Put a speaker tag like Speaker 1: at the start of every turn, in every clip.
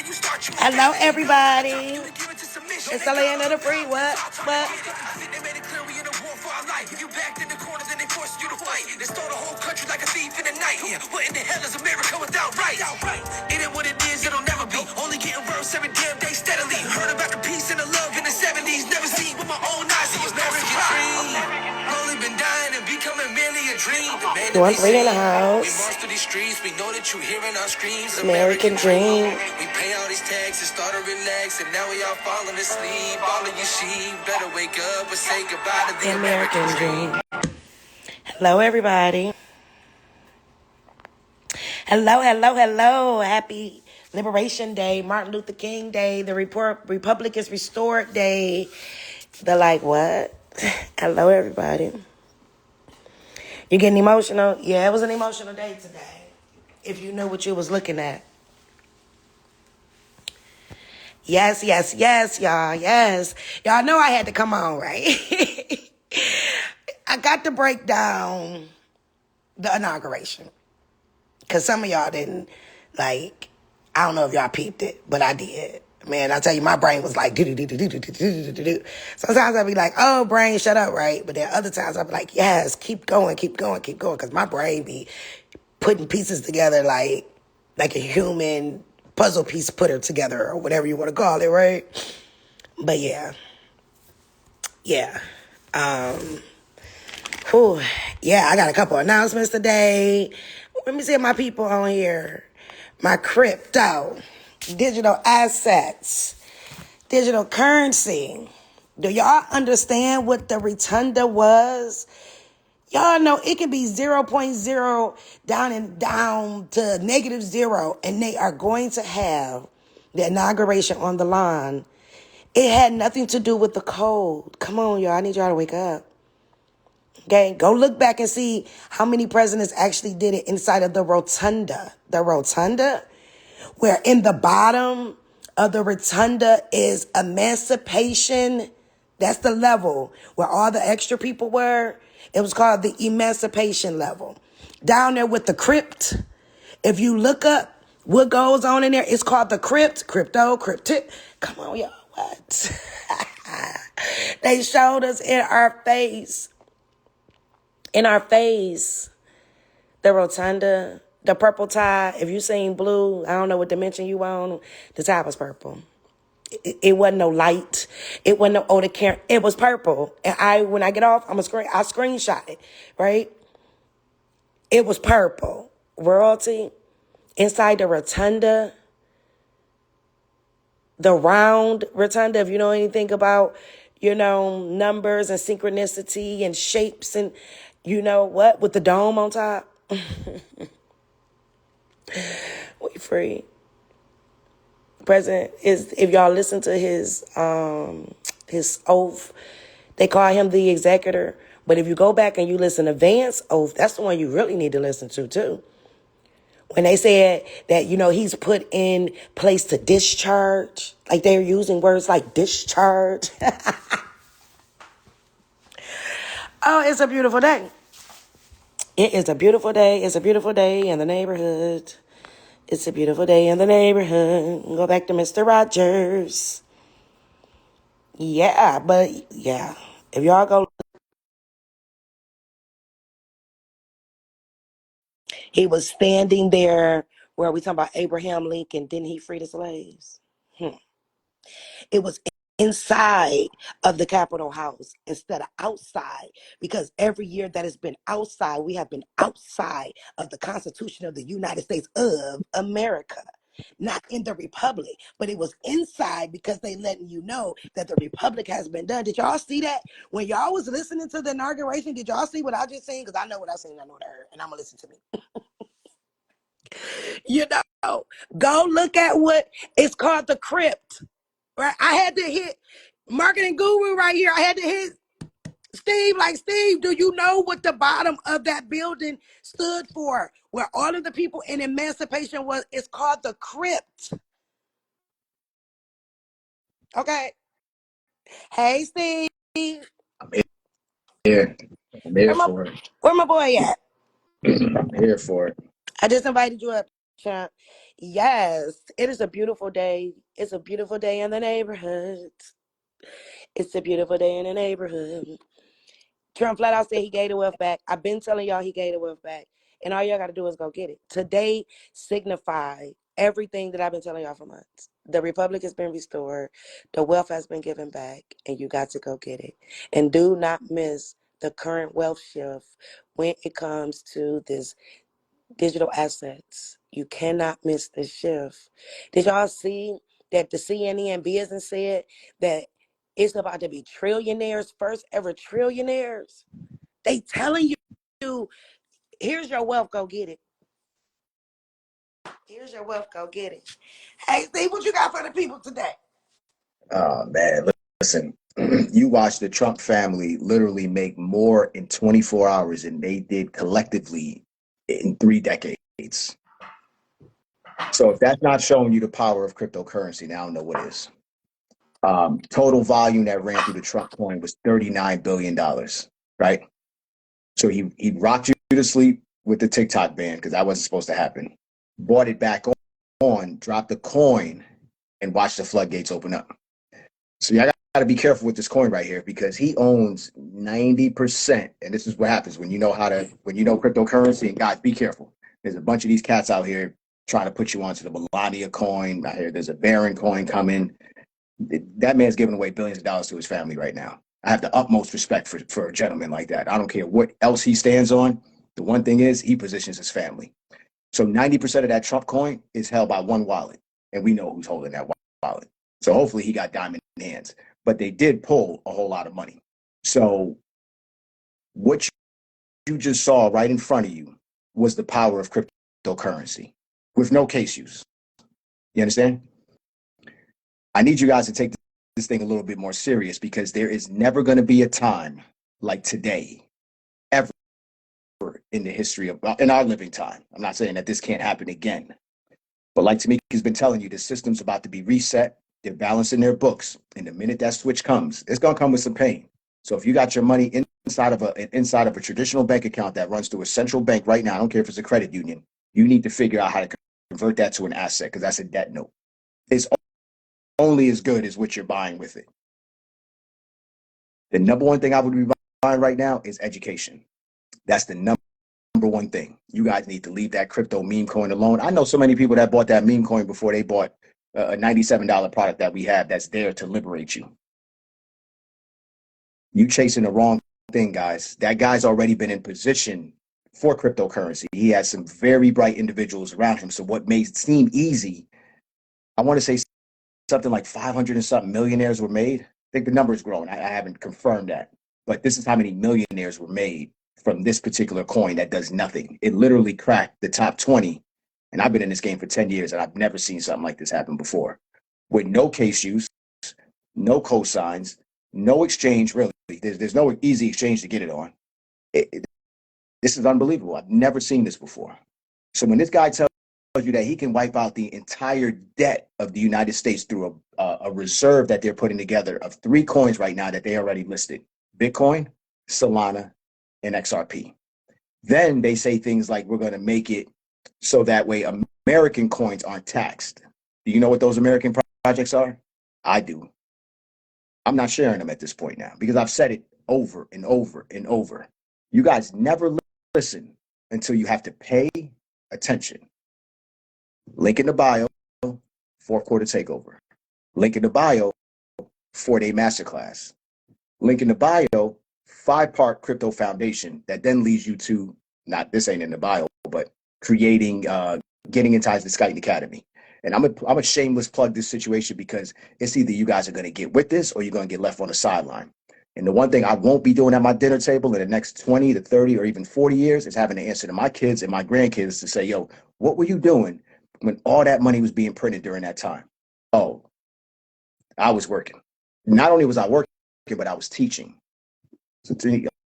Speaker 1: Hello, everybody. It's the land of the free. What? What? You backed in the corners and they forced you to fight. They stole the whole country like a thief in the night. What in the hell is America without rights? It ain't what it is, it'll never be. Only getting worse every damn day steadily. Heard about the peace and the love in the 70s. Never seen with my own eyes. It was American dream. Only been dying and becoming merely a dream. The man that they say. In the house. We march through these streets. We know that you hearing our screams. American dream. We pay all these taxes, start to relax, and now we all falling asleep. All of you sheep better wake up and say goodbye to the American dream. Hello, everybody. Hello, hello, hello. Happy Liberation Day, Martin Luther King Day, the Republic is Restored Day. The what? Hello, everybody. You getting emotional? Yeah, it was an emotional day today. If you knew what you was looking at. Yes, yes, yes, y'all. Yes. Y'all know I had to come on, right? I got to break down the inauguration. Because some of y'all didn't, I don't know if y'all peeped it, but I did. Man, I tell you, my brain was like, do-do-do-do-do-do-do-do-do. Sometimes I'd be like, oh, brain, shut up, right? But then other times I'd be like, yes, keep going, keep going, keep going. Because my brain be putting pieces together like a human puzzle piece putter together or whatever you want to call it, right? But yeah. Yeah, I got a couple announcements today. Let me see my people on here. My crypto, digital assets, digital currency. Do y'all understand what the rotunda was? Y'all know it can be 0.0 down to -0, and they are going to have the inauguration on the lawn. It had nothing to do with the code. Come on, y'all. I need y'all to wake up. Okay, go look back and see how many presidents actually did it inside of the rotunda. The rotunda, where in the bottom of the rotunda is emancipation. That's the level where all the extra people were. It was called the emancipation level. Down there with the crypt, if you look up what goes on in there, it's called the crypt, cryptic. Come on, y'all, what? They showed us in our face, the rotunda, the purple tie. If you seen blue, I don't know what dimension you on, the tie was purple. It wasn't no light. It wasn't no older camera. It was purple. And when I get off, I screenshot it, right? It was purple. Royalty inside the rotunda, the round rotunda, if you know anything about, numbers and synchronicity and shapes and with the dome on top. We free. President is, if y'all listen to his oath, they call him the executor. But if you go back and you listen to Vance's oath, that's the one you really need to listen to too. When they said that, he's put in place to discharge, like they're using words like discharge. Oh, it's a beautiful day. It is a beautiful day. It's a beautiful day in the neighborhood. It's a beautiful day in the neighborhood. Go back to Mr. Rogers. Yeah, but yeah. If y'all go, he was standing there where we talking about Abraham Lincoln. Didn't he free the slaves? It was inside of the Capitol House instead of outside, because every year that has been outside, we have been outside of the Constitution of the United States of America. Not in the Republic, but it was inside because they letting you know that the Republic has been done. Did y'all see that? When y'all was listening to the inauguration, did y'all see what I just seen? Because I know what I seen, I know what I heard, and I'm going to listen to me. Go look at what it's called, the crypt. Right? I had to hit marketing guru right here. I had to hit Steve, Steve, do you know what the bottom of that building stood for? Where all of the people in emancipation was, it's called the crypt. Okay. Hey, Steve.
Speaker 2: I'm here. I'm here for it.
Speaker 1: Where my boy at?
Speaker 2: I'm here for it.
Speaker 1: I just invited you up. Cha- Yes, it is a beautiful day. It's a beautiful day in the neighborhood. It's a beautiful day in the neighborhood. Trump flat out said he gave the wealth back. I've been telling y'all he gave the wealth back. And all y'all got to do is go get it. Today signified everything that I've been telling y'all for months. The republic has been restored. The wealth has been given back. And you got to go get it. And do not miss the current wealth shift when it comes to this digital assets. You cannot miss the shift. Did y'all see that the CNN business said that it's about to be trillionaires, first ever trillionaires? They telling you, here's your wealth, go get it. Here's your wealth, go get it. Hey, Steve, what you got for the people today?
Speaker 2: Oh man, listen, you watch the Trump family literally make more in 24 hours than they did collectively in 3 decades. So if that's not showing you the power of cryptocurrency, now I don't know what is. Total volume that ran through the Trump coin was $39 billion, right? So he rocked you to sleep with the TikTok ban because that wasn't supposed to happen. Bought it back on, dropped the coin, and watched the floodgates open up. So y'all got to be careful with this coin right here because he owns 90%. And this is what happens when you know cryptocurrency. And guys, be careful. There's a bunch of these cats out here trying to put you onto the Melania coin. I hear there's a Baron coin coming. That man's giving away billions of dollars to his family right now. I have the utmost respect for a gentleman like that. I don't care what else he stands on. The one thing is he positions his family. So 90% of that Trump coin is held by one wallet. And we know who's holding that wallet. So hopefully he got diamond hands. But they did pull a whole lot of money. So what you just saw right in front of you was the power of cryptocurrency with no case use. You understand? I need you guys to take this thing a little bit more serious because there is never going to be a time like today, ever in the history of in our living time. I'm not saying that this can't happen again, but like Tamika's been telling you, the system's about to be reset. They're balancing their books, and the minute that switch comes, it's gonna come with some pain. So if you got your money inside of a traditional bank account that runs through a central bank right now, I don't care if it's a credit union, you need to figure out how to convert that to an asset because that's a debt note. It's only as good as what you're buying with it. The number one thing I would be buying right now is education. That's the number one thing. You guys need to leave that crypto meme coin alone. I know so many people that bought that meme coin before they bought a $97 product that we have that's there to liberate you. You chasing the wrong thing, guys. That guy's already been in position for cryptocurrency. He has some very bright individuals around him. So what may seem easy, I want to say something like 500 and something millionaires were made. I think the number is growing. I haven't confirmed that. But this is how many millionaires were made from this particular coin that does nothing. It literally cracked the top 20. And I've been in this game for 10 years and I've never seen something like this happen before. With no case use, no cosigns, no exchange, really. There's no easy exchange to get it on. This is unbelievable. I've never seen this before. So when this guy tells you that he can wipe out the entire debt of the United States through a reserve that they're putting together of 3 coins right now that they already listed: Bitcoin, Solana, and XRP. Then they say things like, we're going to make it so that way American coins aren't taxed. Do you know what those American projects are? I do. I'm not sharing them at this point now because I've said it over and over and over. You guys never listen until you have to pay attention. Link in the bio, fourth quarter takeover. Link in the bio, 4-day masterclass. Link in the bio, 5-part crypto foundation that then leads you to, not this ain't in the bio, but creating, getting inside the Skype Academy. And I'm a shameless plug this situation because it's either you guys are going to get with this or you're going to get left on the sideline. And the one thing I won't be doing at my dinner table in the next 20 to 30 or even 40 years is having to answer to my kids and my grandkids to say, yo, what were you doing when all that money was being printed during that time? Oh, I was working. Not only was I working, but I was teaching. So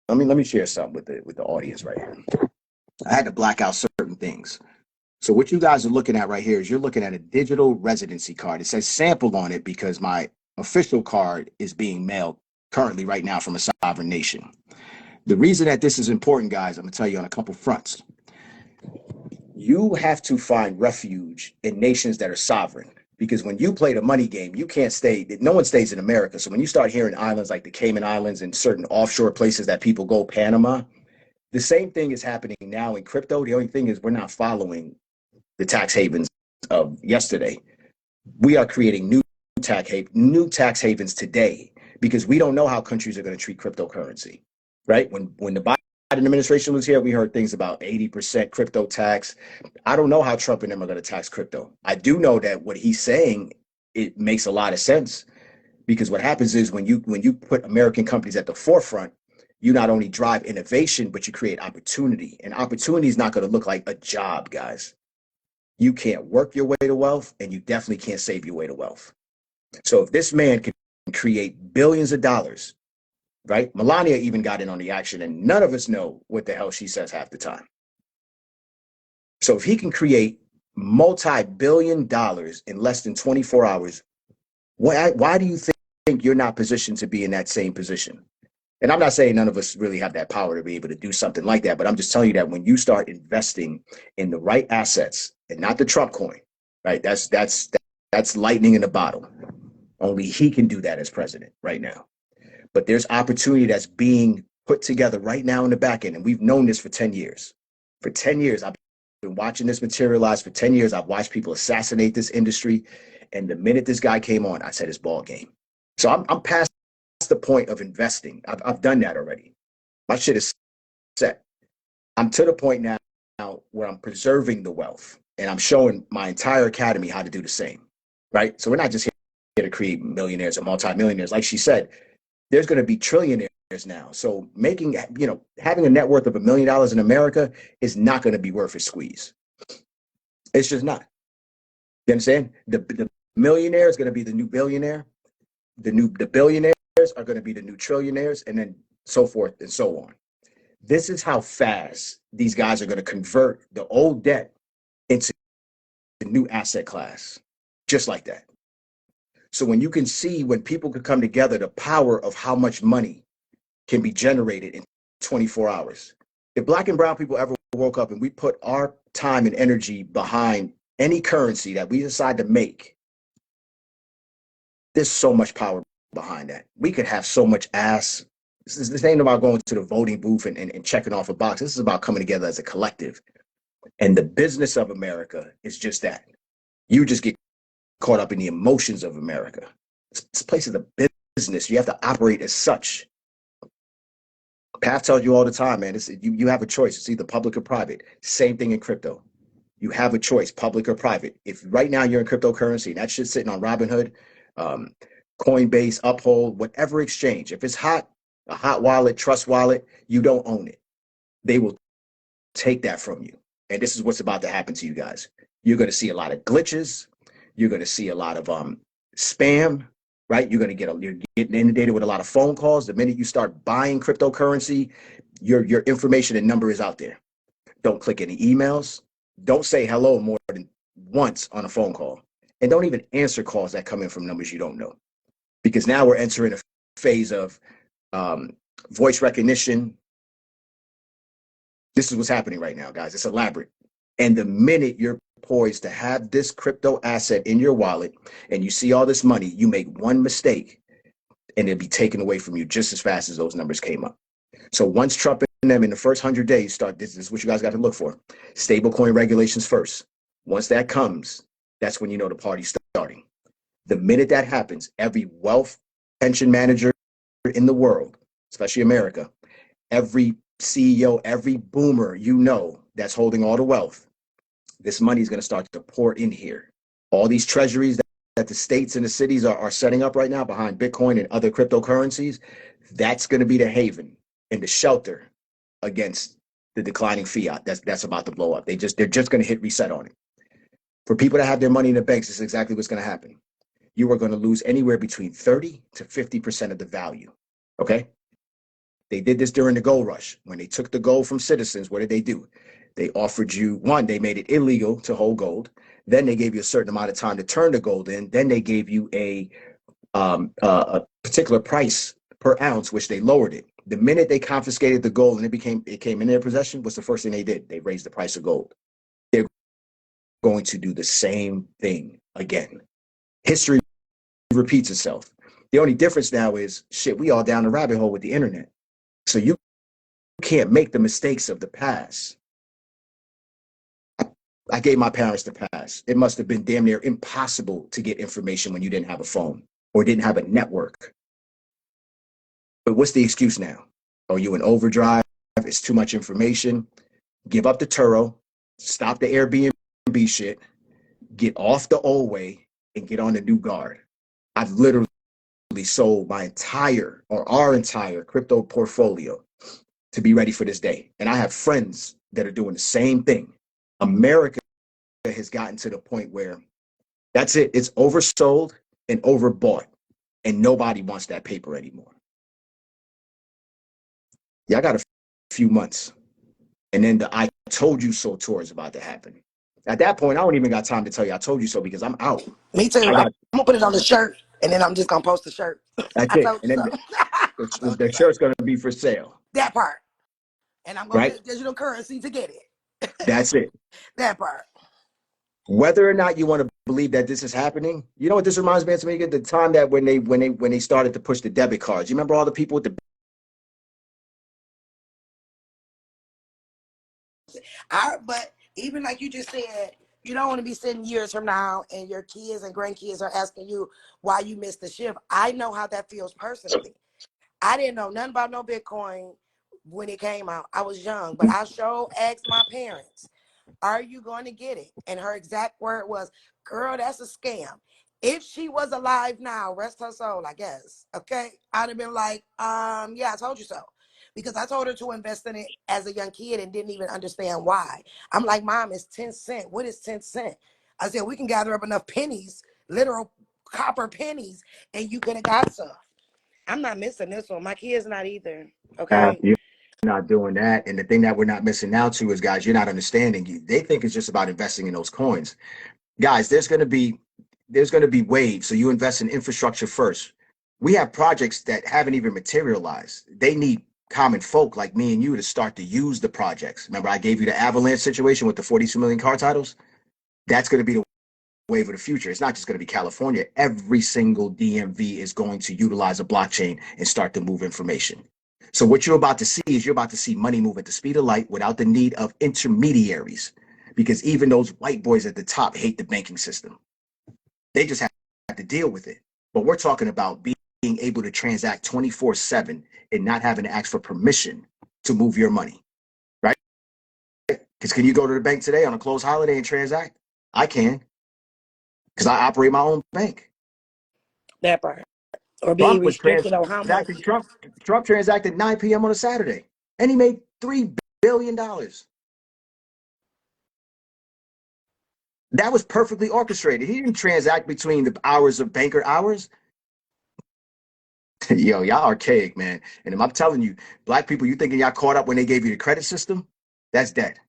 Speaker 2: let me share something with the audience right here. I had to black out certain things. So what you guys are looking at right here is you're looking at a digital residency card. It says sample on it because my official card is being mailed currently right now from a sovereign nation. The reason that this is important, guys, I'm going to tell you on a couple fronts. You have to find refuge in nations that are sovereign. Because when you play the money game, you can't stay, no one stays in America. So when you start hearing islands like the Cayman Islands and certain offshore places that people go, Panama, the same thing is happening now in crypto. The only thing is we're not following the tax havens of yesterday. We are creating new tax havens today because we don't know how countries are going to treat cryptocurrency, right? When the Biden administration was here, we heard things about 80% crypto tax. I don't know how Trump and them are going to tax crypto. I do know that what he's saying, it makes a lot of sense because what happens is when you put American companies at the forefront, you not only drive innovation, but you create opportunity. And opportunity is not going to look like a job, guys. You can't work your way to wealth, and you definitely can't save your way to wealth. So if this man can create billions of dollars, right? Melania even got in on the action, and none of us know what the hell she says half the time. So if he can create multi-billion dollars in less than 24 hours, why do you think you're not positioned to be in that same position? And I'm not saying none of us really have that power to be able to do something like that, but I'm just telling you that when you start investing in the right assets and not the Trump coin, right? That's lightning in a bottle. Only he can do that as president right now. But there's opportunity that's being put together right now in the back end, and we've known this for 10 years. For 10 years, I've been watching this materialize. For 10 years, I've watched people assassinate this industry, and the minute this guy came on, I said it's ball game. So I'm past the point of investing. I've done that already. My shit is set. I'm to the point now where I'm preserving the wealth and I'm showing my entire academy how to do the same, right? So we're not just here to create millionaires or multimillionaires. Like she said, there's going to be trillionaires now. So having a net worth of $1 million in America is not going to be worth a squeeze. It's just not. You understand? The millionaire is going to be the new billionaire. The billionaires are going to be the new trillionaires, and then so forth and so on. This is how fast these guys are going to convert the old debt into the new asset class, just like that. So when you can see, when people can come together, the power of how much money can be generated in 24 hours. If Black and brown people ever woke up and we put our time and energy behind any currency that we decide to make, there's so much power behind that. We could have so much ass. This ain't about going to the voting booth and checking off a box. This is about coming together as a collective. And the business of America is just that. You just get caught up in the emotions of America. This place is a business. You have to operate as such. Path tells you all the time, man, you have a choice. It's either public or private. Same thing in crypto. You have a choice, public or private. If right now you're in cryptocurrency, and that shit's sitting on Robinhood, Coinbase, Uphold, whatever exchange. If it's hot, a hot wallet, trust wallet, you don't own it. They will take that from you. And this is what's about to happen to you guys. You're going to see a lot of glitches. You're going to see a lot of spam, right? You're getting inundated with a lot of phone calls. The minute you start buying cryptocurrency, your information and number is out there. Don't click any emails. Don't say hello more than once on a phone call. And don't even answer calls that come in from numbers you don't know. Because now we're entering a phase of voice recognition. This is what's happening right now, guys. It's elaborate. And the minute you're poised to have this crypto asset in your wallet and you see all this money, you make one mistake and it'll be taken away from you just as fast as those numbers came up. So once Trump and them in the first 100 days start, this is what you guys got to look for. Stablecoin regulations first. Once that comes, that's when you know the party's starting. The minute that happens, every wealth pension manager in the world, especially America, every CEO, every boomer that's holding all the wealth, this money is going to start to pour in here. All these treasuries that the states and the cities are setting up right now behind Bitcoin and other cryptocurrencies, that's going to be the haven and the shelter against the declining fiat that's about to blow up. They're just going to hit reset on it. For people that have their money in the banks, this is exactly what's going to happen. You are going to lose anywhere between 30 to 50% of the value. Okay? They did this during the gold rush. When they took the gold from citizens, what did they do? They offered you, they made it illegal to hold gold. Then they gave you a certain amount of time to turn the gold in. Then they gave you a particular price per ounce, which they lowered it. The minute they confiscated the gold and it came in their possession, what's the first thing they did? They raised the price of gold. they're going to do the same thing again. History repeats itself. The only difference now is, shit, we all down the rabbit hole with the internet. So you can't make the mistakes of the past. I gave my parents the pass. It must have been damn near impossible to get information when you didn't have a phone or didn't have a network. But what's the excuse now? Are you in overdrive? It's too much information. Give up the Turo, stop the Airbnb shit, get off the old way, and get on the new guard. I've literally sold my entire or our entire crypto portfolio to be ready for this day. And I have friends that are doing the same thing. America has gotten to the point where that's it. It's oversold and overbought, and nobody wants that paper anymore. Yeah, I got a few months, and then the I told you so tour is about to happen. At that point, I don't even got time to tell you I told you so because I'm out.
Speaker 1: Me too. I'm gonna put it on the shirt, and then I'm just gonna post the shirt.
Speaker 2: That's
Speaker 1: I
Speaker 2: it.
Speaker 1: told
Speaker 2: And
Speaker 1: you
Speaker 2: then
Speaker 1: so.
Speaker 2: the shirt's gonna be for sale.
Speaker 1: That part. And I'm gonna
Speaker 2: Right?
Speaker 1: get digital currency to get it.
Speaker 2: That's it.
Speaker 1: That part.
Speaker 2: Whether or not you want to believe that this is happening, you know what this reminds me of? To the time that when they started to push the debit cards. You remember all the people with the
Speaker 1: But even like you just said, you don't want to be sitting years from now and your kids and grandkids are asking you why you missed the shift. I know how that feels personally. I didn't know nothing about no Bitcoin when it came out. I was young, but I sure asked my parents, are you going to get it? And her exact word was, girl, that's a scam. If she was alive now, rest her soul, I guess. Okay. I'd have been like, yeah, I told you so. Because I told her to invest in it as a young kid and didn't even understand why. I'm like, Mom, it's 10 cents. What is 10 cents? I said, we can gather up enough pennies, literal copper pennies, and you could have got some. I'm not missing this one. My kids not either. Okay.
Speaker 2: you're not doing that. And the thing that we're not missing now too is, guys, you're not understanding. They think it's just about investing in those coins. Guys, there's gonna be waves. So you invest in infrastructure first. We have projects that haven't even materialized. They need common folk like me and you to start to use the projects. Remember, I gave you the Avalanche situation with the 42 million car titles? That's going to be the wave of the future. It's not just going to be California. Every single DMV is going to utilize a blockchain and start to move information. So what you're about to see is you're about to see money move at the speed of light without the need of intermediaries, because even those white boys at the top hate the banking system. They just have to deal with it. But we're talking about being able to transact 24/7 and not having to ask for permission to move your money, right? Because can you go to the bank today on a closed holiday and transact? I can, because I operate my own bank.
Speaker 1: That part. Or being
Speaker 2: Trump was
Speaker 1: restricted on how much.
Speaker 2: transacting. Trump transacted 9 p.m. on a Saturday, and he made $3 billion. That was perfectly orchestrated. He didn't transact between the hours of banker hours. Yo, y'all archaic, man. And I'm telling you, black people, you thinking y'all caught up when they gave you the credit system? That's dead.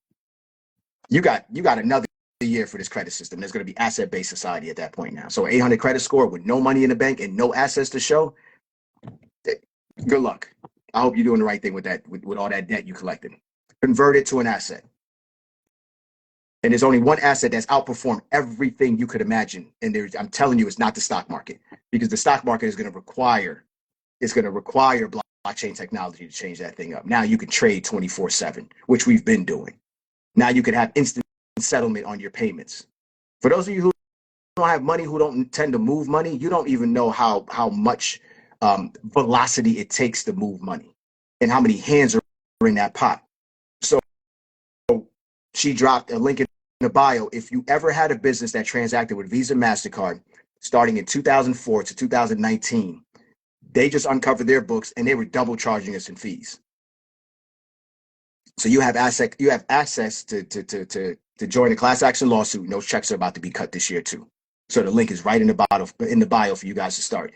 Speaker 2: You got another year for this credit system. There's going to be asset-based society at that point now. So 800 credit score with no money in the bank and no assets to show. Good luck. I hope you're doing the right thing with that, with all that debt you collected. Convert it to an asset. And there's only one asset that's outperformed everything you could imagine. And I'm telling you, it's not the stock market, because the stock market is going to require blockchain technology to change that thing up. Now you can trade 24/7, which we've been doing. Now you can have instant settlement on your payments. For those of you who don't have money, who don't tend to move money, you don't even know how much velocity it takes to move money and how many hands are in that pot. So she dropped a link in the bio. If you ever had a business that transacted with Visa, MasterCard, starting in 2004 to 2019, they just uncovered their books and they were double charging us in fees. So you have access to join a class action lawsuit, and those checks are about to be cut this year too. So the link is right in the bio for you guys to start.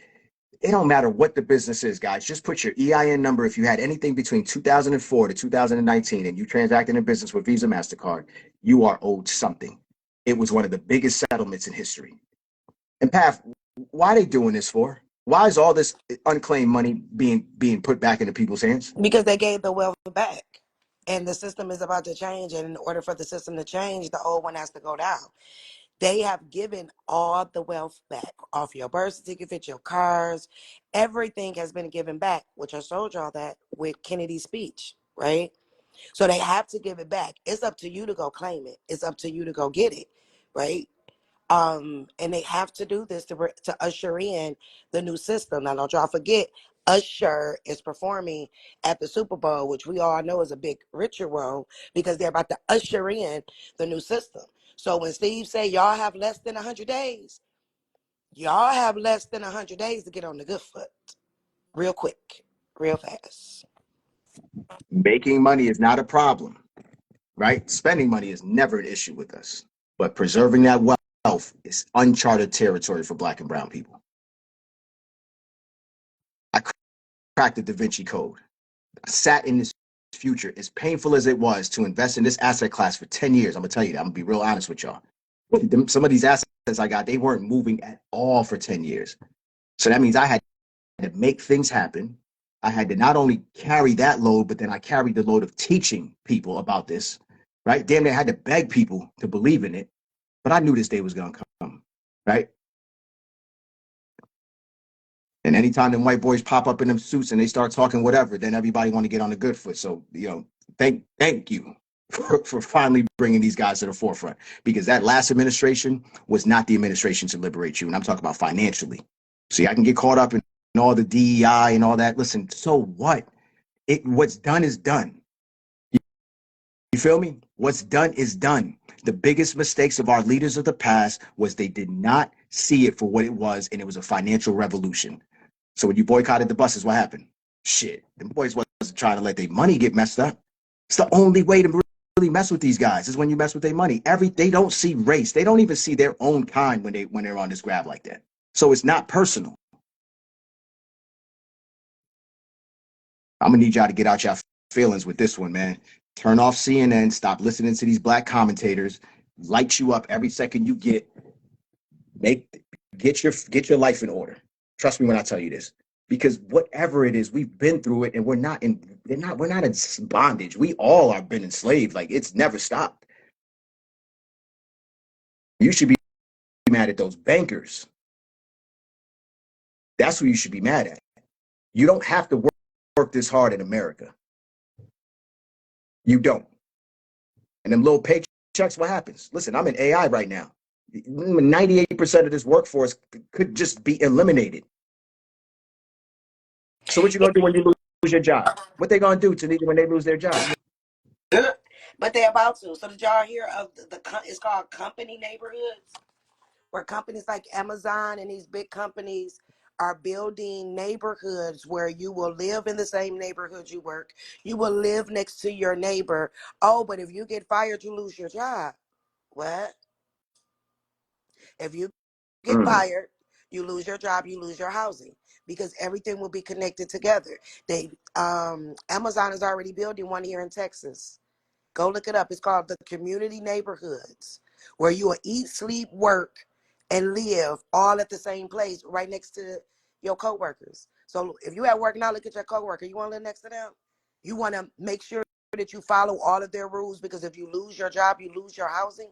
Speaker 2: It don't matter what the business is, guys. Just put your EIN number. If you had anything between 2004 to 2019 and you transacted in business with Visa, MasterCard, you are owed something. It was one of the biggest settlements in history. And Path, why are they doing this for? Why is all this unclaimed money being put back into people's hands?
Speaker 1: Because they gave the wealth back. And the system is about to change. And in order for the system to change, the old one has to go down. They have given all the wealth back off your birth certificate, your cars, everything has been given back, which I showed y'all that with Kennedy's speech, right? So they have to give it back. It's up to you to go claim it. It's up to you to go get it, right? And they have to do this to usher in the new system. Now, don't y'all forget, Usher is performing at the Super Bowl, which we all know is a big ritual because they're about to usher in the new system. So when Steve say y'all have less than 100 days, y'all have less than 100 days to get on the good foot, real quick, real fast.
Speaker 2: Making money is not a problem, right? Spending money is never an issue with us, but preserving that wealth is uncharted territory for Black and brown people. I cracked the Da Vinci Code. I sat in this future, as painful as it was to invest in this asset class for 10 years. I'm gonna tell you that. I'm gonna be real honest with y'all. Some of these assets I got, they weren't moving at all for 10 years. So that means I had to make things happen. I had to not only carry that load, but then I carried the load of teaching people about this, right? Damn, they had to beg people to believe in it. But I knew this day was gonna come, right? And anytime them white boys pop up in them suits and they start talking whatever, then everybody want to get on the good foot. So, thank you for finally bringing these guys to the forefront, because that last administration was not the administration to liberate you. And I'm talking about financially. See, I can get caught up in all the DEI and all that. Listen, so what? What's done is done. You feel me? What's done is done. The biggest mistakes of our leaders of the past was they did not see it for what it was, and it was a financial revolution. So when you boycotted the buses, what happened? Shit, the boys wasn't trying to let their money get messed up. It's the only way to really mess with these guys is when you mess with their money. They don't see race. They don't even see their own kind when they're on this grab like that. So it's not personal. I'm gonna need y'all to get out your feelings with this one, man. Turn off CNN. Stop listening to these black commentators. Light you up every second you get. Get your life in order. Trust me when I tell you this, because whatever it is, we've been through it, and we're not in bondage. We all are been enslaved. Like, it's never stopped. You should be mad at those bankers. That's who you should be mad at. You don't have to work this hard in America. You don't. And them little paychecks, what happens? Listen, I'm in AI right now. 98% of this workforce could just be eliminated. So what you gonna do when you lose your job? What they gonna do to Tanika when they lose their job?
Speaker 1: But they're about to. So did y'all hear of it's called company neighborhoods, where companies like Amazon and these big companies are building neighborhoods where you will live in the same neighborhood you work. You will live next to your neighbor. Oh, but if you get fired, you lose your job. What? If you get fired, you lose your job, you lose your housing, because everything will be connected together. Amazon is already building one here in Texas. Go look it up. It's called the community neighborhoods, where you will eat, sleep, work, and live all at the same place, right next to your coworkers. So if you at work now, look at your coworker. You want to live next to them? You want to make sure that you follow all of their rules, because if you lose your job, you lose your housing.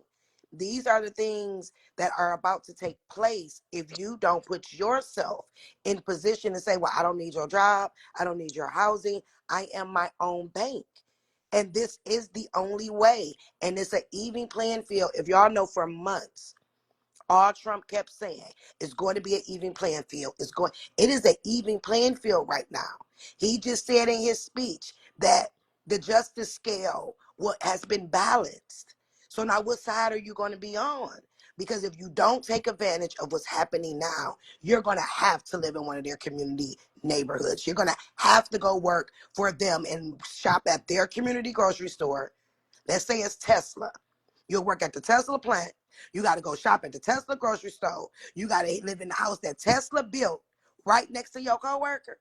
Speaker 1: These are the things that are about to take place if you don't put yourself in position to say, well, I don't need your job. I don't need your housing. I am my own bank. And this is the only way. And it's an even playing field. If y'all know, for months, all Trump kept saying is going to be an even playing field. It is an even playing field right now. He just said in his speech that the justice scale has been balanced. So now what side are you going to be on? Because if you don't take advantage of what's happening now, you're going to have to live in one of their community neighborhoods. You're going to have to go work for them and shop at their community grocery store. Let's say it's Tesla. You'll work at the Tesla plant. You got to go shop at the Tesla grocery store. You got to live in the house that Tesla built right next to your coworker.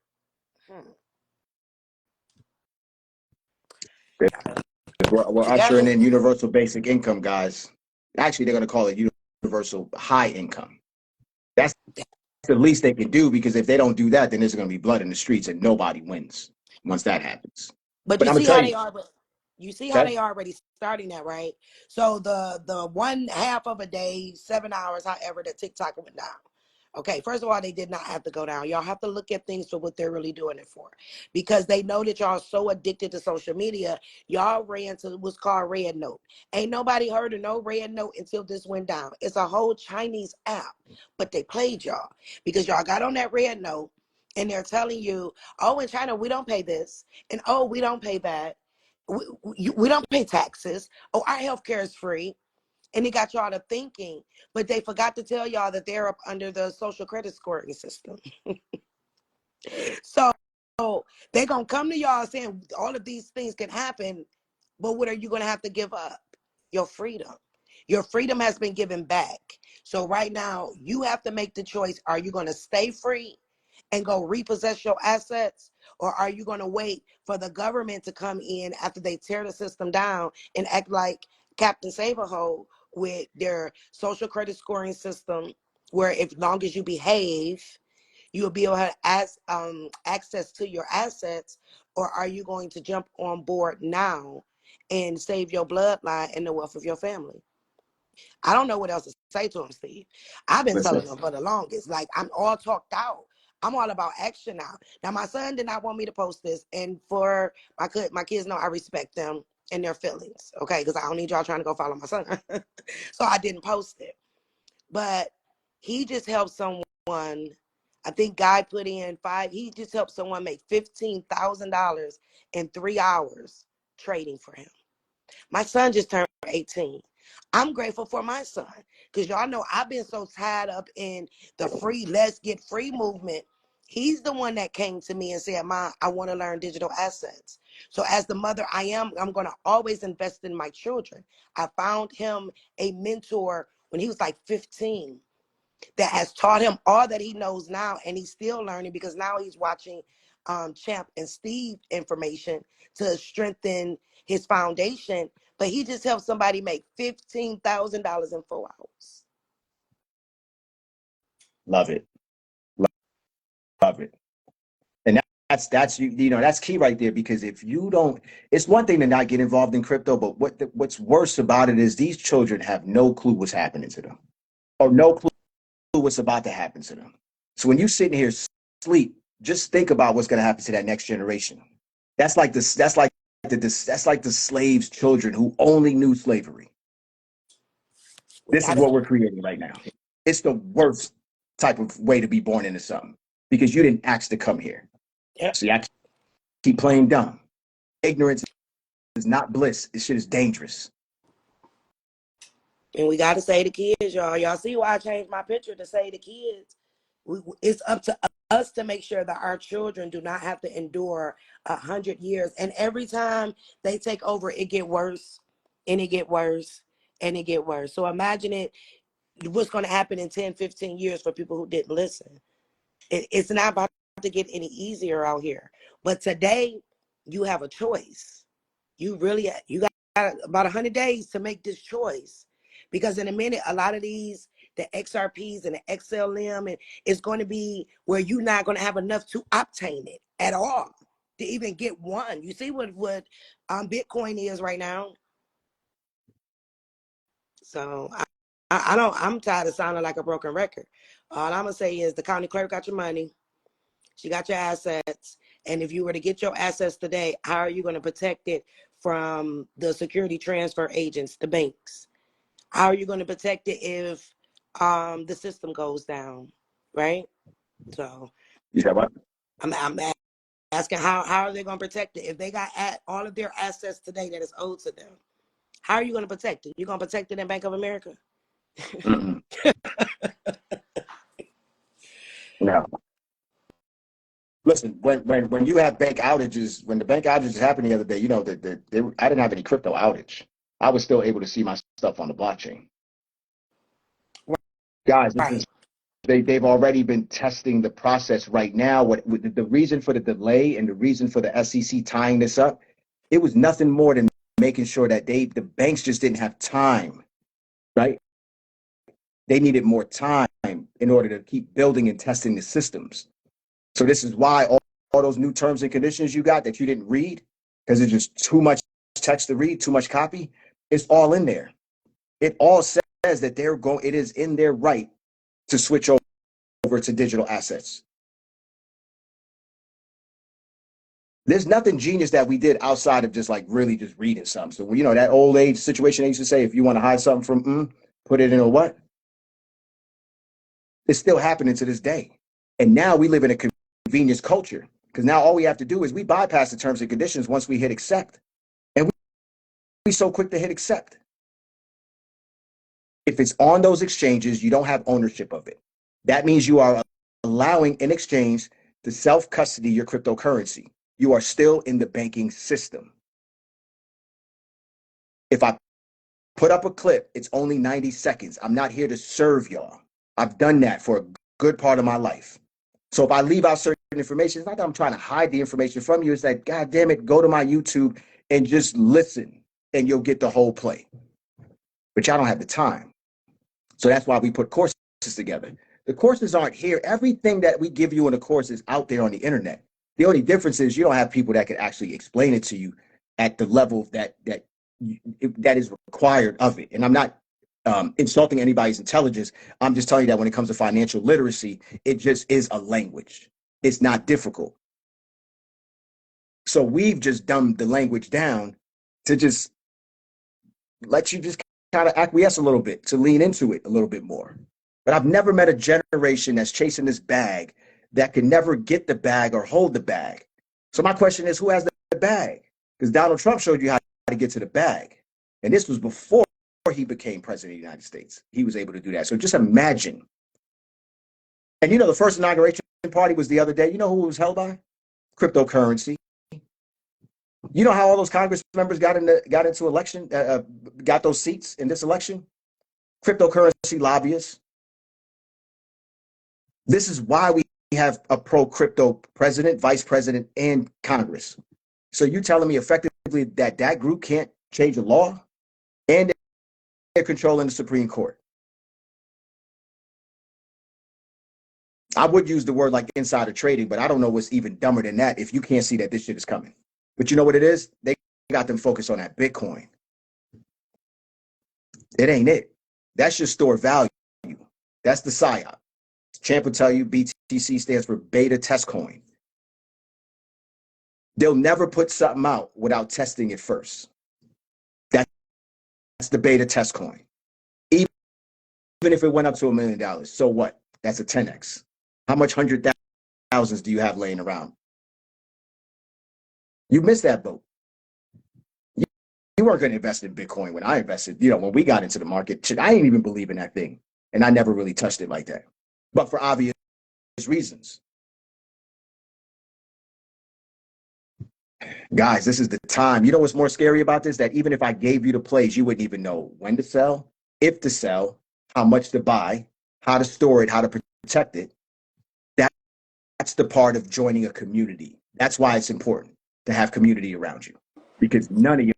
Speaker 2: We're ushering in universal basic income, guys. Actually, they're going to call it universal high income. That's the least they can do, because if they don't do that, then there's going to be blood in the streets and nobody wins once that happens.
Speaker 1: But you
Speaker 2: I'm going
Speaker 1: see
Speaker 2: to tell
Speaker 1: how
Speaker 2: you,
Speaker 1: they are. You see how
Speaker 2: Okay.
Speaker 1: they already starting that, right? So the 1/2 of a day, 7 hours, however, that TikTok went down. Okay, first of all, they did not have to go down. Y'all have to look at things for what they're really doing it for, because they know that y'all so addicted to social media. Y'all ran to what's called Red Note. Ain't nobody heard of no Red Note until this went down. It's a whole Chinese app, but they played y'all because y'all got on that Red Note and they're telling you, oh, in China we don't pay this, and oh, we don't pay that. We don't pay taxes. Oh, our healthcare is free. And it got y'all to thinking, but they forgot to tell y'all that they're up under the social credit scoring system. So they're going to come to y'all saying all of these things can happen, but what are you going to have to give up? Your freedom. Your freedom has been given back. So right now, you have to make the choice. Are you going to stay free and go repossess your assets? Or are you going to wait for the government to come in after they tear the system down and act like Captain Save-A-Hole with their social credit scoring system, where if long as you behave, you will be able to have access to your assets? Or are you going to jump on board now and save your bloodline and the wealth of your family? I don't know what else to say to him, Steve. I've been
Speaker 2: Listen,
Speaker 1: telling him for the longest. Like, I'm all talked out. I'm all about action now. Now, my son did not want me to post this, and for my kids know I respect them and their feelings, okay? Because I don't need y'all trying to go follow my son. So I didn't post it. But he just helped someone. I think Guy put in he just helped someone make $15,000 in 3 hours trading for him. My son just turned 18. I'm grateful for my son because y'all know I've been so tied up in the free, let's get free movement. He's the one that came to me and said, "Mom, I want to learn digital assets." So as the mother I am, I'm going to always invest in my children. I found him a mentor when he was like 15 that has taught him all that he knows now, and he's still learning because now he's watching Champ and Steve information to strengthen his foundation. But he just helped somebody make $15,000 in 4 hours.
Speaker 2: love it. Love it. And that's you know, that's key right there, because if you don't, it's one thing to not get involved in crypto, but what's worse about it is these children have no clue what's happening to them, or no clue what's about to happen to them. So when you sit here sleep, just think about what's going to happen to that next generation. That's like this. That's like the slaves' children who only knew slavery.
Speaker 1: We
Speaker 2: This is
Speaker 1: got to,
Speaker 2: what we're creating right now. It's the worst type of way to be born into something, because you didn't ask to come here.
Speaker 1: yeah.
Speaker 2: See, I keep playing dumb. Ignorance is not bliss. This shit is dangerous.
Speaker 1: And we got to say the kids, y'all. Y'all see why I changed my picture to say the kids. It's up to us to make sure that our children do not have to endure 100 years. And every time they take over, it get worse, and it get worse, and it get worse. So imagine what's going to happen in 10, 15 years for people who didn't listen. It's not about to get any easier out here. But today, you have a choice. You got about 100 days to make this choice, because in a minute, a lot of these, the XRPs and the XLM, and it's going to be where you're not going to have enough to obtain it at all to even get one. You see what Bitcoin is right now. So I don't. I'm tired of sounding like a broken record. All I'm gonna say is the county clerk got your money. She got your assets. And if you were to get your assets today, how are you going to protect it from the security transfer agents, the banks? How are you going to protect it if the system goes down, right? So
Speaker 2: You said what?
Speaker 1: I'm asking how are they going to protect it if they got all of their assets today that is owed to them? How are you going to protect it? You're going to protect it in Bank of America?
Speaker 2: No. Listen, when you have bank outages, when the bank outages happened the other day, you know that I didn't have any crypto outage. I was still able to see my stuff on the blockchain. Guys, this is
Speaker 1: Right.
Speaker 2: they've already been testing the process right now. What the reason for the delay and the reason for the SEC tying this up, it was nothing more than making sure that the banks just didn't have time, right? They needed more time in order to keep building and testing the systems. So this is why all those new terms and conditions you got that you didn't read, because it's just too much text to read, too much copy. It's all in there. It all says that it is in their right to switch over to digital assets. There's nothing genius that we did outside of just like really just reading something. So, you know, that old age situation they used to say, if you want to hide something from, put it in a what? It's still happening to this day. And now we live in a convenience culture because now all we have to do is we bypass the terms and conditions once we hit accept. And we're so quick to hit accept. If it's on those exchanges, you don't have ownership of it. That means you are allowing in exchange to self-custody your cryptocurrency. You are still in the banking system. If I put up a clip, it's only 90 seconds. I'm not here to serve y'all. I've done that for a good part of my life. So if I leave out certain information, it's not that I'm trying to hide the information from you. It's that, God damn it, go to my YouTube and just listen and you'll get the whole play. But y'all don't have the time. So that's why we put courses together. The courses aren't here. Everything that we give you in the course is out there on the internet. The only difference is you don't have people that can actually explain it to you at the level that is required of it. And I'm not insulting anybody's intelligence. I'm just telling you that when it comes to financial literacy, it just is a language. It's not difficult. So we've just dumbed the language down to just let you just kind of acquiesce a little bit, to lean into it a little bit more. But I've never met a generation that's chasing this bag that can never get the bag or hold the bag. So my question is, who has the bag? Because Donald Trump showed you how to get to the bag. And this was before he became president of the United States. He was able to do that. So just imagine. And you know, the first inauguration party was the other day. You know who it was held by? Cryptocurrency. You know how all those Congress members got into election, got those seats in this election? Cryptocurrency lobbyists. This is why we have a pro-crypto president, vice president, and Congress. So you telling me effectively that group can't change the law? And they're controlling the Supreme Court. I would use the word like insider trading, but I don't know what's even dumber than that if you can't see that this shit is coming. But you know what it is? They got them focused on that Bitcoin. It ain't it. That's your store value. That's the PSYOP. Champ will tell you BTC stands for beta test coin. They'll never put something out without testing it first. That's the beta test coin. Even if it went up to $1 million, so what? That's a 10x. How much 100,000s do you have laying around? You missed that boat. You weren't going to invest in Bitcoin when I invested. You know, when we got into the market, shit, I didn't even believe in that thing. And I never really touched it like that. But for obvious reasons. Guys, this is the time. You know what's more scary about this? That even if I gave you the plays, you wouldn't even know when to sell, if to sell, how much to buy, how to store it, how to protect it. That's the part of joining a community. That's why it's important to have community around you, because none of you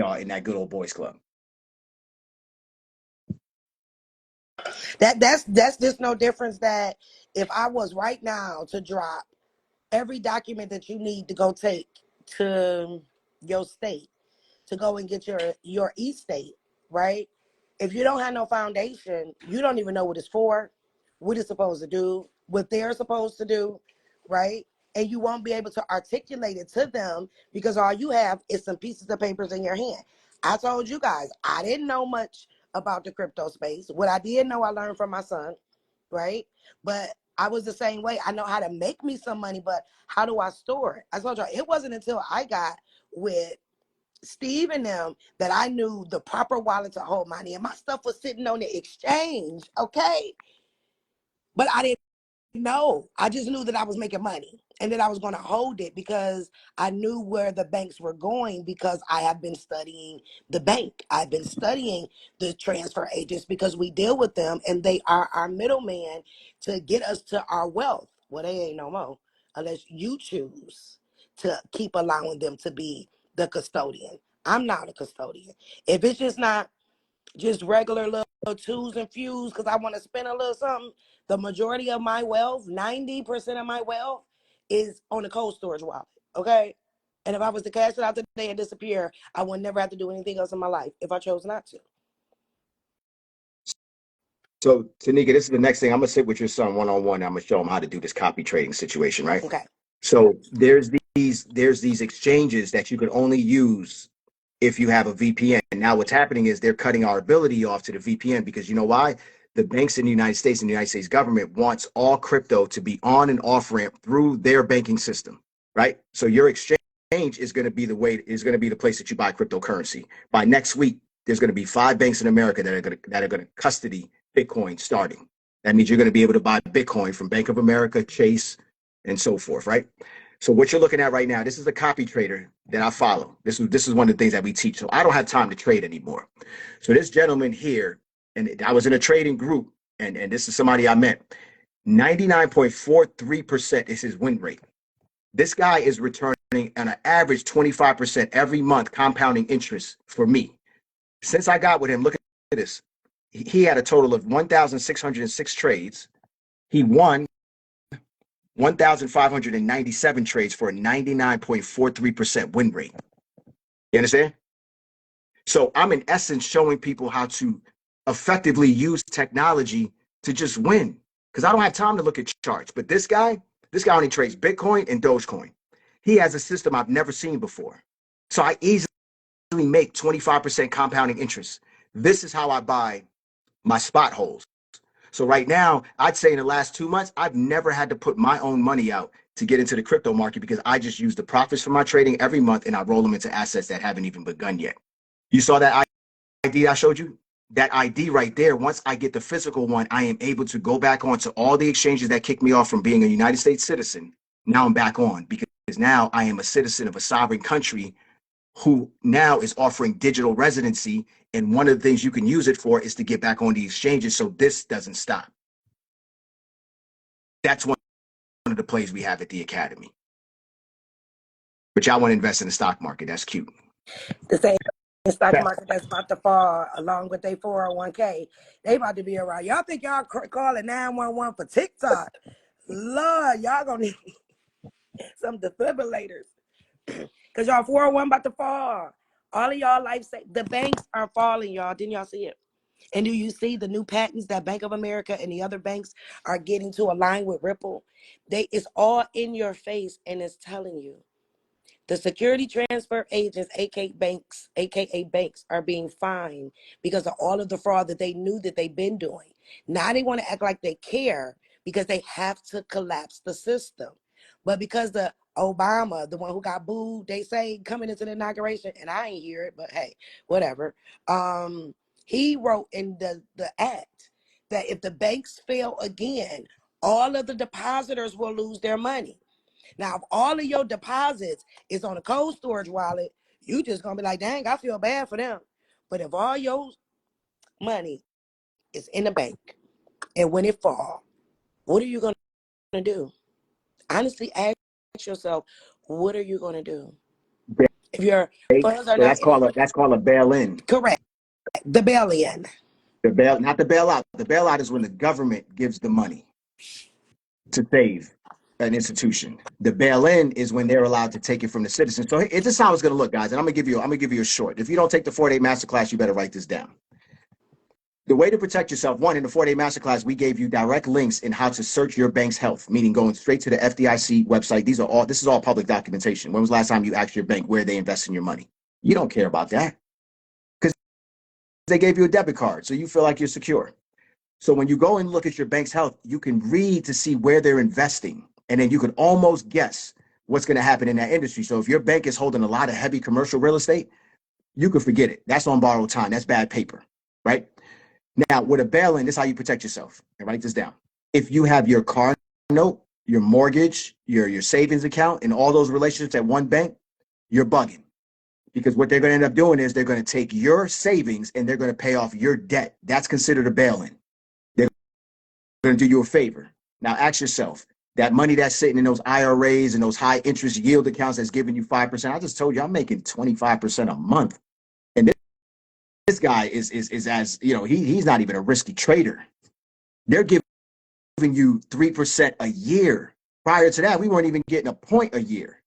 Speaker 2: are in that good old boys club.
Speaker 1: That's just no difference that if I was right now to drop every document that you need to go take to your state to go and get your e-state, right? If you don't have no foundation, you don't even know what it's for, what it's supposed to do, what they're supposed to do, right? And you won't be able to articulate it to them because all you have is some pieces of papers in your hand. I told you guys, I didn't know much about the crypto space. What I did know, I learned from my son, right? But I was the same way. I know how to make me some money, but how do I store it? I told you, it wasn't until I got with Steve and them that I knew the proper wallet to hold money. And my stuff was sitting on the exchange, okay? But I didn't know. I just knew that I was making money and that I was going to hold it because I knew where the banks were going because I have been studying the bank. I've been studying the transfer agents because we deal with them and they are our middleman to get us to our wealth. Well, they ain't no more unless you choose to keep allowing them to be the custodian. I'm not a custodian. If it's just regular little twos and fews because I want to spend a little something, the majority of my wealth, 90% of my wealth, is on the cold storage wallet. Okay? And if I was to cash it out today and disappear, I would never have to do anything else in my life if I chose not to.
Speaker 2: So, Tanika, this is the next thing. I'm gonna sit with your son one on one. I'm gonna show him how to do this copy trading situation, right?
Speaker 1: Okay.
Speaker 2: So there's these exchanges that you can only use if you have a VPN. Now, what's happening is they're cutting our ability off to the VPN because you know why? The banks in the United States and the United States government wants all crypto to be on and off ramp through their banking system, right? So your exchange is going to be the place that you buy cryptocurrency. By next week, there's going to be 5 banks in America that are going to custody Bitcoin starting. That means you're going to be able to buy Bitcoin from Bank of America, Chase, and so forth, right? So what you're looking at right now, this is a copy trader that I follow. This is one of the things that we teach. So I don't have time to trade anymore. So this gentleman here, and I was in a trading group, and this is somebody I met. 99.43% is his win rate. This guy is returning on an average 25% every month compounding interest for me. Since I got with him, look at this. He had a total of 1,606 trades. He won 1,597 trades for a 99.43% win rate. You understand? So I'm in essence showing people how to effectively use technology to just win. Because I don't have time to look at charts. But this guy only trades Bitcoin and Dogecoin. He has a system I've never seen before. So I easily make 25% compounding interest. This is how I buy my spot holes. So right now, I'd say in the last 2 months, I've never had to put my own money out to get into the crypto market because I just use the profits from my trading every month and I roll them into assets that haven't even begun yet. You saw that ID I showed you? That ID right there, once I get the physical one, I am able to go back onto all the exchanges that kicked me off from being a United States citizen. Now I'm back on because now I am a citizen of a sovereign country who now is offering digital residency. And one of the things you can use it for is to get back on the exchanges so this doesn't stop. That's one of the plays we have at the Academy. But y'all want to invest in the stock market. That's cute.
Speaker 1: The same stock market that's about to fall along with their 401k. They about to be around. Y'all think y'all calling 911 for TikTok? Lord, y'all gonna need some defibrillators. Because y'all 401 about to fall. All of y'all the banks are falling, y'all. Didn't y'all see it? And do you see the new patents that Bank of America and the other banks are getting to align with Ripple? It's all in your face and it's telling you. The security transfer agents, aka banks, are being fined because of all of the fraud that they knew that they've been doing. Now they want to act like they care because they have to collapse the system. But because the Obama, the one who got booed, they say coming into the inauguration, and I ain't hear it, but hey, whatever. He wrote in the act that if the banks fail again, all of the depositors will lose their money. Now, if all of your deposits is on a cold storage wallet, you just gonna be like, dang, I feel bad for them. But if all your money is in the bank and when it fall, what are you gonna do? Honestly, ask yourself, what are you gonna do? If your funds are
Speaker 2: So
Speaker 1: not
Speaker 2: that's called a bail-in.
Speaker 1: correct, the bail-in.
Speaker 2: Not the bailout. The bailout is when the government gives the money to save an institution. The bail-in is when they're allowed to take it from the citizens. So this is how it's going to look, guys. And I'm going to give you a short. If you don't take the 4-day masterclass, you better write this down. The way to protect yourself, one, in the 4-day masterclass, we gave you direct links in how to search your bank's health, meaning going straight to the FDIC website. This is all public documentation. When was the last time you asked your bank where they invest in your money? You don't care about that because they gave you a debit card, so you feel like you're secure. So when you go and look at your bank's health, you can read to see where they're investing. And then you can almost guess what's going to happen in that industry. So if your bank is holding a lot of heavy commercial real estate, you can forget it. That's on borrowed time. That's bad paper, right? Now, with a bail-in, this is how you protect yourself. And write this down. If you have your car note, your mortgage, your savings account, and all those relationships at one bank, you're bugging. Because what they're going to end up doing is they're going to take your savings and they're going to pay off your debt. That's considered a bail-in. They're going to do you a favor. Now, ask yourself, that money that's sitting in those IRAs and those high interest yield accounts that's giving you 5%. I just told you I'm making 25% a month. And this guy is as, you know, he's not even a risky trader. They're giving you 3% a year. Prior to that, we weren't even getting a point a year.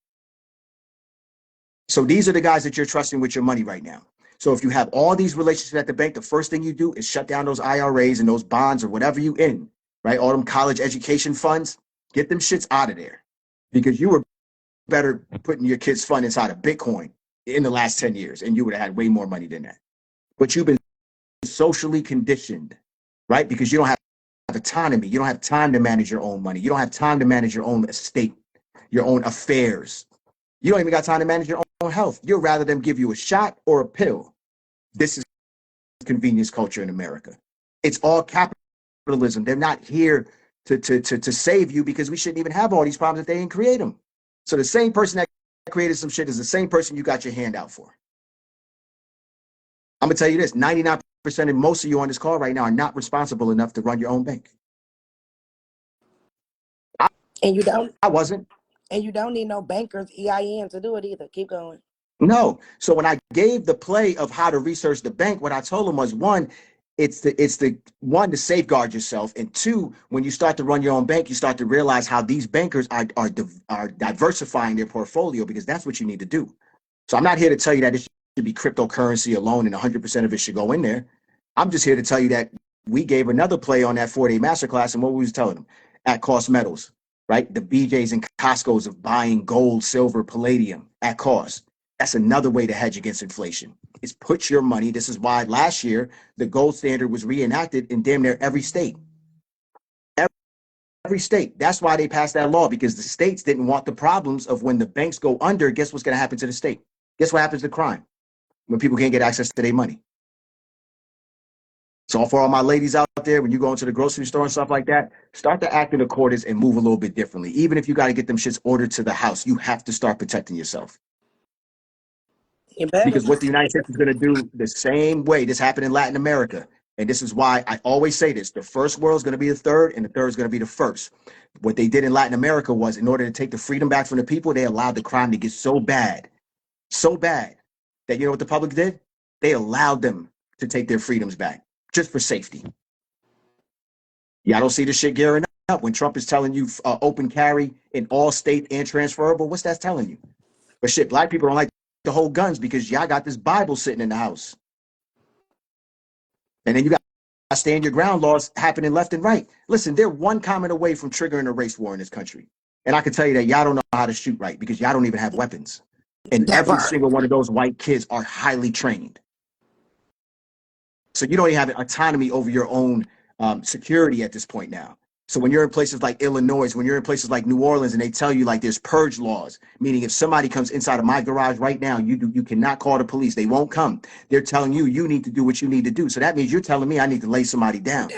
Speaker 2: So these are the guys that you're trusting with your money right now. So if you have all these relationships at the bank, the first thing you do is shut down those IRAs and those bonds or whatever you in, right? All them college education funds, get them shits out of there, because you were better putting your kids' fund inside of Bitcoin in the last 10 years, and you would have had way more money than that. But you've been socially conditioned, right? Because you don't have autonomy. You don't have time to manage your own money. You don't have time to manage your own estate, your own affairs. You don't even got time to manage your own health. You'd rather them give you a shot or a pill. This is convenience culture in America. It's all capitalism. They're not here to save you, because we shouldn't even have all these problems if they didn't create them. So the same person that created some shit is the same person you got your hand out for. I'm going to tell you this, 99% of most of you on this call right now are not responsible enough to run your own bank.
Speaker 1: And you don't.
Speaker 2: I wasn't.
Speaker 1: And you don't need no banker's EIN to do it either. Keep going.
Speaker 2: No. So when I gave the play of how to research the bank, what I told them was, one, it's the one, to safeguard yourself, and two, when you start to run your own bank, you start to realize how these bankers are diversifying their portfolio, because that's what you need to do. So I'm not here to tell you that it should be cryptocurrency alone and 100% of it should go in there. I'm just here to tell you that we gave another play on that 4-day masterclass, and what we was telling them at cost metals, right? The BJs and Costco's of buying gold, silver, palladium at cost. That's another way to hedge against inflation. Is put your money. This is why last year the gold standard was reenacted in damn near every state. Every state. That's why they passed that law, because the states didn't want the problems of when the banks go under. Guess what's going to happen to the state? Guess what happens to crime when people can't get access to their money? So for all my ladies out there, when you go into the grocery store and stuff like that, start to act in accordance and move a little bit differently. Even if you got to get them shits ordered to the house, you have to start protecting yourself. Because what the United States is going to do the same way, this happened in Latin America. And this is why I always say this, the first world is going to be the third, and the third is going to be the first. What they did in Latin America was, in order to take the freedom back from the people, they allowed the crime to get so bad, that you know what the public did? They allowed them to take their freedoms back, just for safety. Y'all don't see the shit gearing up when Trump is telling you open carry in all state and transferable. What's that telling you? But shit, black people don't like to hold guns because y'all got this Bible sitting in the house. And then you got stand your ground laws happening left and right. Listen, they're one comment away from triggering a race war in this country. And I can tell you that y'all don't know how to shoot right, because y'all don't even have weapons. And every single one of those white kids are highly trained. So you don't even have autonomy over your own security at this point now. So when you're in places like Illinois, when you're in places like New Orleans, and they tell you like there's purge laws, meaning if somebody comes inside of my garage right now, you cannot call the police. They won't come. They're telling you, you need to do what you need to do. So that means you're telling me I need to lay somebody down.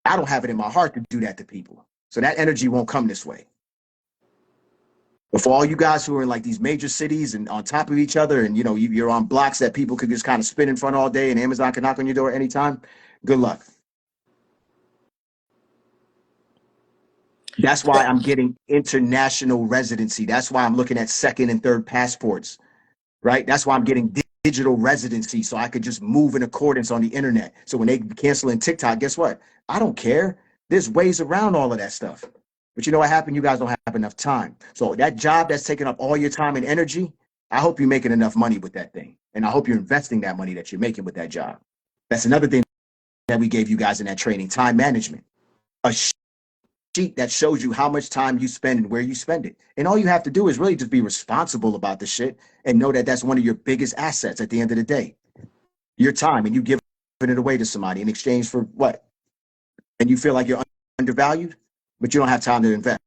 Speaker 2: I don't have it in my heart to do that to people. So that energy won't come this way. But for all you guys who are in like these major cities and on top of each other, and you know, you're on blocks that people could just kind of spin in front all day and Amazon can knock on your door anytime, good luck. That's why I'm getting international residency. That's why I'm looking at second and third passports, right? That's why I'm getting digital residency, so I could just move in accordance on the internet. So when they cancel in TikTok, guess what? I don't care. There's ways around all of that stuff. But you know what happened? You guys don't have enough time. So that job that's taking up all your time and energy, I hope you're making enough money with that thing. And I hope you're investing that money that you're making with that job. That's another thing that we gave you guys in that training, time management. A sheet that shows you how much time you spend and where you spend it. And all you have to do is really just be responsible about the shit and know that that's one of your biggest assets at the end of the day. Your time, and you give it away to somebody in exchange for what? And you feel like you're undervalued, but you don't have time to invest,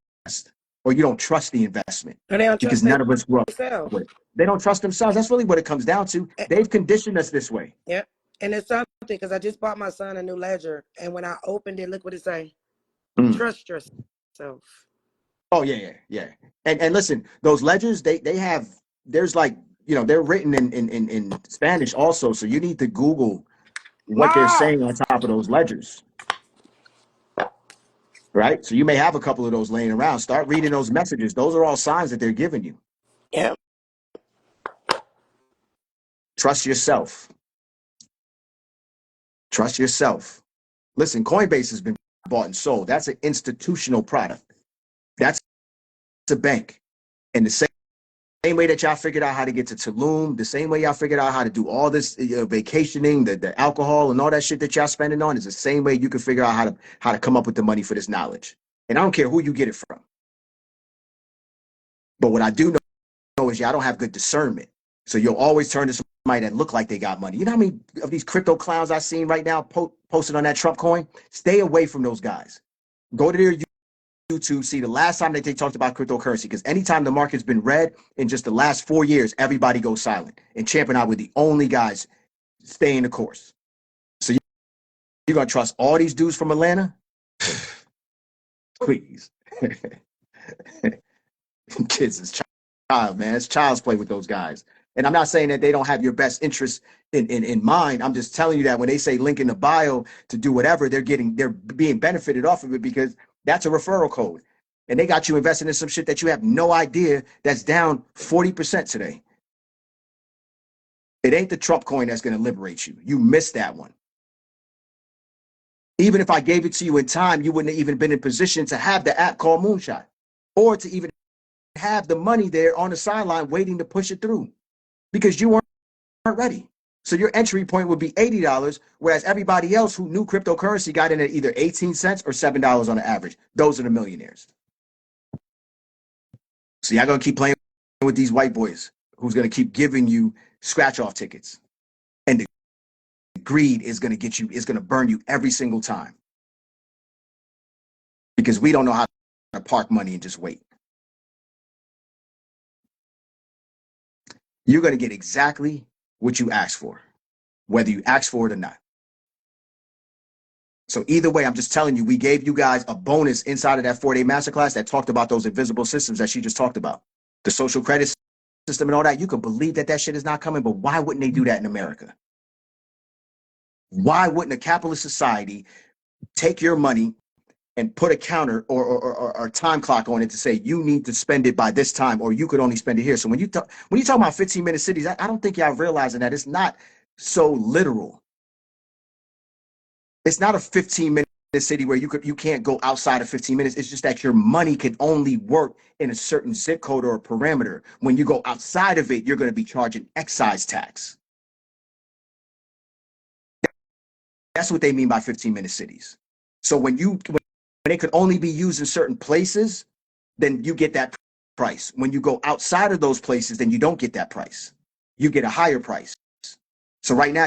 Speaker 2: or you don't trust the investment, because none of us grew up with it. They don't trust themselves. That's really what it comes down to. They've conditioned us this way.
Speaker 1: Yeah. And it's something, because I just bought my son a new ledger, and when I opened it, look what it say. Trust yourself.
Speaker 2: Oh yeah. And listen, those ledgers, they have, there's like, you know, they're written in Spanish also. So you need to Google what they're saying on top of those ledgers. Right? So you may have a couple of those laying around. Start reading those messages. Those are all signs that they're giving you.
Speaker 1: Yeah.
Speaker 2: Trust yourself. Trust yourself. Listen, Coinbase has been bought and sold. That's an institutional product. That's a bank. And the same same way that y'all figured out how to get to Tulum, the same way y'all figured out how to do all this vacationing, the alcohol and all that shit that y'all spending on is the same way you can figure out how to come up with the money for this knowledge. And I don't care who you get it from. But what I do know is y'all don't have good discernment. So you'll always turn to somebody that look like they got money. You know how many of these crypto clowns I've seen right now posted on that Trump coin? Stay away from those guys. Go to their YouTube, see the last time that they talked about cryptocurrency, because anytime the market's been red in just the last 4 years, everybody goes silent. And Champ and I were the only guys staying the course. So you're going to trust all these dudes from Atlanta? Please. Kids is child, man. It's child's play with those guys. And I'm not saying that they don't have your best interest in mind. I'm just telling you that when they say link in the bio to do whatever, they're being benefited off of it because that's a referral code. And they got you investing in some shit that you have no idea that's down 40% today. It ain't the Trump coin that's going to liberate you. You missed that one. Even if I gave it to you in time, you wouldn't have even been in position to have the app called Moonshot or to even have the money there on the sideline waiting to push it through because you weren't ready. So your entry point would be $80, whereas everybody else who knew cryptocurrency got in at either 18 cents or $7 on the average. Those are the millionaires. So y'all gonna keep playing with these white boys who's gonna keep giving you scratch-off tickets. And the greed is gonna get you, is gonna burn you every single time. Because we don't know how to park money and just wait. You're gonna get exactly what you asked for, whether you asked for it or not. So either way, I'm just telling you, we gave you guys a bonus inside of that 4-day masterclass that talked about those invisible systems that she just talked about. The social credit system and all that. You can believe that that shit is not coming, but why wouldn't they do that in America? Why wouldn't a capitalist society take your money and put a counter or time clock on it to say you need to spend it by this time, or you could only spend it here? So when you talk about 15-minute cities, I don't think y'all realizing that it's not so literal. It's not a 15-minute city where you can't go outside of 15 minutes. It's just that your money can only work in a certain zip code or a parameter. When you go outside of it, you're going to be charging excise tax. That's what they mean by 15-minute cities. So when it could only be used in certain places, then you get that price. When you go outside of those places, then you don't get that price. You get a higher price. So right now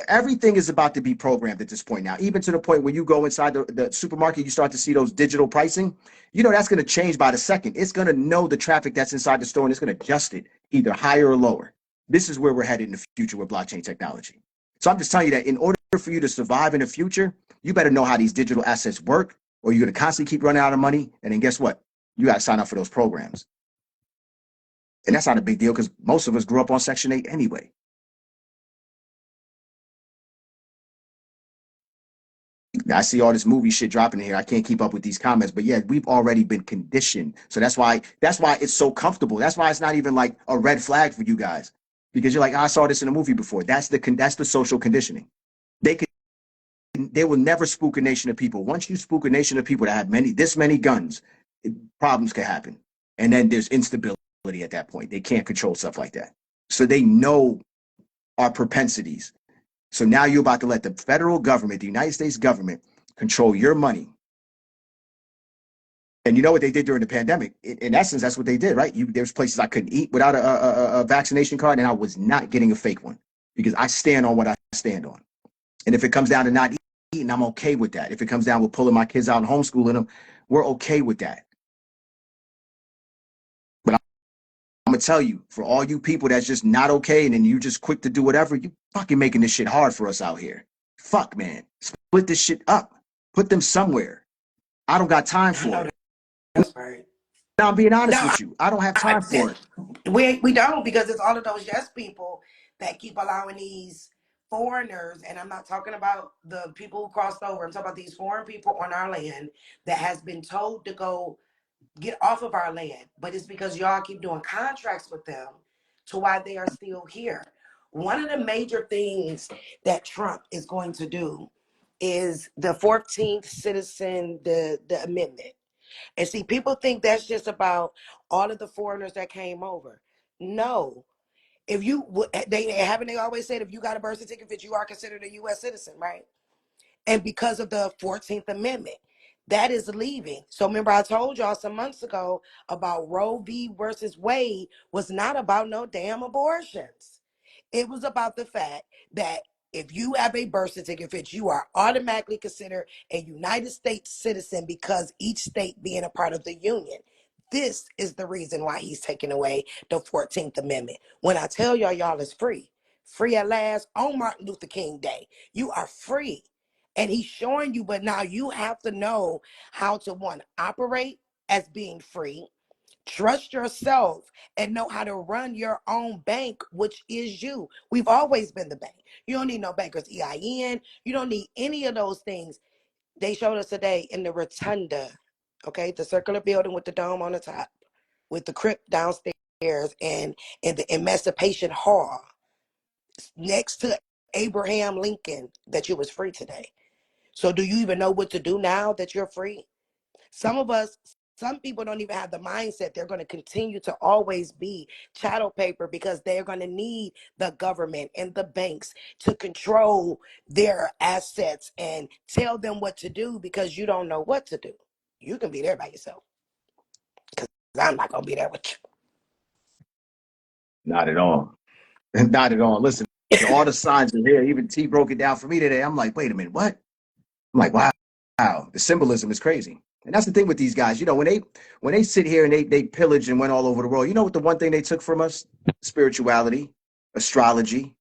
Speaker 2: everything is about to be programmed at this point now, even to the point where you go inside the supermarket, you start to see those digital pricing. You know, that's going to change by the second. It's going to know the traffic that's inside the store and it's going to adjust it either higher or lower. This is where we're headed in the future with blockchain technology. So I'm just telling you that in order for you to survive in the future, you better know how these digital assets work, or you're going to constantly keep running out of money. And then guess what? You got to sign up for those programs. And that's not a big deal because most of us grew up on Section 8 anyway. I see all this movie shit dropping here. I can't keep up with these comments, but yeah, we've already been conditioned. So that's why it's so comfortable. That's why it's not even like a red flag for you guys, because you're like, I saw this in a movie before. That's the social conditioning. They will never spook a nation of people. Once you spook a nation of people that have this many guns, problems can happen, and then there's instability at that point. They can't control stuff like that. So they know our propensities. So now you're about to let the federal government, the United States government, control your money. And you know what they did during the pandemic? In essence, that's what they did, right? There's places I couldn't eat without a vaccination card, and I was not getting a fake one because I stand on what I stand on. And if it comes down to not eating, I'm okay with that. If it comes down with pulling my kids out and homeschooling them, we're okay with that. I'm gonna tell you, for all you people that's just not okay and then you just quick to do whatever, you fucking making this shit hard for us out here. Fuck, man. Split this shit up. Put them somewhere. I don't got time for it.
Speaker 1: That's right.
Speaker 2: Now I'm being honest with you. I don't have time for it.
Speaker 1: We don't, because it's all of those yes people that keep allowing these foreigners, and I'm not talking about the people who crossed over. I'm talking about these foreign people on our land that has been told to go get off of our land, but it's because y'all keep doing contracts with them to why they are still here. One of the major things that Trump is going to do is the 14th citizen, the amendment. And see, people think that's just about all of the foreigners that came over. No. If you, they always said if you got a birth certificate, you are considered a U.S. citizen, right? And because of the 14th Amendment, that is leaving. So remember, I told y'all some months ago about Roe v. versus Wade was not about no damn abortions. It was about the fact that if you have a birth certificate, you are automatically considered a United States citizen because each state being a part of the Union. This is the reason why he's taking away the 14th Amendment. When I tell y'all, y'all is free, free at last on Martin Luther King Day. You are free. And he's showing you, but now you have to know how to, one, operate as being free, trust yourself, and know how to run your own bank, which is you. We've always been the bank. You don't need no banker's EIN. You don't need any of those things. They showed us today in the rotunda, okay, the circular building with the dome on the top, with the crypt downstairs, and in the Emancipation Hall next to Abraham Lincoln, that you was free today. So do you even know what to do now that you're free? Some of us, some people don't even have the mindset. They're going to continue to always be chattel paper because they're going to need the government and the banks to control their assets and tell them what to do because you don't know what to do. You can be there by yourself because I'm not going to be there with
Speaker 2: Not at all. Not at all. Listen, all the signs are here. Even T broke it down for me today. I'm like, wait a minute, what? I'm like, wow, wow. The symbolism is crazy. And that's the thing with these guys. You know, when they sit here and they pillage and went all over the world, you know what the one thing they took from us? Spirituality, astrology,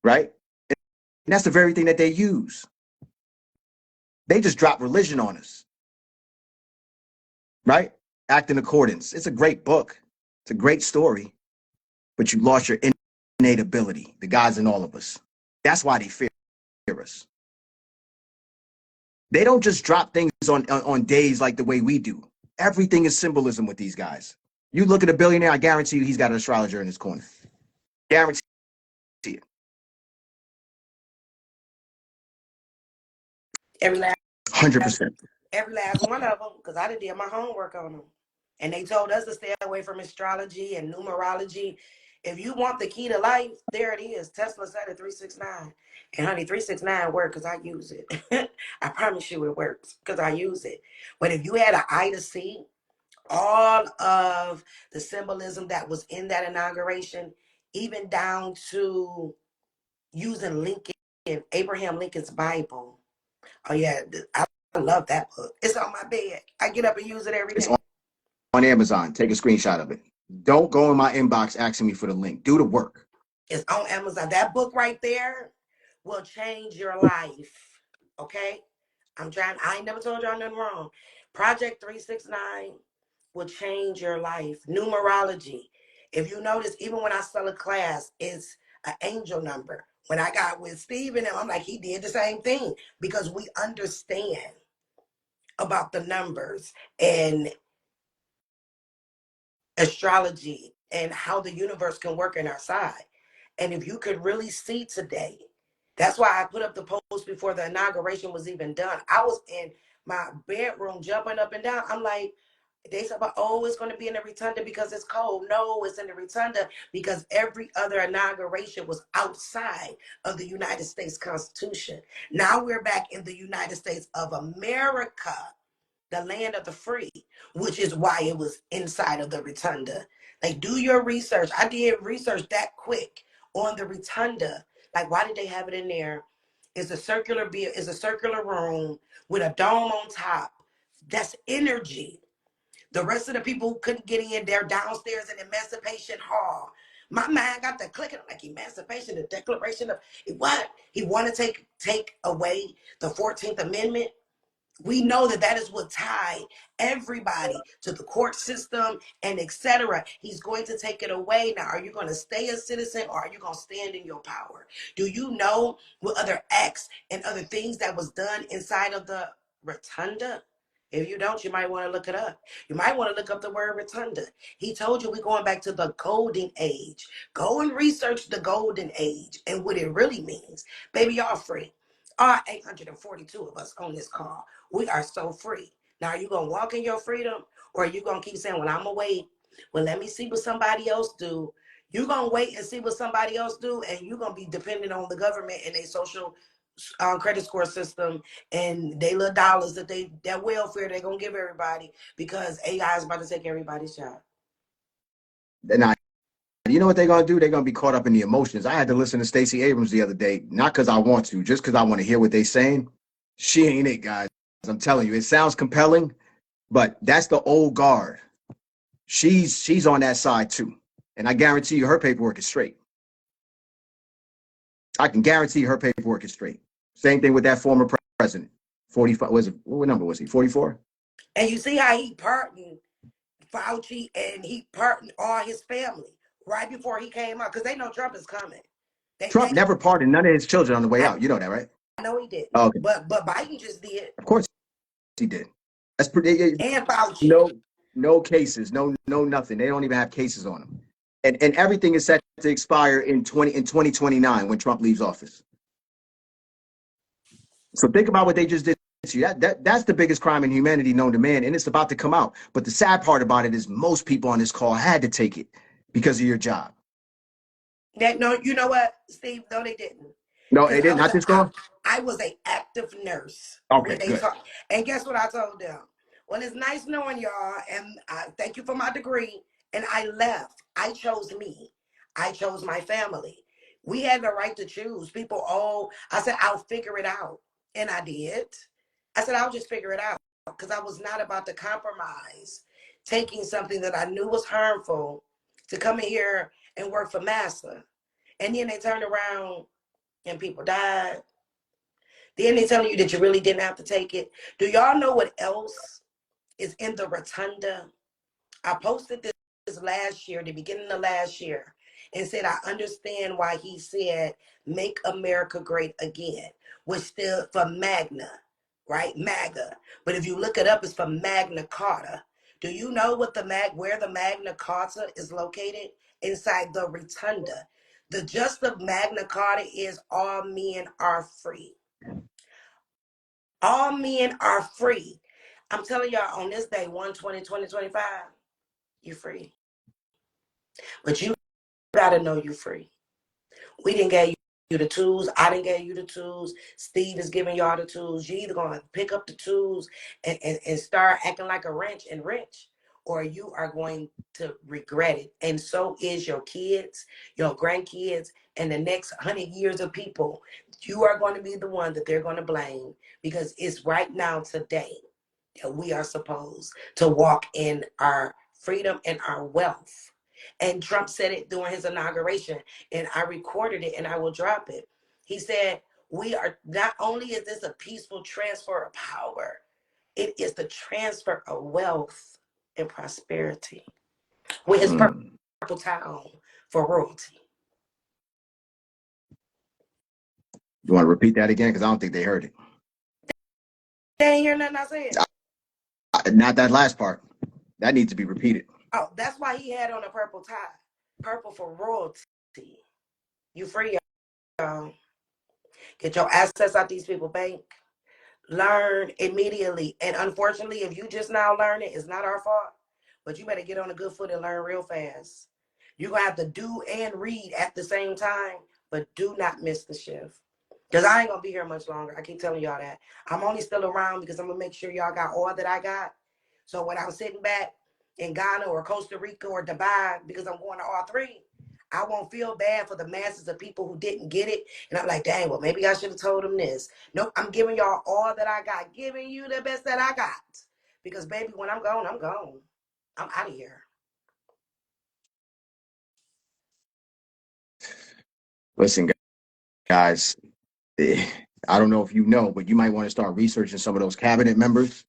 Speaker 2: right? And that's the very thing that they use. They just drop religion on us, right? Act in accordance. It's a great book. It's a great story, but you lost your innate ability. The God's in all of us. That's why they fear us. They don't just drop things on days like the way we do. Everything is symbolism with these guys. You look at a billionaire, I guarantee you he's got an astrologer in his corner. Guarantee it.
Speaker 1: every last
Speaker 2: 100%.
Speaker 1: every last one of them because I did my homework on them. And they told us to stay away from astrology and numerology. If you want the key to life, there it is. Tesla said it, 369. And honey, 369 works because I use it. I promise you it works because I use it. But if you had an eye to see all of the symbolism that was in that inauguration, even down to using Lincoln, Abraham Lincoln's Bible. Oh yeah, I love that book. It's on my bed. I get up and use it every
Speaker 2: It's
Speaker 1: day.
Speaker 2: on Amazon. Take a screenshot of it. Don't go in my inbox asking me for the link. Do the work.
Speaker 1: It's on Amazon. That book right there will change your life. Okay? I ain't never told y'all nothing wrong. Project 369 will change your life. Numerology. If you notice, even when I sell a class, it's an angel number. When I got with Steve and him, I'm like, he did the same thing because we understand about the numbers and astrology and how the universe can work in our side. And if you could really see today, that's why I put up the post before the inauguration was even done. I was in my bedroom jumping up and down. I'm like, they said, about, oh, it's going to be in the rotunda because it's cold. No, it's in the rotunda because every other inauguration was outside of the United States Constitution. Now we're back in the United States of America, the land of the free, which is why it was inside of the rotunda. Like, do your research. I did research that quick on the rotunda. Like, why did they have it in there? It's a circular room with a dome on top. That's energy. The rest of the people who couldn't get in, they're downstairs in Emancipation Hall. My mind got to clicking like emancipation, the Declaration of what? He want to take away the 14th Amendment. We know that that is what tied everybody to the court system and etc. He's going to take it away. Now, are you going to stay a citizen or are you going to stand in your power? Do you know what other acts and other things that was done inside of the rotunda? If you don't, you might want to look it up. You might want to look up the word rotunda. He told you we're going back to the golden age. Go and research the golden age and what it really means. Baby, y'all free. All 842 of us on this call. We are so free. Now, are you going to walk in your freedom, or are you going to keep saying, well, I'm going to wait. Well, let me see what somebody else do. You're going to wait and see what somebody else do, and you're going to be dependent on the government and their social credit score system and they little dollars that welfare they're going to give everybody because AI is about to take everybody's job.
Speaker 2: Now, you know what they're going to do? They're going to be caught up in the emotions. I had to listen to Stacey Abrams the other day, not because I want to, just because I want to hear what they're saying. She ain't it, guys. I'm telling you, it sounds compelling, but that's the old guard. She's on that side too. And I guarantee you her paperwork is straight. I can guarantee her paperwork is straight. Same thing with that former president. 45, what number was he? 44?
Speaker 1: And you see how he pardoned Fauci and he pardoned all his family right before he came out, because they know Trump is coming.
Speaker 2: Trump never pardoned none of his children on the way out. You know that, right?
Speaker 1: I know he didn't.
Speaker 2: Okay.
Speaker 1: But Biden just did.
Speaker 2: Of course he did. That's pretty.
Speaker 1: And Fauci.
Speaker 2: No cases, no nothing. They don't even have cases on them. And everything is set to expire in 2029 when Trump leaves office. So think about what they just did to you. That's the biggest crime in humanity known to man, and it's about to come out. But the sad part about it is most people on this call had to take it because of your job.
Speaker 1: No, you know what, Steve? No, they didn't.
Speaker 2: No, they didn't. Not this call.
Speaker 1: I was an active nurse.
Speaker 2: Okay, good.
Speaker 1: And guess what I told them? Well, it's nice knowing y'all, and I thank you for my degree. And I left. I chose me. I chose my family. We had the right to choose. People, I said, I'll figure it out. And I did. I said, I'll just figure it out, because I was not about to compromise taking something that I knew was harmful to come in here and work for massa. And then they turned around and people died. Then they telling you that you really didn't have to take it. Do y'all know what else is in the rotunda? I posted this last year, the beginning of last year, and said I understand why he said make America great again, which stood for Magna, right? MAGA. But if you look it up, it's for Magna Carta. Do you know where the Magna Carta is located? Inside the rotunda. The gist of Magna Carta is all men are free. All men are free. I'm telling y'all, on this day, 1/20/2025, you're free. But you gotta know you're free. We didn't give you the tools. I didn't give you the tools. Steve is giving y'all the tools. You either gonna pick up the tools and start acting like a wrench and rich, or you are going to regret it. And so is your kids, your grandkids, and the next 100 years of people. You are going to be the one that they're going to blame, because it's right now, today, that we are supposed to walk in our freedom and our wealth. And Trump said it during his inauguration, and I recorded it and I will drop it. He said, we are, not only is this a peaceful transfer of power, it is the transfer of wealth and prosperity. With his purple town for royalty.
Speaker 2: You want to repeat that again? Because I don't think they heard it.
Speaker 1: They ain't hear nothing I said.
Speaker 2: Not that last part. That needs to be repeated.
Speaker 1: Oh, that's why he had on a purple tie. Purple for royalty. You free, y'all. Get your assets out these people's bank. Learn immediately. And unfortunately, if you just now learn it, it's not our fault. But you better get on a good foot and learn real fast. You're going to have to do and read at the same time, but do not miss the shift. Because I ain't going to be here much longer. I keep telling y'all that. I'm only still around because I'm going to make sure y'all got all that I got. So when I'm sitting back in Ghana or Costa Rica or Dubai, because I'm going to all three, I won't feel bad for the masses of people who didn't get it. And I'm like, dang, well, maybe I should have told them this. Nope, I'm giving y'all all that I got. Giving you the best that I got. Because, baby, when I'm gone, I'm gone. I'm out of here.
Speaker 2: Listen, guys, I don't know if you know, but you might want to start researching some of those cabinet members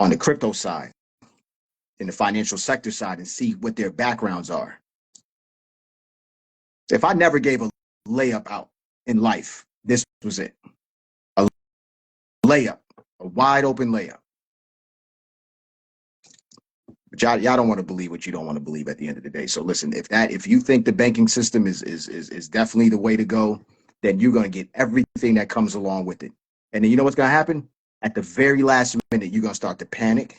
Speaker 2: on the crypto side, in the financial sector side, and see what their backgrounds are. If I never gave a layup out in life, this was it. A layup, a wide open layup. But y'all don't want to believe what you don't want to believe at the end of the day. So listen, if you think the banking system is definitely the way to go, then you're going to get everything that comes along with it. And then you know what's going to happen? At the very last minute, you're going to start to panic,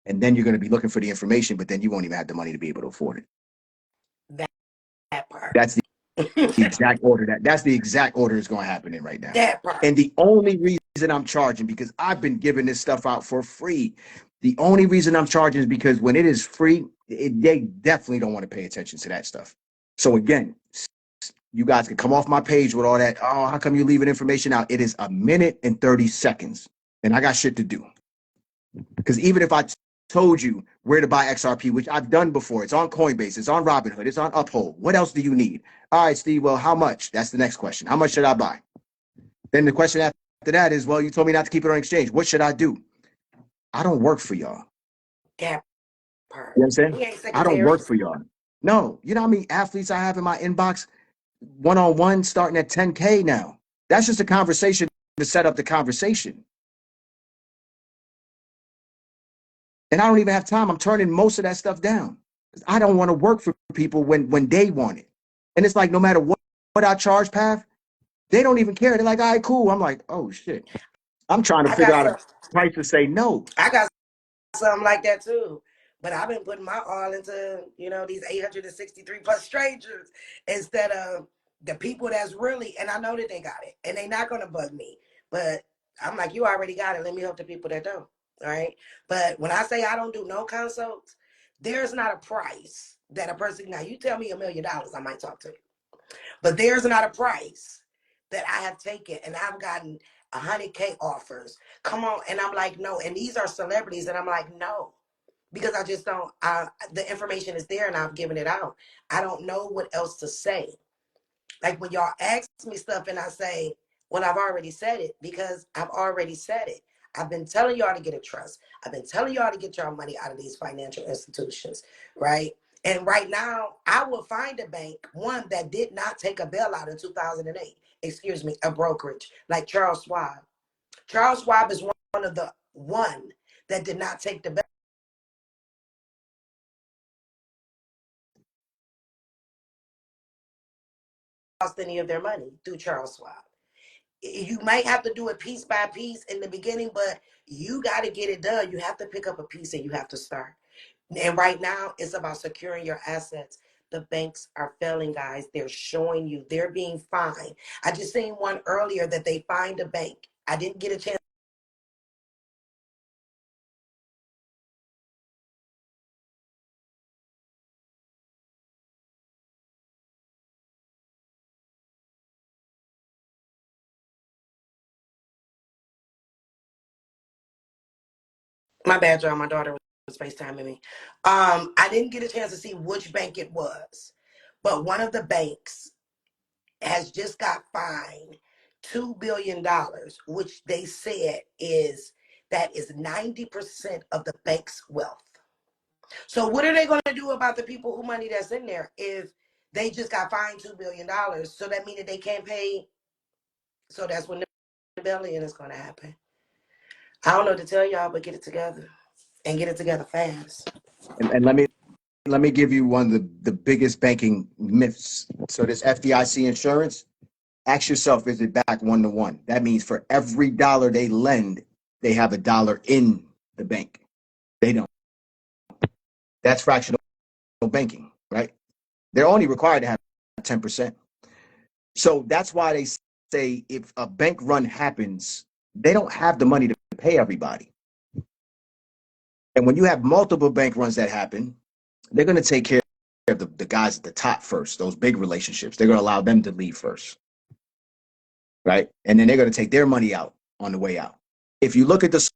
Speaker 2: and then you're going to be looking for the information, but then you won't even have the money to be able to afford it.
Speaker 1: That part.
Speaker 2: That's the exact order that's the exact order is going to happen in right now.
Speaker 1: That part.
Speaker 2: And the only reason I'm charging, because I've been giving this stuff out for free. The only reason I'm charging is because when it is free, they definitely don't want to pay attention to that stuff. So again, you guys can come off my page with all that. Oh, how come you leaving information out? It is a minute and 30 seconds. And I got shit to do. Because even if I told you where to buy XRP, which I've done before, it's on Coinbase, it's on Robinhood, it's on Uphold. What else do you need? All right, Steve, well, how much? That's the next question. How much should I buy? Then the question after that is, well, you told me not to keep it on exchange. What should I do? I don't work for y'all.
Speaker 1: That part.
Speaker 2: You know what I'm saying? I don't work for y'all. No. You know how many athletes I have in my inbox one-on-one starting at 10K now? That's just a conversation to set up the conversation. And I don't even have time. I'm turning most of that stuff down. I don't want to work for people when they want it. And it's like, no matter what I charge, Path, they don't even care. They're like, all right, cool. I'm like, oh, shit. I'm trying to figure out a price to say no.
Speaker 1: I got something like that, too. But I've been putting my all into, these 863 plus strangers instead of the people that's really, and I know that they got it, and they're not going to bug me. But I'm like, you already got it. Let me help the people that don't. All right. But when I say I don't do no consults, there's not a price that a person, now you tell me $1 million, I might talk to you. But there's not a price that I have taken, and I've gotten 100K offers. Come on. And I'm like, no. And these are celebrities. And I'm like, no, because I just don't, the information is there and I've given it out. I don't know what else to say. Like when y'all ask me stuff and I say, well, I've already said it, because I've already said it. I've been telling y'all to get a trust. I've been telling y'all to get y'all money out of these financial institutions, right? And right now, I will find a bank, one that did not take a bailout in 2008. Excuse me, a brokerage like Charles Schwab. Charles Schwab is one of the one that did not take the bailout. Lost any of their money through Charles Schwab. You might have to do it piece by piece in the beginning, but you got to get it done. You have to pick up a piece and you have to start. And right now, it's about securing your assets. The banks are failing, guys. They're showing you. They're being fined. I just seen one earlier that they fined a bank. I didn't get a chance. My bad, y'all. My daughter was FaceTiming me. I didn't get a chance to see which bank it was, but one of the banks has just got fined $2 billion, which they said is 90% of the bank's wealth. So what are they going to do about the people who money that's in there if they just got fined $2 billion? So that means that they can't pay. So that's when the rebellion is going to happen. I don't know what to tell y'all, but get it together and get it together fast.
Speaker 2: And let me give you one of the biggest banking myths. So this FDIC insurance, ask yourself, is it back 1-to-1? That means for every dollar they lend, they have a dollar in the bank. They don't. That's fractional banking, right? They're only required to have 10%. So that's why they say if a bank run happens, they don't have the money to pay everybody. And when you have multiple bank runs that happen, they're going to take care of the guys at the top first, those big relationships. They're going to allow them to leave first, right? And then they're going to take their money out on the way out. If you look at the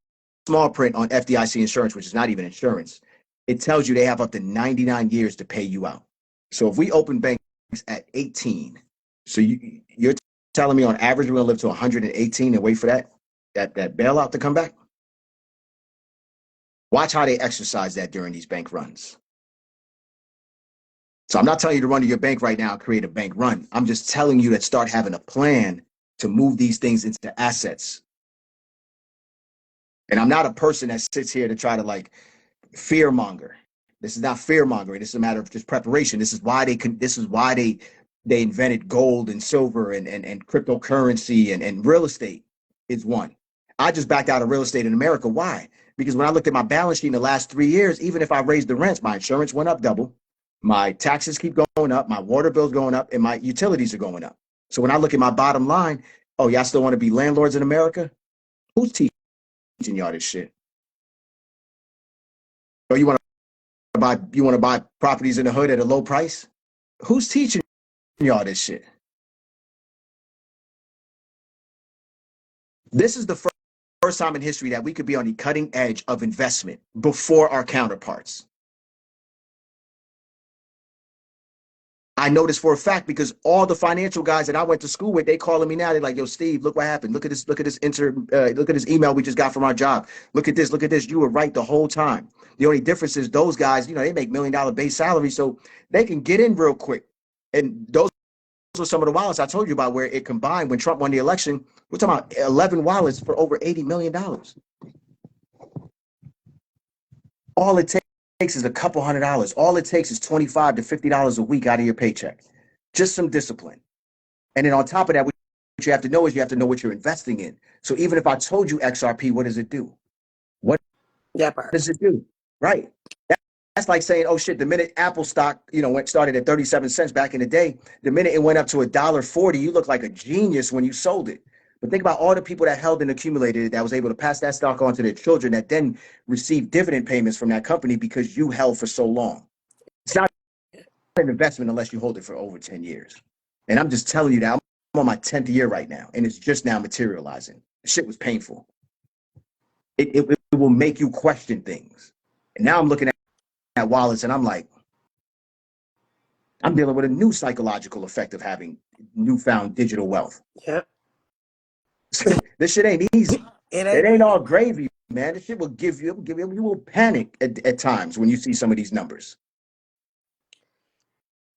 Speaker 2: small print on FDIC insurance, which is not even insurance, it tells you they have up to 99 years to pay you out. So if we open banks at 18, so you're telling me on average we're going to live to 118 and wait for that bailout to come back? Watch how they exercise that during these bank runs. So I'm not telling you to run to your bank right now and create a bank run. I'm just telling you to start having a plan to move these things into assets. And I'm not a person that sits here to try to fear monger. This is not fear mongering. This is a matter of just preparation. This is why they invented gold and silver and cryptocurrency and real estate is one. I just backed out of real estate in America. Why? Because when I looked at my balance sheet in the last 3 years, even if I raised the rents, my insurance went up double, my taxes keep going up, my water bill's going up, and my utilities are going up. So when I look at my bottom line, oh, y'all still want to be landlords in America? Who's teaching y'all this shit? Oh, you want to buy properties in the hood at a low price? Who's teaching y'all this shit? This is the first time in history that we could be on the cutting edge of investment before our counterparts. I know this for a fact because all the financial guys that I went to school with, they calling me now. They're like, "Yo, Steve, look what happened. Look at this. Look at this. Look at this email we just got from our job. Look at this. Look at this. You were right the whole time." The only difference is those guys, they make $1 million base salary, so they can get in real quick. And those were some of the wallets I told you about where it combined when Trump won the election. We're talking about 11 wallets for over $80 million. All it takes is a couple $100. All it takes is $25 to $50 a week out of your paycheck. Just some discipline. And then on top of that, what you have to know is you have to know what you're investing in. So even if I told you XRP, what does it do? What does it do? Right. That's like saying, oh shit, the minute Apple stock, started at 37 cents back in the day, the minute it went up to $1.40, you look like a genius when you sold it. But think about all the people that held and accumulated it that was able to pass that stock on to their children that then received dividend payments from that company because you held for so long. It's not an investment unless you hold it for over 10 years. And I'm just telling you that I'm on my 10th year right now, and it's just now materializing. The shit was painful. It will make you question things. And now I'm looking at wallets and I'm like, I'm dealing with a new psychological effect of having newfound digital wealth.
Speaker 1: Yep.
Speaker 2: This shit ain't easy. It ain't all gravy, man. This shit will you will panic at times when you see some of these numbers.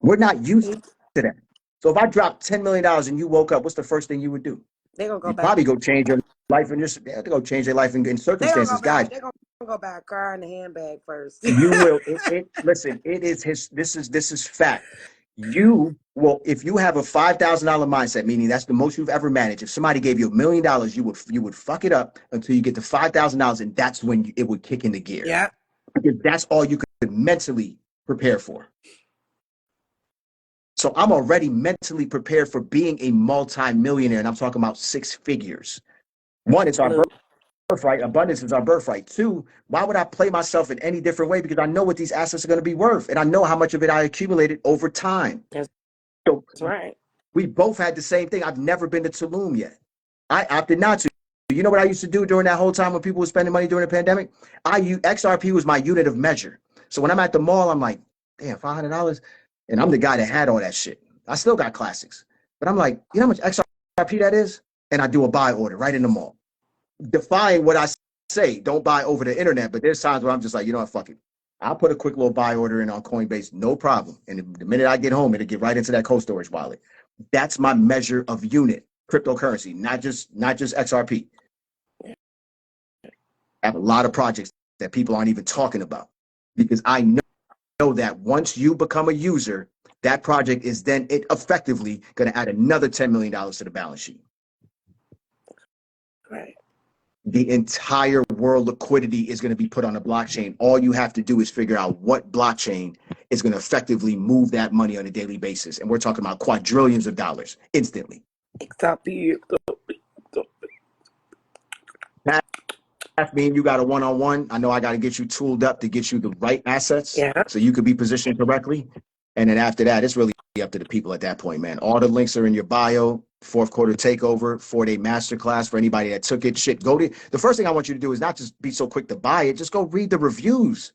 Speaker 2: We're not used to that. So if I dropped $10 million and you woke up, what's the first thing you would do?
Speaker 1: They're gonna go
Speaker 2: You'd
Speaker 1: back.
Speaker 2: probably go change your life and they have to go change their life in circumstances, guys.
Speaker 1: They're gonna go buy a car and a handbag first.
Speaker 2: You will. Listen. It is this is fact. You will, if you have a $5,000 mindset, meaning that's the most you've ever managed. If somebody gave you $1 million, you would fuck it up until you get to $5,000, and that's when it would kick into gear.
Speaker 1: Yeah,
Speaker 2: because that's all you could mentally prepare for. So I'm already mentally prepared for being a multi-millionaire, and I'm talking about 6 figures. One, it's our birthright. Abundance is our birthright. 2, why would I play myself in any different way? Because I know what these assets are going to be worth, and I know how much of it I accumulated over time.
Speaker 1: That's right.
Speaker 2: We both had the same thing. I've never been to Tulum yet. I opted not to. You know what I used to do during that whole time when people were spending money during the pandemic? XRP was my unit of measure. So when I'm at the mall, I'm like, damn, $500? And I'm the guy that had all that shit. I still got classics. But I'm like, you know how much XRP that is? And I do a buy order right in the mall. Defying what I say, don't buy over the internet. But there's times where I'm just like, you know what, fuck it. I'll put a quick little buy order in on Coinbase, no problem. And the minute I get home, it'll get right into that cold storage wallet. That's my measure of unit, cryptocurrency, not just XRP. I have a lot of projects that people aren't even talking about because I know that once you become a user, that project is then effectively going to add another $10 million to the balance sheet.
Speaker 1: Right.
Speaker 2: The entire world liquidity is going to be put on a blockchain. All you have to do is figure out what blockchain is going to effectively move that money on a daily basis. And we're talking about quadrillions of dollars instantly.
Speaker 1: Exactly.
Speaker 2: Me and you got a one-on-one. I know I got to get you tooled up to get you the right assets so you could be positioned correctly. And then after that, it's really up to the people at that point, man. All the links are in your bio. 4th quarter takeover, 4-day masterclass for anybody that took it. Shit, the first thing I want you to do is not just be so quick to buy it. Just go read the reviews.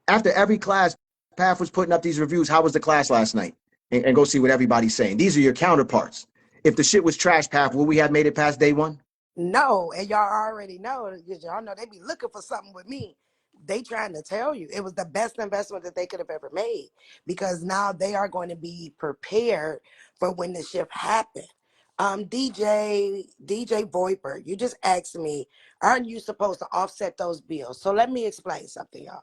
Speaker 2: After every class, Path was putting up these reviews. How was the class last night? And go see what everybody's saying. These are your counterparts. If the shit was trash, Path, would we have made it past day 1?
Speaker 1: No, and y'all already know. Y'all know they be looking for something with me. They trying to tell you it was the best investment that they could have ever made because now they are going to be prepared for when the shift happened. DJ Voiper, you just asked me, aren't you supposed to offset those bills? So let me explain something, y'all.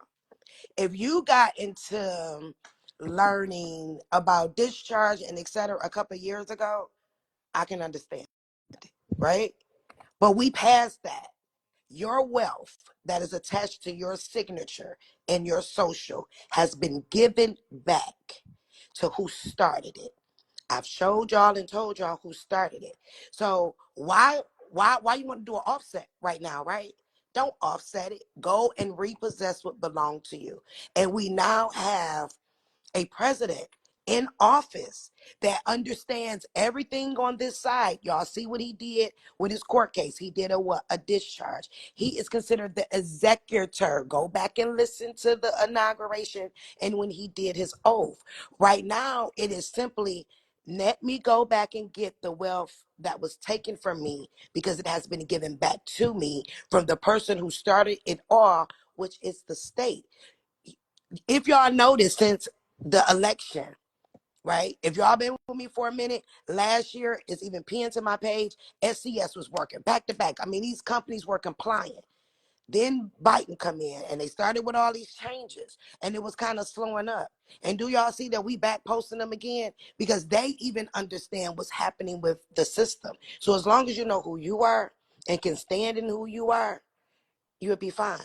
Speaker 1: If you got into learning about discharge and etc. a couple of years ago, I can understand, right? But we passed that. Your wealth that is attached to your signature and your social has been given back to who started it. I've showed y'all and told y'all who started it. So why you want to do an offset right now, right? Don't offset it. Go and repossess what belonged to you. And we now have a president in office that understands everything on this side. Y'all see what he did with his court case. He did a what? A discharge. He is considered the executor. Go back and listen to the inauguration and when he did his oath. Right now, it is simply let me go back and get the wealth that was taken from me because it has been given back to me from the person who started it all, which is the state. If y'all notice, since the election, right? If y'all been with me for a minute, last year, it's even pinned to my page, SCS was working back to back. I mean, these companies were compliant. Then Biden come in and they started with all these changes and it was kind of slowing up. And do y'all see that we back posting them again? Because they even understand what's happening with the system. So as long as you know who you are and can stand in who you are, you'll be fine.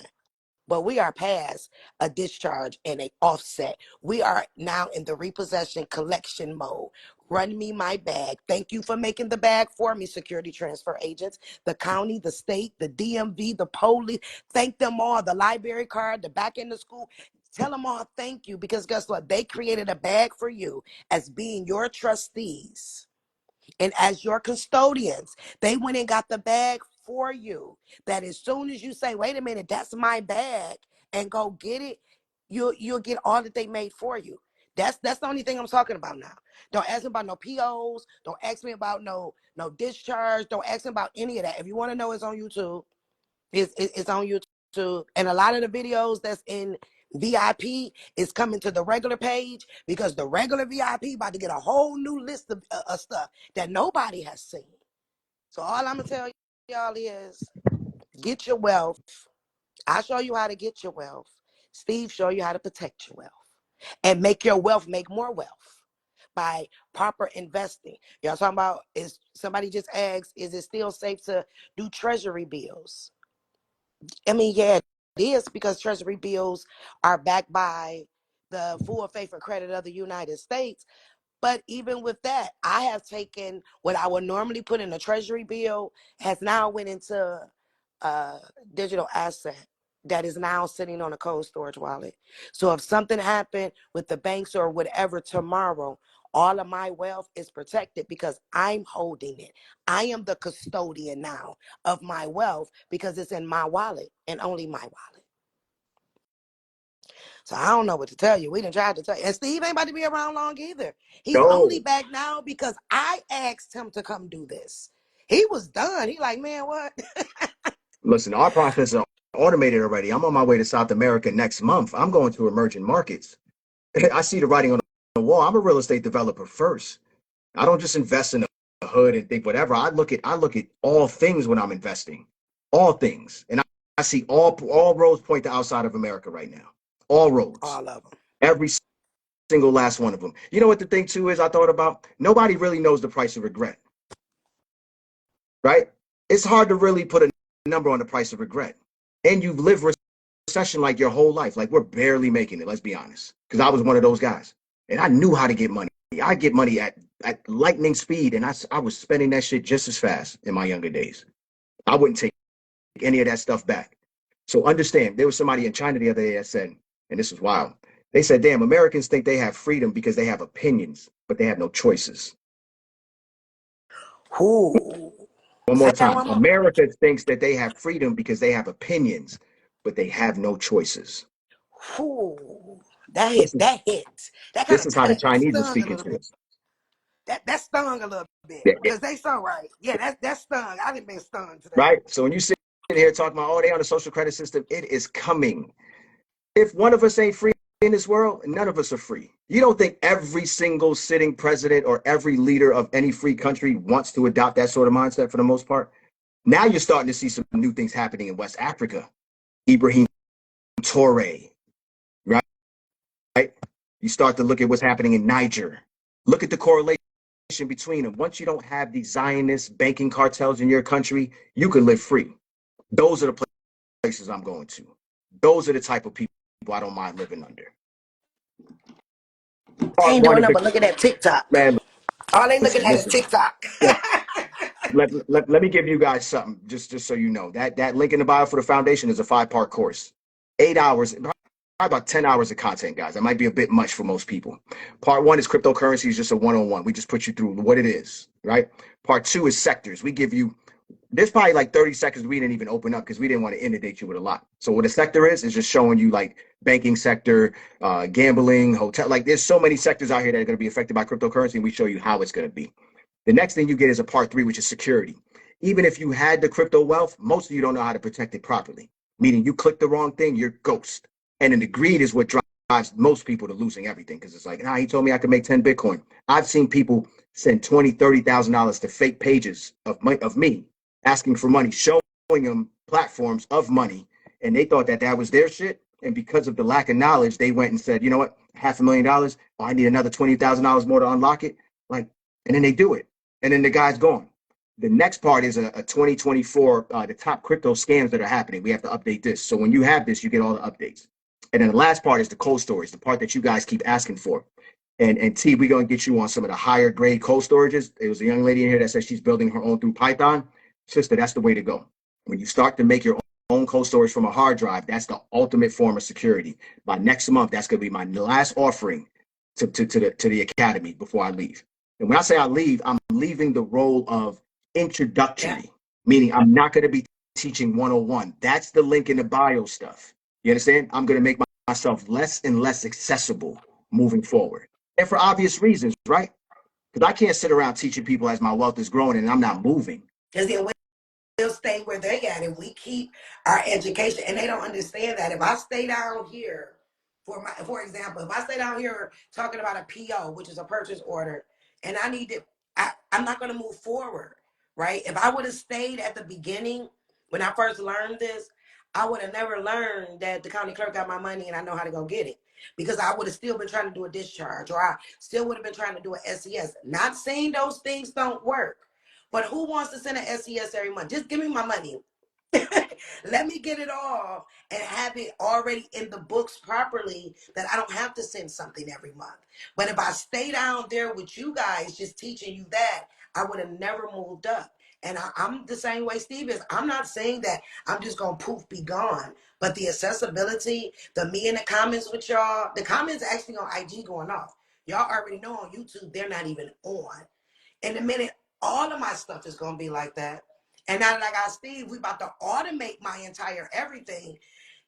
Speaker 1: But we are past a discharge and a offset. We are now in the repossession collection mode. Run me my bag. Thank you for making the bag for me, security transfer agents, the county, the state, the DMV, the police. Thank them all. The library card, the back end of school. Tell them all thank you because guess what? They created a bag for you as being your trustees. And as your custodians, they went and got the bag for you. That as soon as you say, wait a minute, that's my bag, and go get it, you'll get all that they made for you. That's the only thing I'm talking about now. Don't ask me about no POs. Don't ask me about no discharge. Don't ask me about any of that. If you want to know, it's on YouTube. It's on YouTube. And a lot of the videos that's in VIP is coming to the regular page because the regular VIP about to get a whole new list of stuff that nobody has seen. So all I'm gonna tell y'all is get your wealth. I show you how to get your wealth. Steve show you how to protect your wealth and make your wealth make more wealth by proper investing. Y'all talking about, is somebody just asked, is it still safe to do treasury bills? I mean, yeah, it is because treasury bills are backed by the full faith and credit of the United States. But even with that, I have taken what I would normally put in a treasury bill has now went into a digital asset that is now sitting on a cold storage wallet. So if something happened with the banks or whatever tomorrow, all of my wealth is protected because I'm holding it. I am the custodian now of my wealth because it's in my wallet and only my wallet. So I don't know what to tell you. We done tried to tell you. And Steve ain't about to be around long either. He's only
Speaker 2: No,
Speaker 1: back now because I asked him to come do this. He was done. He like, man, what?
Speaker 2: listen, our process is automated already. I'm on my way to South America next month. I'm going to emerging markets. I see the writing on the wall. I'm a real estate developer first. I don't just invest in the hood and think whatever. I look at all things when I'm investing, all things, and I see all roads point to outside of America right now. All roads,
Speaker 1: All of them.
Speaker 2: every single last one of them. You know what the thing too is? I thought about nobody really knows the price of regret, right? It's hard to really put a number on the price of regret, and you've lived recession like your whole life. Like we're barely making it. Let's be honest, because I was one of those guys, and I knew how to get money. I get money at lightning speed, and I was spending that shit just as fast in my younger days. I wouldn't take any of that stuff back. So understand, there was somebody in China the other day that said, and this was wild. They said, damn, Americans think they have freedom because they have opinions, but they have no choices.
Speaker 1: Who?
Speaker 2: One
Speaker 1: Say
Speaker 2: more
Speaker 1: that
Speaker 2: time.
Speaker 1: one more.
Speaker 2: America thinks that they have freedom because they have opinions, but they have no choices.
Speaker 1: Who? That hit.
Speaker 2: This is,
Speaker 1: That hit. That kind
Speaker 2: this
Speaker 1: of
Speaker 2: is how the
Speaker 1: cut. That
Speaker 2: Chinese are
Speaker 1: stung a
Speaker 2: speaking
Speaker 1: little
Speaker 2: to
Speaker 1: bit.
Speaker 2: us.
Speaker 1: That stung a little bit
Speaker 2: Yeah,
Speaker 1: because they so right. Yeah, that stung. I didn't been stung today.
Speaker 2: right? So when you sit here talking about, oh, they on the social credit system, it is coming. If one of us ain't free in this world, none of us are free. You don't think every single sitting president or every leader of any free country wants to adopt that sort of mindset for the most part? Now you're starting to see some new things happening in West Africa. Ibrahim Traore, right? You start to look at what's happening in Niger. Look at the correlation between them. Once you don't have these Zionist banking cartels in your country, you can live free. Those are the places I'm going to. Those are the type of people I don't mind living under. Part
Speaker 1: Ain't
Speaker 2: one
Speaker 1: doing
Speaker 2: of
Speaker 1: nothing
Speaker 2: the
Speaker 1: but looking at TikTok.
Speaker 2: man.
Speaker 1: All they looking
Speaker 2: Listen,
Speaker 1: at is
Speaker 2: listen.
Speaker 1: TikTok.
Speaker 2: Let me give you guys something, just so you know. That link in the bio for the foundation is a 5-part course. 8 hours, probably about 10 hours of content, guys. That might be a bit much for most people. Part one is cryptocurrency, is just a one-on-one. We just put you through what it is, right? Part two is sectors. We give you, there's probably like 30 seconds we didn't even open up because we didn't want to inundate you with a lot. So what a sector is just showing you like banking sector, gambling, hotel. Like there's so many sectors out here that are going to be affected by cryptocurrency, and we show you how it's going to be. The next thing you get is a part three, which is security. Even if you had the crypto wealth, most of you don't know how to protect it properly. Meaning you click the wrong thing, you're ghost. And then the greed is what drives most people to losing everything. Because it's like, he told me I could make 10 Bitcoin. I've seen people send $20,000, $30,000 to fake pages of me asking for money, showing them platforms of money. And they thought that was their shit. And because of the lack of knowledge, they went and said, you know what, $500,000. Oh, I need another $20,000 more to unlock it. Like, and then they do it. And then the guy's gone. The next part is a 2024, the top crypto scams that are happening. We have to update this. So when you have this, you get all the updates. And then the last part is the cold storage, the part that you guys keep asking for. And T, we're going to get you on some of the higher grade cold storages. There was a young lady in here that said she's building her own through Python. Sister, that's the way to go. When you start to make your own cold storage from a hard drive, that's the ultimate form of security. By next month, that's going to be my last offering to the academy before I leave. And when I say I leave, I'm leaving the role of introductory, meaning I'm not going to be teaching 101. That's the link in the bio stuff. You understand? I'm going to make myself less and less accessible moving forward. And for obvious reasons, right? Because I can't sit around teaching people as my wealth is growing and I'm not moving.
Speaker 1: Because they'll stay where they at and we keep our education. And they don't understand that. If I stay down here, for example, if I stay down here talking about a PO, which is a purchase order, and I need to, I'm not going to move forward, right? If I would have stayed at the beginning when I first learned this, I would have never learned that the county clerk got my money and I know how to go get it, because I would have still been trying to do a discharge, or I still would have been trying to do an SES. Not saying those things don't work, but who wants to send an SES every month? Just give me my money. Let me get it all and have it already in the books properly, that I don't have to send something every month. But if I stay down there with you guys just teaching you that, I would have never moved up. And I'm the same way Steve is. I'm not saying that I'm just going to poof, be gone. But the accessibility, the me in the comments with y'all, the comments actually on IG going off. Y'all already know on YouTube, they're not even on. In a minute, all of my stuff is going to be like that. And now that I got Steve, we about to automate my entire everything.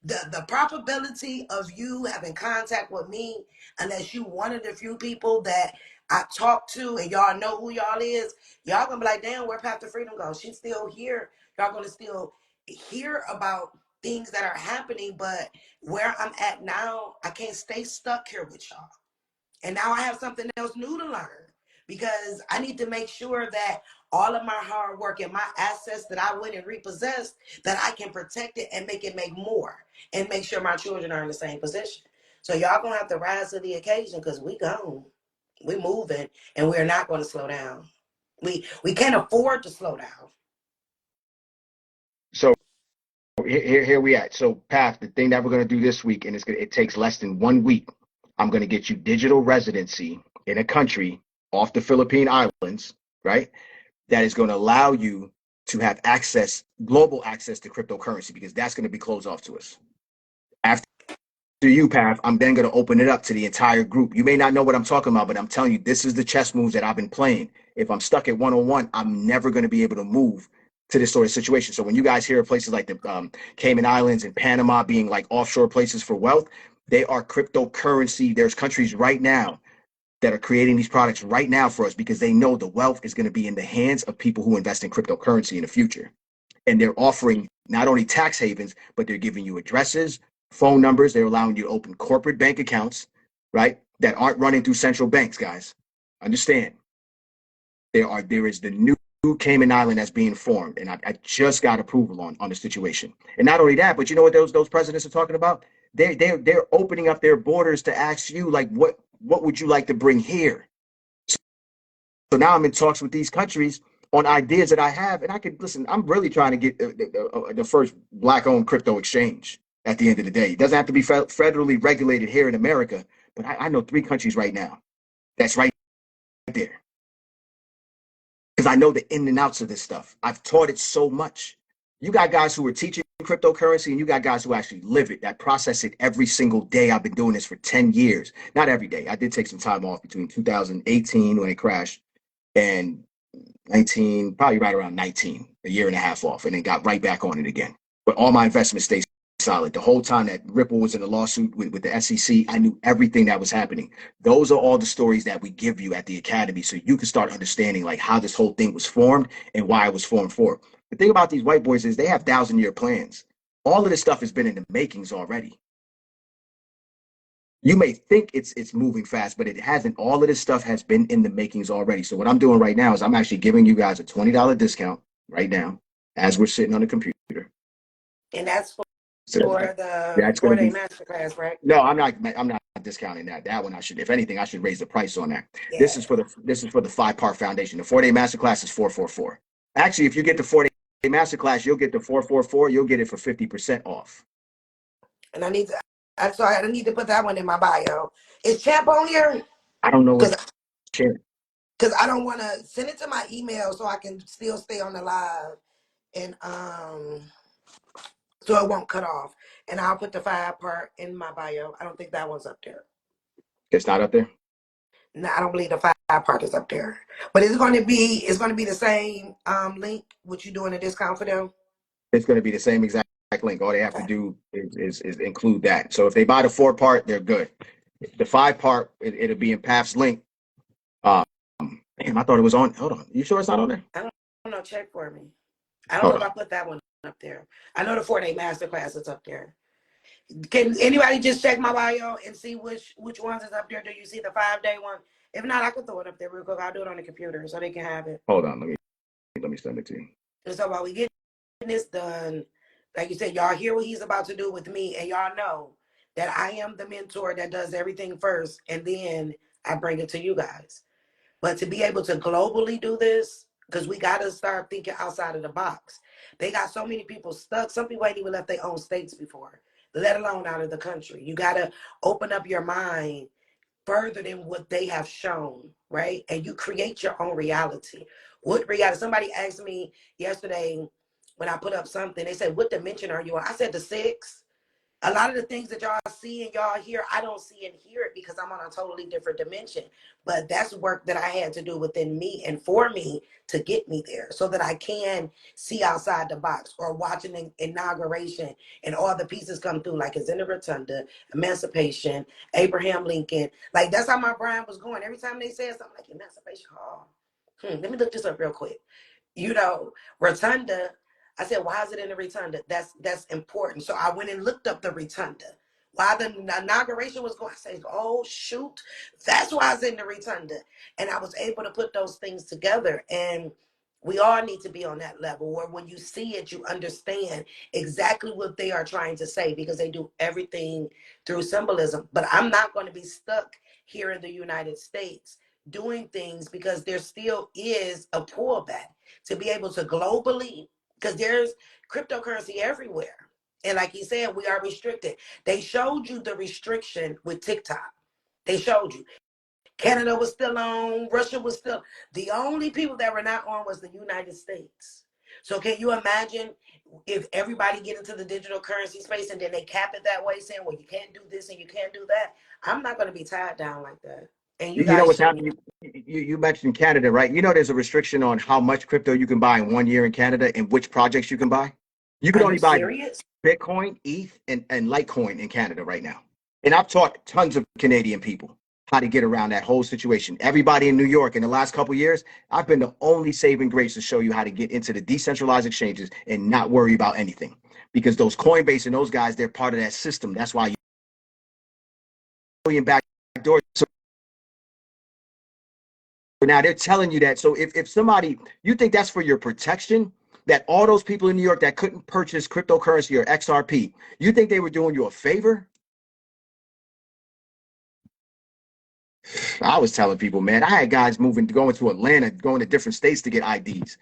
Speaker 1: The probability of you having contact with me, unless you one of the few people that I talk to and y'all know who y'all is, y'all gonna be like, damn, where Path to Freedom goes? She's still here. Y'all gonna still hear about things that are happening, but where I'm at now, I can't stay stuck here with y'all. And now I have something else new to learn, because I need to make sure that all of my hard work and my assets that I went and repossessed, that I can protect it and make it make more, and make sure my children are in the same position. So y'all gonna have to rise to the occasion, because we gone. We moving, and we're not going to slow down. We can't afford to slow down.
Speaker 2: So here we at. So Path, the thing that we're going to do this week, and it takes less than 1 week. I'm going to get you digital residency in a country off the Philippine Islands, right? That is going to allow you to have access, global access to cryptocurrency, because that's going to be closed off to us. After you, Path, I'm then going to open it up to the entire group. You may not know what I'm talking about, but I'm telling you, this is the chess moves that I've been playing. If I'm stuck at 101, I'm never going to be able to move to this sort of situation. So when you guys hear of places like the Cayman Islands and Panama being like offshore places for wealth, they are cryptocurrency. There's countries right now that are creating these products right now for us, because they know the wealth is going to be in the hands of people who invest in cryptocurrency in the future. And they're offering not only tax havens, but they're giving you addresses, phone numbers. They're allowing you to open corporate bank accounts, right? That aren't running through central banks, guys. Understand. There is the new Cayman Island that's being formed, and I just got approval on the situation. And not only that, but you know what those presidents are talking about? They're opening up their borders to ask you, like, what would you like to bring here? So now I'm in talks with these countries on ideas that I have, and I could listen. I'm really trying to get the first black-owned crypto exchange. At the end of the day, it doesn't have to be federally regulated here in America, but I know 3 countries right now. That's right there because I know the in and outs of this stuff. I've taught it so much. You got guys who are teaching cryptocurrency, and you got guys who actually live it, that process it every single day. I've been doing this for 10 years. Not every day. I did take some time off between 2018 when it crashed and 19, probably right around 19, a year and a half off, and then got right back on it again. But all my investments stayed solid. The whole time that Ripple was in a lawsuit with the SEC, I knew everything that was happening. Those are all the stories that we give you at the Academy so you can start understanding like how this whole thing was formed and why it was formed for. The thing about these white boys is they have 1,000-year plans. All of this stuff has been in the makings already. You may think it's moving fast, but it hasn't. All of this stuff has been in the makings already. So what I'm doing right now is I'm actually giving you guys a $20 discount right now as we're sitting on the computer.
Speaker 1: And that's for
Speaker 2: So
Speaker 1: the
Speaker 2: that's going to
Speaker 1: 4-day
Speaker 2: be
Speaker 1: masterclass, right?
Speaker 2: no. I'm not discounting that. That one I should, if anything, I should raise the price on that.
Speaker 1: Yeah.
Speaker 2: This is for the 5-part foundation. The 4-day masterclass is 444. Actually, if you get the 4-day masterclass, you'll get the 444. You'll get it for 50% off.
Speaker 1: And I need to put that one in my bio. Is Champ on here?
Speaker 2: I don't know what share.
Speaker 1: Because I don't want to send it to my email so I can still stay on the live and so it won't cut off. And I'll put the 5-part in my bio. I don't think that one's up there.
Speaker 2: It's not up there?
Speaker 1: No, I don't believe the 5-part is up there. But it's going to be the same link. What you doing a discount for them?
Speaker 2: It's going to be the same exact link. All they have to do is include that. So if they buy the 4-part, they're good. The 5-part, it'll be in Paf's link. Damn, I thought it was on. Hold on. You sure it's not on there?
Speaker 1: I don't know. Check for me. I don't know if I put that one up there. I know the 4-day masterclass is up there. Can anybody just check my bio and see which ones is up there? Do you see the 5-day one? If not, I can throw it up there real quick. I'll do it on the computer so they can have it.
Speaker 2: Hold on. Let me send it to you.
Speaker 1: And so while we get this done, like you said, y'all hear what he's about to do with me, and y'all know that I am the mentor that does everything first, and then I bring it to you guys. But to be able to globally do this, because we got to start thinking outside of the box. They got so many people stuck. Some people ain't even left their own states before, let alone out of the country. You got to open up your mind further than what they have shown, right? And you create your own reality. What reality? Somebody asked me yesterday when I put up something, they said, what dimension are you on? I said the 6. A lot of the things that y'all see and y'all hear, I don't see and hear it because I'm on a totally different dimension. But that's work that I had to do within me and for me to get me there so that I can see outside the box or watch an inauguration and all the pieces come through, like it's in the Rotunda, Emancipation, Abraham Lincoln. Like that's how my brain was going. Every time they said something like Emancipation Hall, let me look this up real quick. You know, Rotunda. I said, why is it in the Rotunda? That's important. So I went and looked up the Rotunda. While the inauguration was going, I said, oh, shoot, that's why it's in the Rotunda. And I was able to put those things together. And we all need to be on that level where when you see it, you understand exactly what they are trying to say because they do everything through symbolism. But I'm not going to be stuck here in the United States doing things because there still is a pullback to be able to globally, because there's cryptocurrency everywhere. And like he said, we are restricted. They showed you the restriction with TikTok. They showed you. Canada was still on. Russia was still. The only people that were not on was the United States. So can you imagine if everybody get into the digital currency space and then they cap it that way, saying, well, you can't do this and you can't do that. I'm not going to be tied down like that. And you
Speaker 2: know
Speaker 1: guys
Speaker 2: what's happening? You mentioned Canada, right? You know there's a restriction on how much crypto you can buy in 1 year in Canada and which projects you can buy. You can only buy Bitcoin, ETH, and Litecoin in Canada right now. And I've taught tons of Canadian people how to get around that whole situation. Everybody in New York in the last couple of years, I've been the only saving grace to show you how to get into the decentralized exchanges and not worry about anything. Because those Coinbase and those guys, they're part of that system. That's why you back doors. So now they're telling you that. So if somebody, you think that's for your protection, that all those people in New York that couldn't purchase cryptocurrency or XRP, you think they were doing you a favor? I was telling people, man, I had guys going to Atlanta, going to different states to get IDs,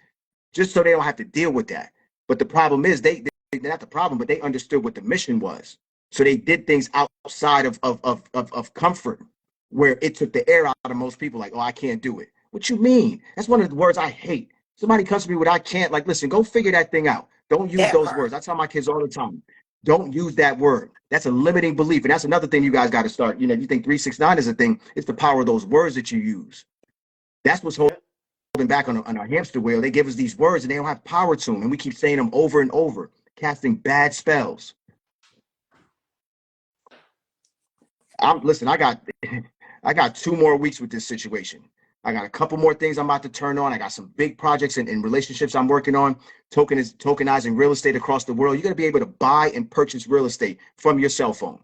Speaker 2: just so they don't have to deal with that. But the problem is they not the problem, but they understood what the mission was. So they did things outside of comfort, where it took the air out of most people. Like, oh, I can't do it. What you mean? That's one of the words I hate. Somebody comes to me with I can't. Like, listen, go figure that thing out. Don't use
Speaker 1: That
Speaker 2: those
Speaker 1: part.
Speaker 2: words. I tell my kids all the time. Don't use that word. That's a limiting belief. And that's another thing you guys got to start. You know, you think 369 is a thing, it's the power of those words that you use. That's what's
Speaker 1: Yeah.
Speaker 2: holding back on our hamster wheel. They give us these words and they don't have power to them. And we keep saying them over and over, casting bad spells. Listen, I got 2 more weeks with this situation. I got a couple more things I'm about to turn on. I got some big projects and relationships I'm working on, tokenizing real estate across the world. You're going to be able to buy and purchase real estate from your cell phone.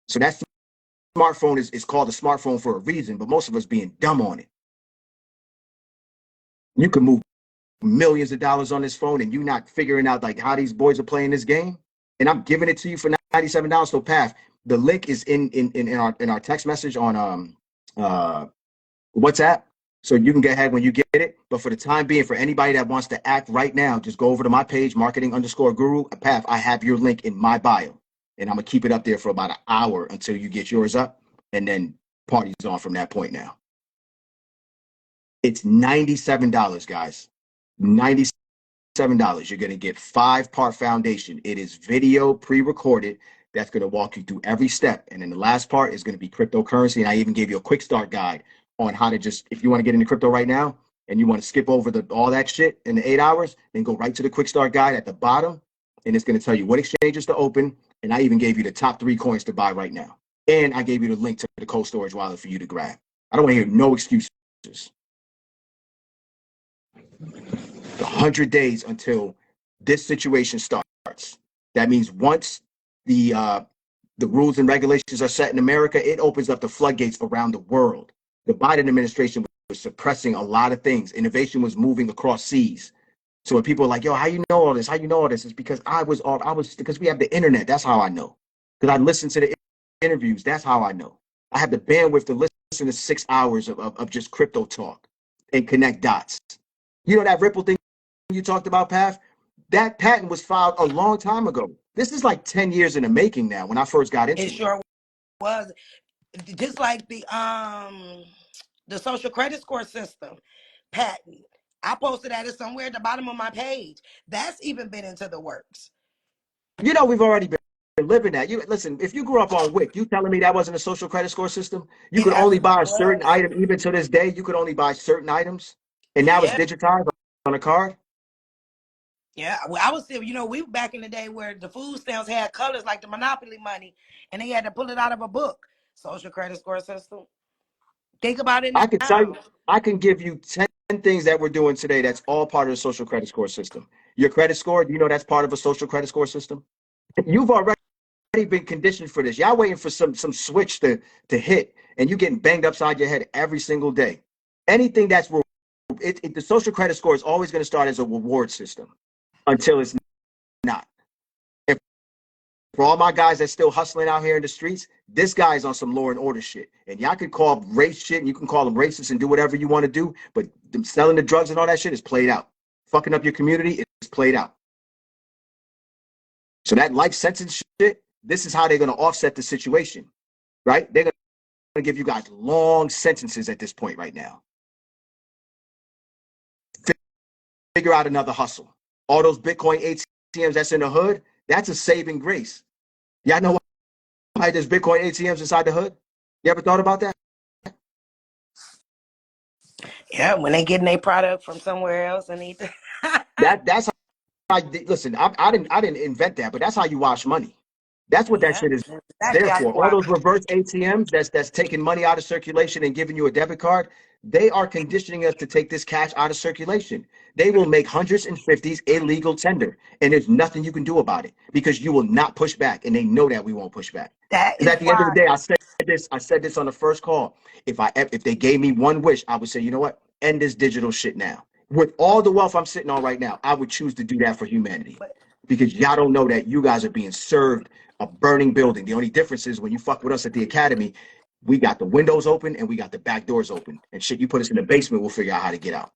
Speaker 2: So that smartphone is called a smartphone for a reason, but most of us being dumb on it. You can move millions of dollars on this phone and you not figuring out like how these boys are playing this game. And I'm giving it to you for $97. So Path, the link is in our text message on WhatsApp. So you can get ahead when you get it. But for the time being, for anybody that wants to act right now, just go over to my page, marketing_guru. Path, I have your link in my bio. And I'm going to keep it up there for about an hour until you get yours up. And then party's on from that point now. It's $97, guys. $97. You're going to get 5-part foundation. It is video pre-recorded. That's going to walk you through every step. And then the last part is going to be cryptocurrency. And I even gave you a quick start guide on how to just, if you want to get into crypto right now and you want to skip over all that shit in the 8 hours, then go right to the quick start guide at the bottom. And it's going to tell you what exchanges to open. And I even gave you the top 3 coins to buy right now. And I gave you the link to the cold storage wallet for you to grab. I don't want to hear no excuses. 100 days until this situation starts. That means once the rules and regulations are set in America, it opens up the floodgates around the world. The Biden administration was suppressing a lot of things. Innovation was moving across seas. So when people are like, yo, how you know all this? How you know all this? It's because because we have the internet. That's how I know. Because I listen to the interviews. That's how I know. I have the bandwidth to listen to 6 hours of just crypto talk and connect dots. You know that Ripple thing you talked about, Path? That patent was filed a long time ago. This is like 10 years in the making now when I first got into
Speaker 1: It sure was. Just like the social credit score system patent. I posted that somewhere at the bottom of my page. That's even been into the works.
Speaker 2: You know, we've already been living that. You listen, if you grew up on WIC, you telling me that wasn't a social credit score system? You
Speaker 1: It
Speaker 2: could only buy
Speaker 1: absolutely
Speaker 2: a certain
Speaker 1: was.
Speaker 2: item, even to this day, you could only buy certain items. And now it's
Speaker 1: Yeah.
Speaker 2: digitized on a card.
Speaker 1: Yeah, well, I was still, we back in the day where the food stamps had colors like the Monopoly money, and they had to pull it out of a book. Social credit score system. Think about it
Speaker 2: I can tell you,
Speaker 1: now.
Speaker 2: I can give you 10 things that we're doing today that's all part of the social credit score system. Your credit score, do you know that's part of a social credit score system? You've already been conditioned for this. Y'all waiting for some switch to hit, and you getting banged upside your head every single day. Anything that's the social credit score is always going to start as a reward system until it's not. And for all my guys that's still hustling out here in the streets, this guy is on some law and order shit. And y'all can call race shit and you can call them racist and do whatever you want to do, but them selling the drugs and all that shit is played out. Fucking up your community is played out. So that life sentence shit, this is how they're going to offset the situation, right? They're going to give you guys long sentences at this point right now. Figure out another hustle. All those Bitcoin ATMs that's in the hood, that's a saving grace. Y'all know why there's Bitcoin ATMs inside the hood? You ever thought about that?
Speaker 1: Yeah, when they getting their product from somewhere else and need to.
Speaker 2: That's how listen, I didn't invent that, but that's how you wash money. That's what that
Speaker 1: Yeah,
Speaker 2: shit is
Speaker 1: exactly
Speaker 2: there
Speaker 1: how you
Speaker 2: for. All
Speaker 1: want.
Speaker 2: those reverse ATMs that's taking money out of circulation and giving you a debit card, they are conditioning us to take this cash out of circulation. They will make hundreds and fifties illegal tender, and there's nothing you can do about it because you will not push back, and they know that we won't push back.
Speaker 1: That
Speaker 2: Because
Speaker 1: is
Speaker 2: at the end of the
Speaker 1: why.
Speaker 2: day, I said this on the first call. If they gave me one wish, I would say, you know what? End this digital shit now. With all the wealth I'm sitting on right now, I would choose to do that for humanity.
Speaker 1: But
Speaker 2: Because y'all don't know that you guys are being served a burning building. The only difference is when you fuck with us at the academy, We got the windows open and we got the back doors open. And shit, you put us in the basement, we'll figure out how to get out.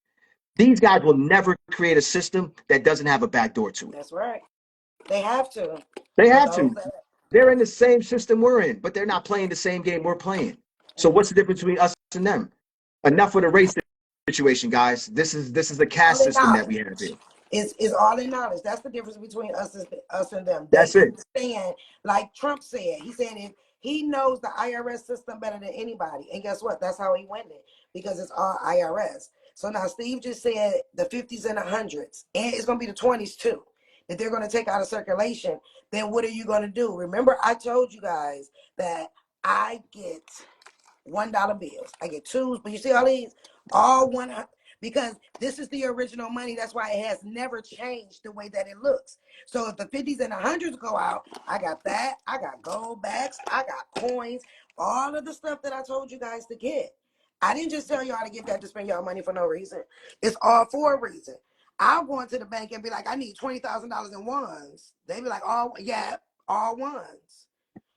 Speaker 2: These guys will never create a system that doesn't have a back door to it.
Speaker 1: That's right. They have to.
Speaker 2: They
Speaker 1: For
Speaker 2: have
Speaker 1: those
Speaker 2: to.
Speaker 1: that
Speaker 2: They're in the same system we're in, but they're not playing the same game we're playing. So what's the difference between us and them? Enough with the race situation, guys. This is the
Speaker 1: all
Speaker 2: caste
Speaker 1: in
Speaker 2: system that we have
Speaker 1: knowledge.
Speaker 2: here.
Speaker 1: It's all in knowledge. That's the difference between us and them. They
Speaker 2: That's it.
Speaker 1: understand, like Trump said. He said if he knows the IRS system better than anybody. And guess what? That's how he went it, because it's all IRS. So now Steve just said the 50s and the 100s, and it's gonna be the 20s too, that they're gonna take out of circulation. Then what are you gonna do? Remember, I told you guys that I get $1 bills. I get twos, but you see all these, all one, because this is the original money. That's why it has never changed the way that it looks. So if the 50s and the 100s go out, I got that. I got gold backs. I got coins. All of the stuff that I told you guys to get. I didn't just tell y'all to get that to spend y'all money for no reason. It's all for a reason. I'll go into the bank and be like, I need $20,000 in ones. They be like, oh yeah, all ones.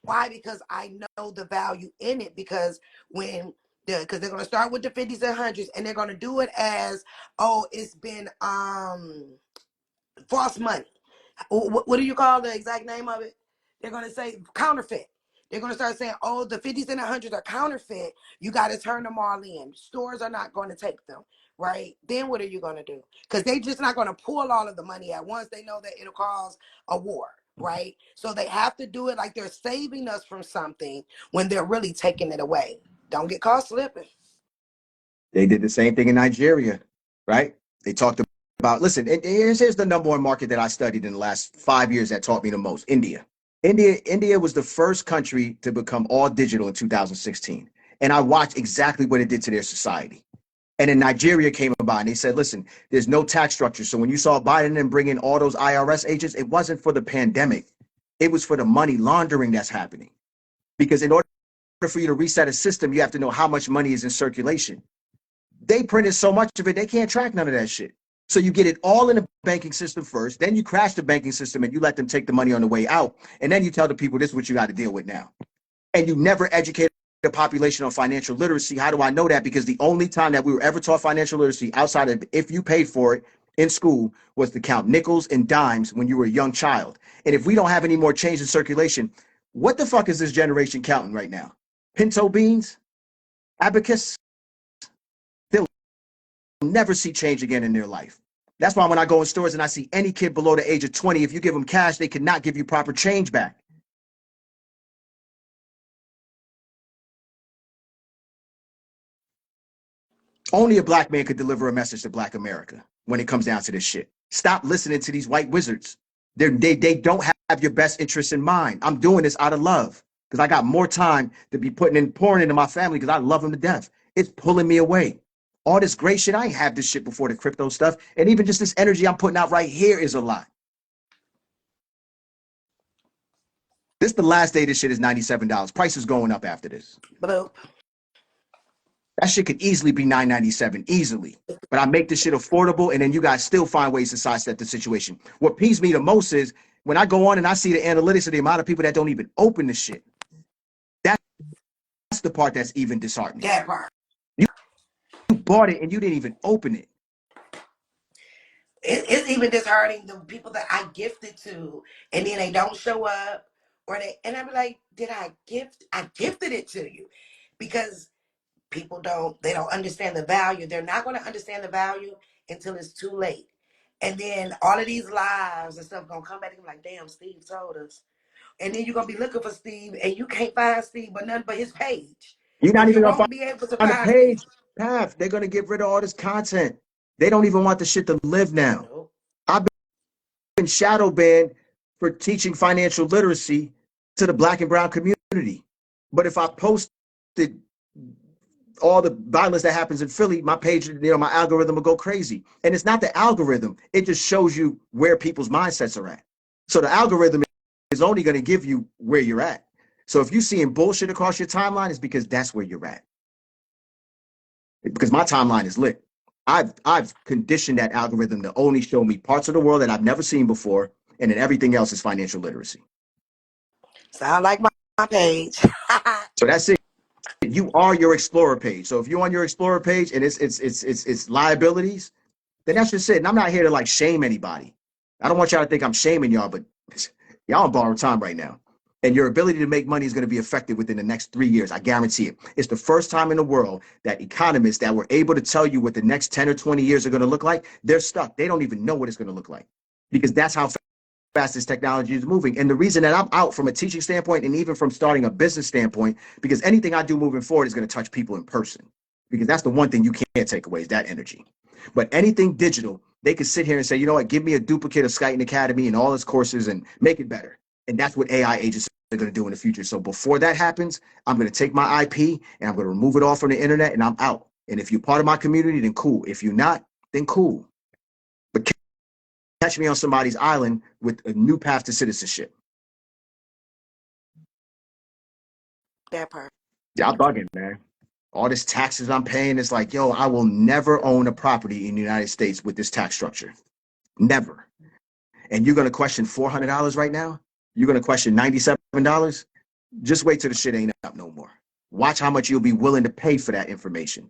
Speaker 1: Why? Because I know the value in it. Because because they're gonna start with the 50s and 100s, and they're gonna do it as, oh, it's been false money. What do you call the exact name of it? They're gonna say counterfeit. They're gonna start saying, oh, the 50s and the 100s are counterfeit. You got to turn them all in. Stores are not going to take them, right? Then what are you gonna do? Because they're just not gonna pull all of the money at once. They know that it'll cause a war, right? So they have to do it like they're saving us from something when they're really taking it away. Don't get caught slipping.
Speaker 2: They did the same thing in Nigeria, right? They talked about, listen, and here's the number one market that I studied in the last 5 years that taught me the most: India. India was the first country to become all digital in 2016. And I watched exactly what it did to their society. And then Nigeria came about and they said, listen, there's no tax structure. So when you saw Biden and bring in all those IRS agents, it wasn't for the pandemic. It was for the money laundering that's happening. Because in order for you to reset a system, you have to know how much money is in circulation. They printed so much of it, they can't track none of that shit. So you get it all in the banking system first, then you crash the banking system and you let them take the money on the way out. And then you tell the people, this is what you got to deal with now. And you never educate the population on financial literacy. How do I know that? Because the only time that we were ever taught financial literacy outside of if you paid for it in school was to count nickels and dimes when you were a young child. And if we don't have any more change in circulation, what the fuck is this generation counting right now? Pinto beans? Abacus? They'll never see change again in their life. That's why when I go in stores and I see any kid below the age of 20, if you give them cash, they cannot give you proper change back. Only a black man could deliver a message to black America when it comes down to this shit. Stop listening to these white wizards. They don't have your best interests in mind. I'm doing this out of love because I got more time to be pouring into my family because I love them to death. It's pulling me away. All this great shit, I ain't had this shit before, the crypto stuff. And even just this energy I'm putting out right here is a lot. This the last day this shit is $97. Price is going up after this.
Speaker 1: Bloop.
Speaker 2: That shit could easily be $9.97, easily. But I make this shit affordable, and then you guys still find ways to sidestep the situation. What peeves me the most is when I go on and I see the analytics of the amount of people that don't even open the shit. That's the part that's even disheartening.
Speaker 1: That part.
Speaker 2: You bought it and you didn't even open it.
Speaker 1: It's even disheartening the people that I gifted to, and then they don't show up, and I'm like, did I gift? I gifted it to you, because people they don't understand the value. They're not going to understand the value until it's too late. And then all of these lives and stuff gonna come back and be like, damn, Steve told us. And then you're gonna be looking for Steve and you can't find Steve but nothing but his page.
Speaker 2: You're not
Speaker 1: And you
Speaker 2: even gonna
Speaker 1: won't be able to
Speaker 2: find the
Speaker 1: find
Speaker 2: page
Speaker 1: Steve.
Speaker 2: path. They're gonna get rid of all this content. They don't even want the shit to live now.
Speaker 1: Nope.
Speaker 2: I've been shadow banned for teaching financial literacy to the black and brown community. But if I posted all the violence that happens in Philly, my page, my algorithm will go crazy. And it's not the algorithm. It just shows you where people's mindsets are at. So the algorithm is only going to give you where you're at. So if you're seeing bullshit across your timeline, it's because that's where you're at. Because my timeline is lit. I've conditioned that algorithm to only show me parts of the world that I've never seen before, and then everything else is financial literacy.
Speaker 1: Sound like my page.
Speaker 2: So that's it. You are your Explorer page. So if you're on your Explorer page and it's liabilities, then that's just it. And I'm not here to like shame anybody. I don't want y'all to think I'm shaming y'all, but y'all on borrowed time right now. And your ability to make money is going to be affected within the next 3 years. I guarantee it. It's the first time in the world that economists that were able to tell you what the next 10 or 20 years are going to look like, they're stuck. They don't even know what it's going to look like because that's how fast this technology is moving. And the reason that I'm out from a teaching standpoint and even from starting a business standpoint, because anything I do moving forward is going to touch people in person, because that's the one thing you can't take away is that energy. But anything digital, they could sit here and say, you know what, give me a duplicate of Skyton Academy and all its courses and make it better. And that's what AI agents are going to do in the future. So before that happens, I'm going to take my IP and I'm going to remove it all from the internet and I'm out. And if you're part of my community, then cool. If you're not, then cool. But catch me on somebody's island with a new path to citizenship.
Speaker 1: That part.
Speaker 2: Y'all bugging, man. All this taxes I'm paying, it's like, yo, I will never own a property in the United States with this tax structure. Never. And you're going to question $400 right now? You're going to question $97? Just wait till the shit ain't up no more. Watch how much you'll be willing to pay for that information.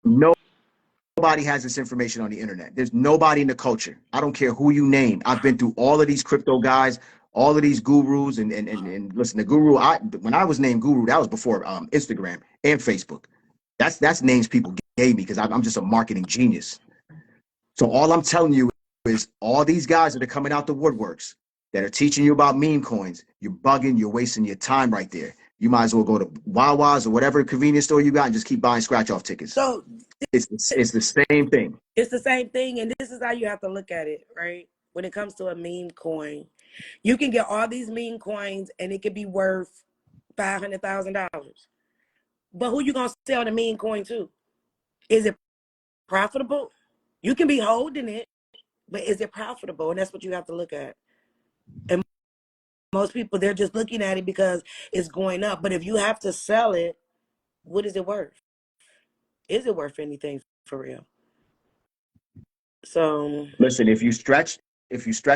Speaker 2: Nobody has this information on the internet. There's nobody in the culture. I don't care who you name. I've been through all of these crypto guys, all of these gurus, and listen, the guru, when I was named guru, that was before Instagram and Facebook. That's names people gave me because I'm just a marketing genius. So all I'm telling you is all these guys that are coming out the woodworks that are teaching you about meme coins, you're bugging, you're wasting your time right there. You might as well go to Wawa's or whatever convenience store you got and just keep buying scratch-off tickets.
Speaker 1: So
Speaker 2: it's the same thing.
Speaker 1: It's the same thing, and this is how you have to look at it, right? When it comes to a meme coin, you can get all these meme coins, and it could be worth $500,000. But who you gonna sell the meme coin to? Is it profitable? You can be holding it, but is it profitable? And that's what you have to look at. And most people, they're just looking at it because it's going up. But if you have to sell it, what is it worth? Is it worth anything for real? So
Speaker 2: listen, if you stretch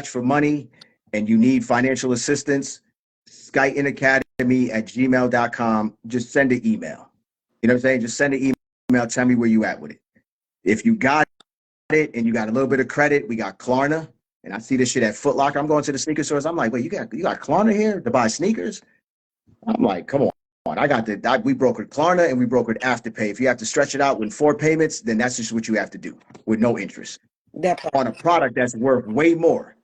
Speaker 2: for money and you need financial assistance, SkytonAcademy@gmail.com. Just send an email. You know what I'm saying? Just send an email. Tell me where you at with it. If you got it and you got a little bit of credit, we got Klarna. And I see this shit at Foot Locker. I'm going to the sneaker stores. I'm like, wait, you got Klarna here to buy sneakers? I'm like, come on. We brokered Klarna and we brokered Afterpay. If you have to stretch it out with 4 payments, then that's just what you have to do with no interest on a product that's worth way more.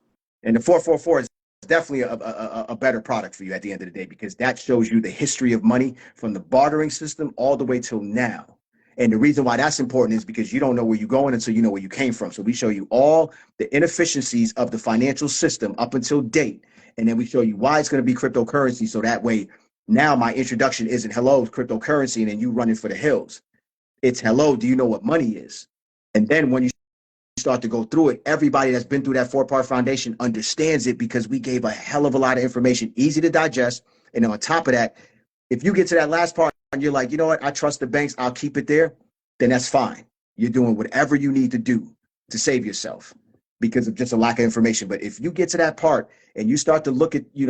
Speaker 2: And the 444 is definitely a better product for you at the end of the day, because that shows you the history of money from the bartering system all the way till now. And the reason why that's important is because you don't know where you're going until you know where you came from. So we show you all the inefficiencies of the financial system up until date. And then we show you why it's going to be cryptocurrency. So that way, now my introduction isn't hello, cryptocurrency, and then you running for the hills. It's hello, do you know what money is? And then when you start to go through it, everybody that's been through that 4-part foundation understands it, because we gave a hell of a lot of information, easy to digest. And on top of that, if you get to that last part and you're like, you know what, I trust the banks, I'll keep it there, then that's fine. You're doing whatever you need to do to save yourself because of just a lack of information. But if you get to that part and you start to look at, you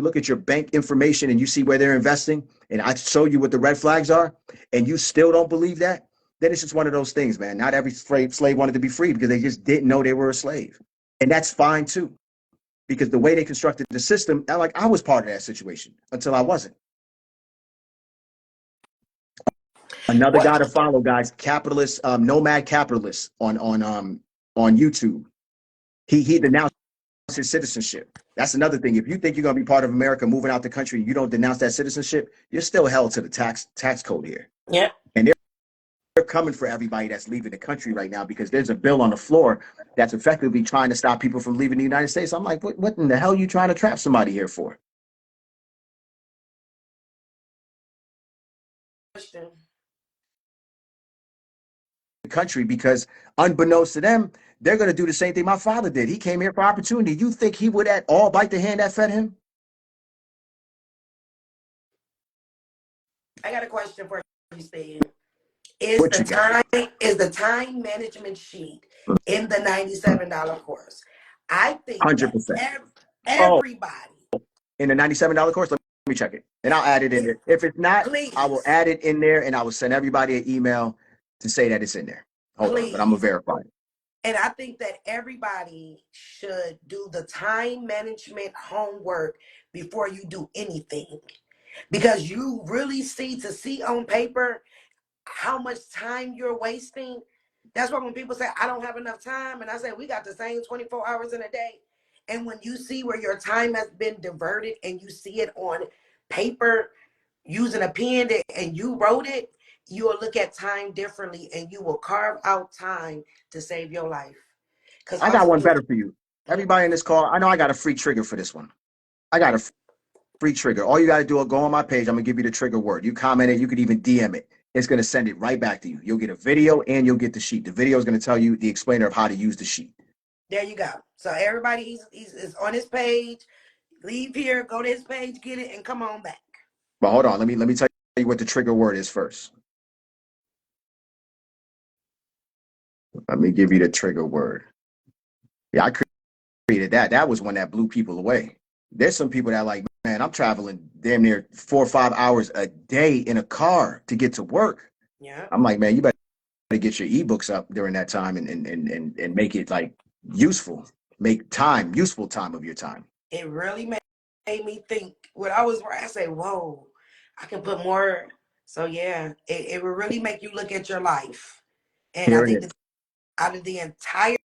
Speaker 2: look at your bank information and you see where they're investing, and I show you what the red flags are, and you still don't believe that, then it's just one of those things, man. Not every slave wanted to be free because they just didn't know they were a slave. And that's fine too, because the way they constructed the system, I was part of that situation until I wasn't. Another guy to follow, guys, capitalist, nomad capitalist on YouTube. He denounced his citizenship. That's another thing. If you think you're gonna be part of America, moving out the country, and you don't denounce that citizenship, you're still held to the tax code here.
Speaker 1: Yeah.
Speaker 2: And they're coming for everybody that's leaving the country right now, because there's a bill on the floor that's effectively trying to stop people from leaving the United States. I'm like, what in the hell are you trying to trap somebody here for? Country, because unbeknownst to them, they're going to do the same thing my father did. He came here for opportunity. You think he would at all bite the hand that fed him?
Speaker 1: I got a question for you, Steve. Is the time management sheet in the $97 course? I think
Speaker 2: 100%.
Speaker 1: everybody
Speaker 2: in the $97 course. Let me check it, and I'll add it in there. If it's not, I will
Speaker 1: Please,
Speaker 2: add it in there, and I will send everybody an email to say that it's in there. Hold on, but I'm gonna
Speaker 1: please.
Speaker 2: verify it.
Speaker 1: And I think that everybody should do the time management homework before you do anything, because you really see on paper how much time you're wasting. That's why when people say, I don't have enough time, and I say, we got the same 24 hours in a day. And when you see where your time has been diverted and you see it on paper using a pen and you wrote it, you will look at time differently and you will carve out time to save your life. Because
Speaker 2: I got one
Speaker 1: ultimately,
Speaker 2: better for you. Everybody in this call, I know I got a free trigger for this one. I got a free trigger. All you got to do is go on my page. I'm gonna give you the trigger word. You comment it. You could even DM it. It's gonna send it right back to you. You'll get a video and you'll get the sheet. The video is gonna tell you the explainer of how to use the sheet.
Speaker 1: there you go. So everybody he's is on his page. Leave here, go to his page, get it, and come on back.
Speaker 2: But hold on, let me tell you what the trigger word is first. Let me give you the trigger word. Yeah, I created that. That was one that blew people away. There's some people that like, man, I'm traveling damn near 4 or 5 hours a day in a car to get to work.
Speaker 1: Yeah.
Speaker 2: I'm like, man, you better get your ebooks up during that time and make it like useful. Make time, useful time of your time.
Speaker 1: It really made me think. When I was where I say, whoa, I can put more. So yeah, it will really make you look at your life. And I
Speaker 2: Here it
Speaker 1: think
Speaker 2: is.
Speaker 1: that out of the entire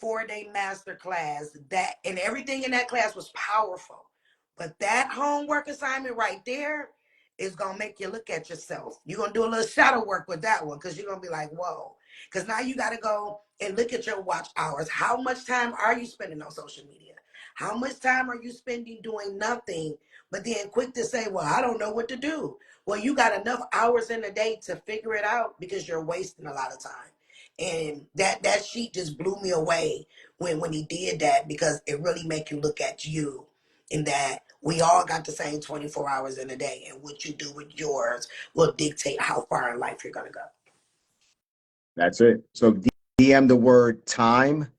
Speaker 1: 4-day master class, that and everything in that class was powerful. But that homework assignment right there is gonna make you look at yourself. You're gonna do a little shadow work with that one because you're gonna be like, whoa. Because now you gotta go and look at your watch hours. How much time are you spending on social media? How much time are you spending doing nothing? But then quick to say, well, I don't know what to do. Well, you got enough hours in a day to figure it out because you're wasting a lot of time. And that sheet just blew me away when he did that, because it really make you look at you, in that we all got the same 24 hours in a day, and what you do with yours will dictate how far in life you're gonna go.
Speaker 2: That's it. So DM the word time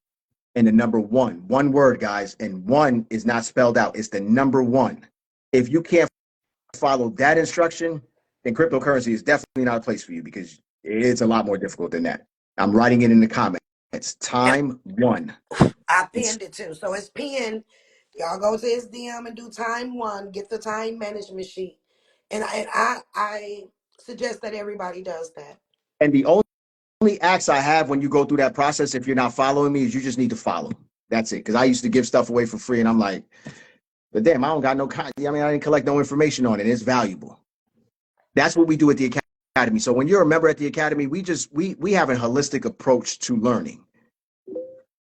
Speaker 2: and the number one. One word, guys. And one is not spelled out. It's the number one. If you can't follow that instruction, then cryptocurrency is definitely not a place for you, because it's a lot more difficult than that. I'm writing it in the comments. It's
Speaker 1: And
Speaker 2: time one.
Speaker 1: I
Speaker 2: It's
Speaker 1: pinned it too, so it's pinned. Y'all go to his DM and do time one. Get the time management sheet, and I suggest that everybody does that.
Speaker 2: and the only acts I have when you go through that process, if you're not following me, is you just need to follow. That's it. Because I used to give stuff away for free, and I'm like, but damn, I don't got no. I mean, I didn't collect no information on it. It's valuable. That's what we do at the academy. So when you're a member at the academy, we have a holistic approach to learning,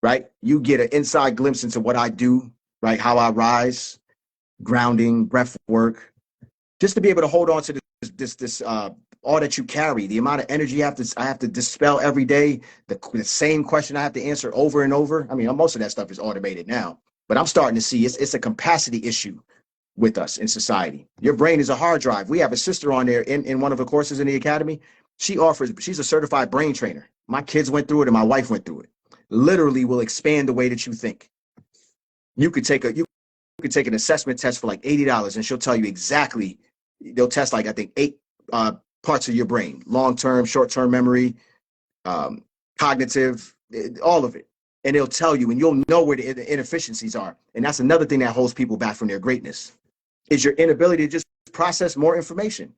Speaker 2: right? You get an inside glimpse into what I do, right? How I rise, grounding, breath work, just to be able to hold on to this all that you carry, the amount of energy I have to dispel every day, the same question I have to answer over and over. I mean, most of that stuff is automated now, but I'm starting to see it's a capacity issue with us in society. Your brain is a hard drive. We have a sister on there in one of the courses in the academy. She's a certified brain trainer. My kids went through it and my wife went through it. Literally will expand the way that you think. You could take an assessment test for like $80 and she'll tell you exactly. They'll test like I think 8 parts of your brain: long-term, short-term memory, cognitive, all of it. And they'll tell you, and you'll know where the inefficiencies are. And that's another thing that holds people back from their greatness, is your inability to just process more information.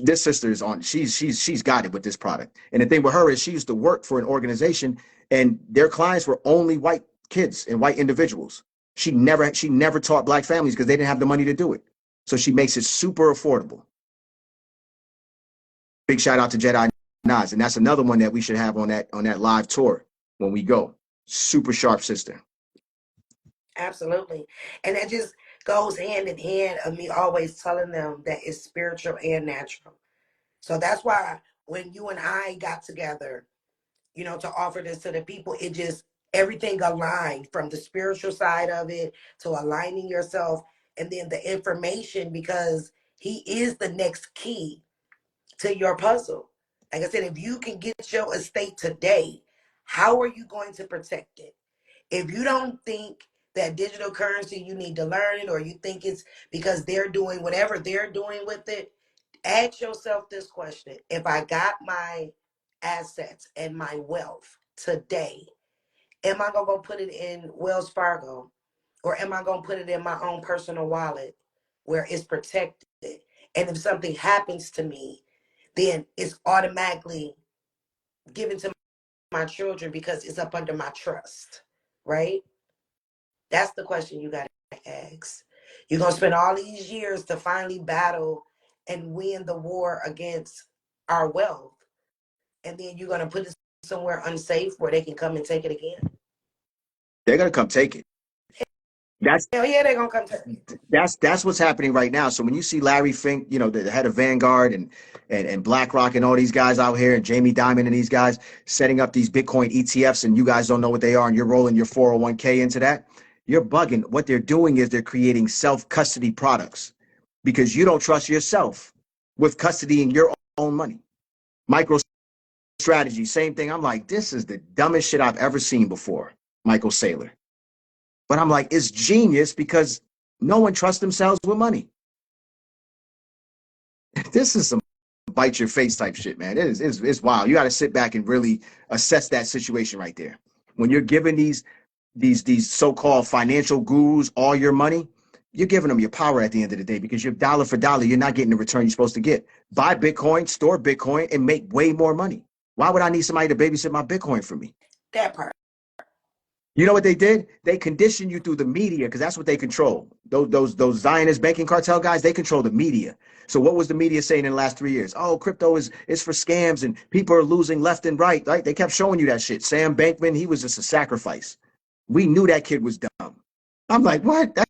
Speaker 2: This sister is on. She's got it with this product. And the thing with her is she used to work for an organization, and their clients were only white kids and white individuals. She never taught black families because they didn't have the money to do it. So she makes it super affordable. Big shout out to Jedi Nas, and that's another one that we should have on that live tour when we go. Super sharp sister.
Speaker 1: Absolutely. And that just goes hand in hand of me always telling them that it's spiritual and natural. So that's why when you and I got together, to offer this to the people, it just, everything aligned, from the spiritual side of it to aligning yourself, and then the information, because he is the next key to your puzzle. Like I said, if you can get your estate today, how are you going to protect it? If you don't think that digital currency, you need to learn it, or you think it's because they're doing whatever they're doing with it, ask yourself this question. If I got my assets and my wealth today, am I going to go put it in Wells Fargo, or am I going to put it in my own personal wallet where it's protected? And if something happens to me, then it's automatically given to my children because it's up under my trust, right? That's the question you got to ask. You're going to spend all these years to finally battle and win the war against our wealth. And then you're going to put it somewhere unsafe where they can come and take it again.
Speaker 2: They're going to come take it. That's
Speaker 1: Hell yeah, they're going to come take it.
Speaker 2: That's what's happening right now. So when you see Larry Fink, you know, the head of Vanguard and BlackRock and all these guys out here, and Jamie Dimon and these guys setting up these Bitcoin ETFs, and you guys don't know what they are, and you're rolling your 401k into that, you're bugging. What they're doing is they're creating self-custody products because you don't trust yourself with custodying your own money. MicroStrategy, same thing. I'm like, this is the dumbest shit I've ever seen before, Michael Saylor. But I'm like, it's genius because no one trusts themselves with money. This is some bite your face type shit, man. It's wild. You got to sit back and really assess that situation right there. When you're giving these so-called financial gurus all your money, you're giving them your power at the end of the day because you're dollar for dollar, you're not getting the return you're supposed to get. Buy Bitcoin, store Bitcoin, and make way more money. Why would I need somebody to babysit my Bitcoin for me?
Speaker 1: That part.
Speaker 2: You know what they did? They condition you through the media because that's what they control. Those Zionist banking cartel guys, they control the media. So what was the media saying in the last 3 years? Oh, crypto is for scams and people are losing left and right. Right? They kept showing you that shit. Sam Bankman, he was just a sacrifice. We knew that kid was dumb. I'm like, what? That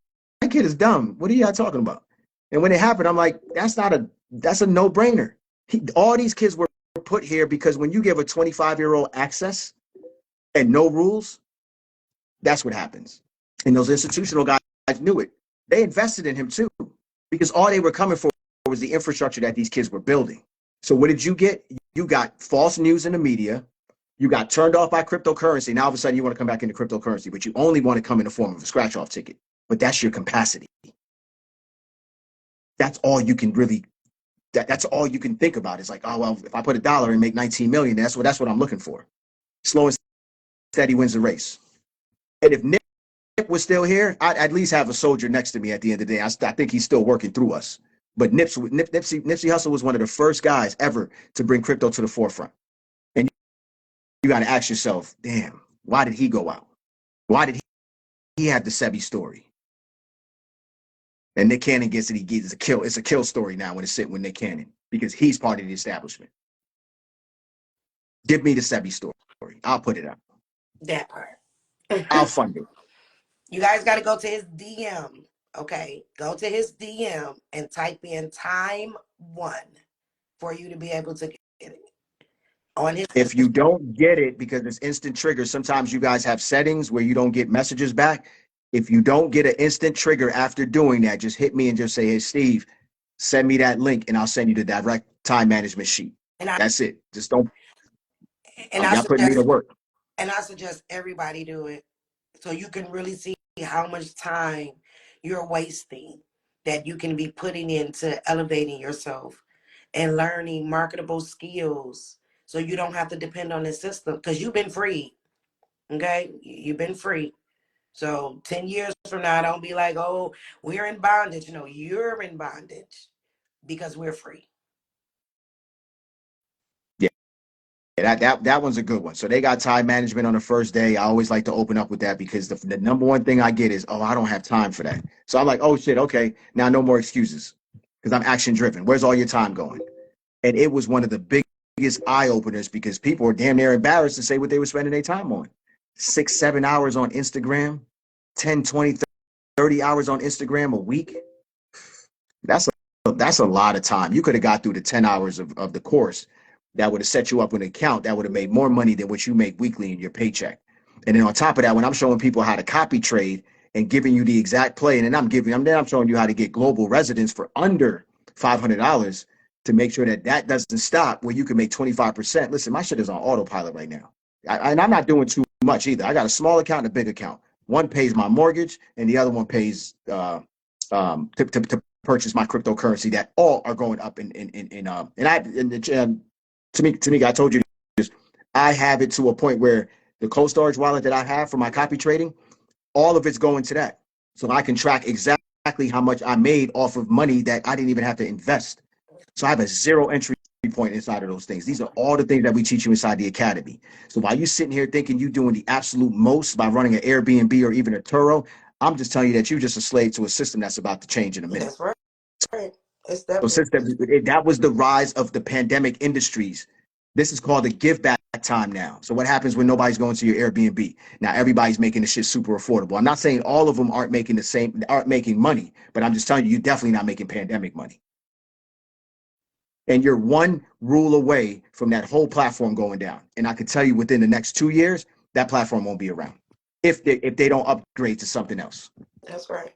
Speaker 2: kid is dumb. What are y'all talking about? And when it happened, I'm like, that's a no-brainer. All these kids were put here because when you give a 25-year-old access and no rules, that's what happens. And those institutional guys knew it. They invested in him too, because all they were coming for was the infrastructure that these kids were building. So what did you get? You got false news in the media. You got turned off by cryptocurrency. Now all of a sudden you want to come back into cryptocurrency, but you only want to come in the form of a scratch-off ticket. But that's your capacity. That's all you can really, that's all you can think about. It's like, oh, well, if I put $1 and make 19 million, that's what I'm looking for. Slow and steady wins the race. And if Nip was still here, I'd at least have a soldier next to me at the end of the day. I think he's still working through us. But Nipsey Hussle was one of the first guys ever to bring crypto to the forefront. And you got to ask yourself, damn, why did he go out? Why did he have the Sebi story? And Nick Cannon gets it. It's a kill story now when it's sitting with Nick Cannon because he's part of the establishment. Give me the Sebi story. I'll put it out.
Speaker 1: That part.
Speaker 2: I'll fund it.
Speaker 1: You guys got to go to his DM. Okay, go to his DM and type in time 1 for you to be able to get it on his.
Speaker 2: If you don't get it because it's instant trigger, sometimes you guys have settings where you don't get messages back. If you don't get an instant trigger after doing that, just hit me and just say, hey, Steve, send me that link and I'll send you the direct time management sheet. That's it. Just don't.
Speaker 1: And
Speaker 2: y'all putting me to work.
Speaker 1: And I suggest everybody do it so you can really see how much time you're wasting that you can be putting into elevating yourself and learning marketable skills so you don't have to depend on the system because you've been free. Okay? You've been free. So 10 years from now, don't be like, oh, we're in bondage. No, you're in bondage because we're free.
Speaker 2: That one's a good one. So they got time management on the first day. I always like to open up with that because the number one thing I get is, oh, I don't have time for that. So I'm like, oh, shit, okay. Now no more excuses because I'm action driven. Where's all your time going? And it was one of the biggest eye openers because people were damn near embarrassed to say what they were spending their time on. 6, 7 hours on Instagram, 10, 20, 30 hours on Instagram a week. That's a lot of time. You could have got through the 10 hours of the course. That would have set you up with an account that would have made more money than what you make weekly in your paycheck. And then on top of that, when I'm showing people how to copy trade and giving you the exact play, and then I'm showing you how to get global residence for under $500 to make sure that doesn't stop where you can make 25%. Listen, my shit is on autopilot right now. And I'm not doing too much either. I got a small account and a big account. One pays my mortgage, and the other one pays to purchase my cryptocurrency. That all are going up to me, I told you this. I have it to a point where the cold storage wallet that I have for my copy trading, all of it's going to that, so I can track exactly how much I made off of money that I didn't even have to invest. So I have a zero entry point inside of those things. These are all the things that we teach you inside the academy. So while you sitting here thinking you're doing the absolute most by running an Airbnb or even a Turo, I'm just telling you that you're just a slave to a system that's about to change in a minute.
Speaker 1: That's right. It's
Speaker 2: So
Speaker 1: definitely.
Speaker 2: since that was the rise of the pandemic industries, this is called the give back time now. So what happens when nobody's going to your Airbnb? Now everybody's making the shit super affordable. I'm not saying all of them aren't making money, but I'm just telling you, you're definitely not making pandemic money. And you're one rule away from that whole platform going down. And I can tell you within the next 2 years, that platform won't be around if they don't upgrade to something else.
Speaker 1: That's right.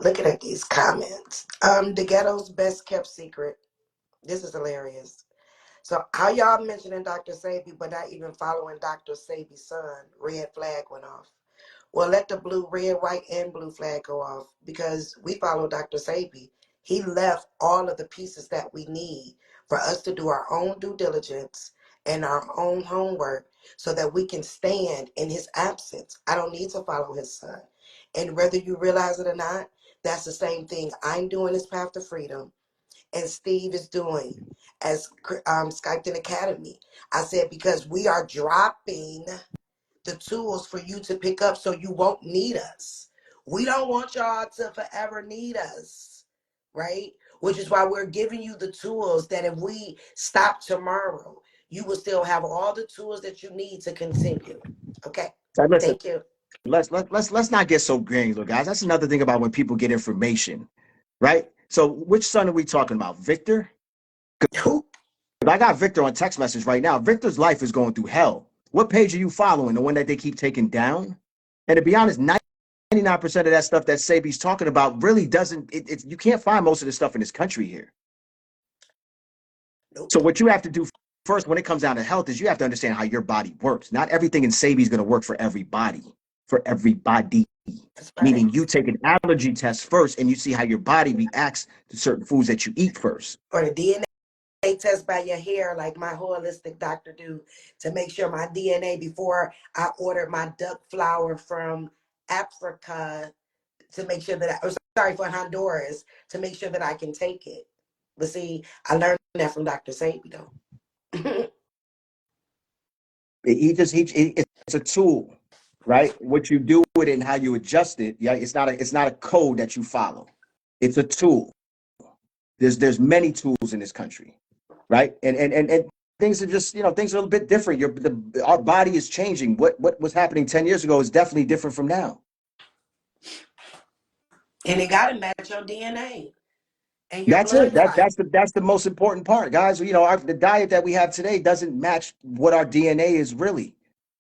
Speaker 1: Looking at these comments. The ghetto's best kept secret. This is hilarious. So how y'all mentioning Dr. Sebi, but not even following Dr. Sebi's son? Red flag went off. Well, let the blue, red, white, and blue flag go off because we follow Dr. Sebi. He left all of the pieces that we need for us to do our own due diligence and our own homework so that we can stand in his absence. I don't need to follow his son. And whether you realize it or not, that's the same thing I'm doing as Path to Freedom and Steve is doing as Skyped Academy. I said, because we are dropping the tools for you to pick up so you won't need us. We don't want y'all to forever need us, right? Which is why we're giving you the tools that if we stop tomorrow, you will still have all the tools that you need to continue. Okay.
Speaker 2: So listen,
Speaker 1: Thank you.
Speaker 2: let's not get so granular, guys. That's another thing about when people get information, right? So which son are we talking about? Victor?
Speaker 1: Who?
Speaker 2: I got Victor on text message right now. Victor's life is going through hell. What page are you following? The one that they keep taking down? And to be honest, 99% of that stuff that Sebi's talking about really doesn't, you can't find most of the stuff in this country here.
Speaker 1: Nope.
Speaker 2: So what you have to do first when it comes down to health is you have to understand how your body works. Not everything in Sebi's going to work for everybody.
Speaker 1: That's right.
Speaker 2: Meaning you take an allergy test first and you see how your body reacts to certain foods that you eat first.
Speaker 1: Or the DNA test by your hair, like my holistic doctor do, to make sure my DNA before I ordered my duck flower from Africa to make sure that for Honduras to make sure that I can take it. But see, I learned that from Dr. Sebi though.
Speaker 2: It's a tool, right? What you do with it and how you adjust it, yeah, it's not a code that you follow. It's a tool. There's many tools in this country, right? And things are just, things are a little bit different. Our body is changing. What was happening 10 years ago is definitely different from now.
Speaker 1: And it gotta match your DNA and your
Speaker 2: That's it.
Speaker 1: blood type.
Speaker 2: That's the most important part, guys. The diet that we have today doesn't match what our DNA is really.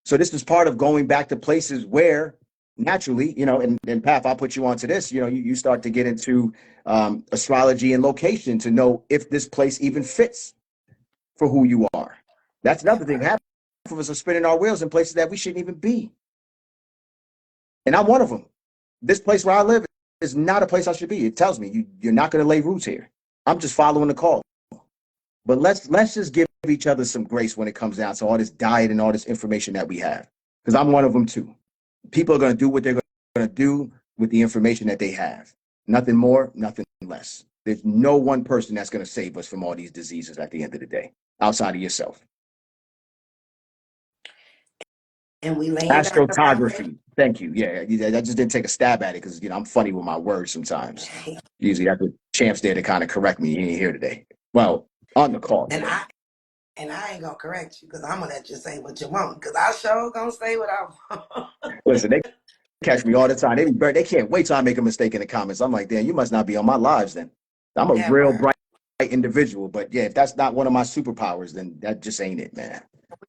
Speaker 2: So this is part of going back to places where naturally, and Path, I'll put you onto this. You start to get into astrology and location to know if this place even fits for who you are. That's another thing. Half of us are spinning our wheels in places that we shouldn't even be. And I'm one of them. This place where I live is not a place I should be. It tells me you're not going to lay roots here. I'm just following the call. But let's just give each other some grace when it comes down to all this diet and all this information that we have. Because I'm one of them too. People are going to do what they're going to do with the information that they have. Nothing more, nothing less. There's no one person that's going to save us from all these diseases at the end of the day, outside of yourself.
Speaker 1: And we laying
Speaker 2: Astrophotography. Thank you. Yeah, I just didn't take a stab at it because I'm funny with my words sometimes. Usually that's what Champ's there to kind of correct me. He ain't here today. Well, on the call.
Speaker 1: And I ain't gonna correct you because I'm gonna let you say what you want because I sure gonna say what I want.
Speaker 2: Listen, they catch me all the time. They can't wait till I make a mistake in the comments. I'm like, damn, you must not be on my lives then. I'm a real bright individual, but yeah, if that's not one of my superpowers, then that just ain't it, man.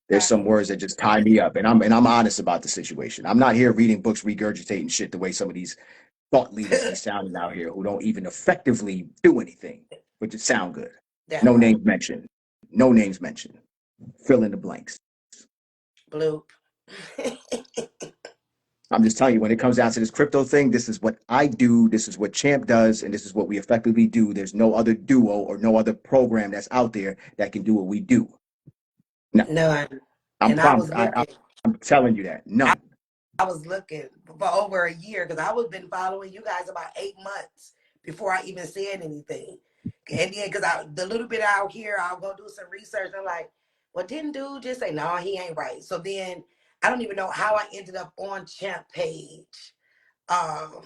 Speaker 2: There's some words that just tie me up, and I'm honest about the situation. I'm not here reading books, regurgitating shit the way some of these thought leaders be sounding out here who don't even effectively do anything, but just sound good. No names mentioned. No names mentioned. Fill in the blanks.
Speaker 1: Bloop.
Speaker 2: I'm just telling you, when it comes down to this crypto thing, this is what I do, this is what Champ does, and this is what we effectively do. There's no other duo or no other program that's out there that can do what we do. No,
Speaker 1: None.
Speaker 2: I'm
Speaker 1: And I
Speaker 2: prom-
Speaker 1: was
Speaker 2: I,
Speaker 1: looking.
Speaker 2: I'm telling you that.
Speaker 1: I,
Speaker 2: None.
Speaker 1: I was looking for over a year because I was been following you guys about 8 months before I even said anything. And then because the little bit out here, I'll go do some research. I'm like, well, didn't dude just say no? He ain't right. So then I don't even know how I ended up on Champ page. Um,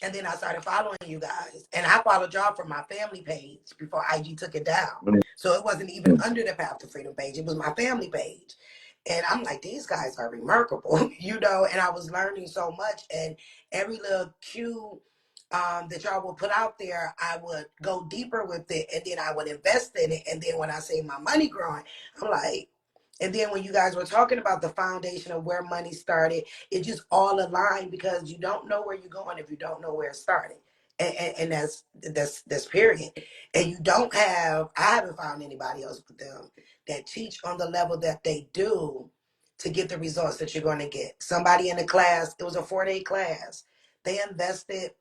Speaker 1: and then I started following you guys, and I followed y'all from my family page before IG took it down. So it wasn't even under the Path to Freedom page; it was my family page. And I'm like, these guys are remarkable, you know. And I was learning so much, and every little cue that y'all would put out there, I would go deeper with it, and then I would invest in it. And then when I see my money growing, I'm like, and then when you guys were talking about the foundation of where money started, it just all aligned because you don't know where you're going if you don't know where it started. And that's period. And you don't have, I haven't found anybody else with them that teach on the level that they do to get the results that you're going to get. Somebody in the class, it was a 4-day class. They invested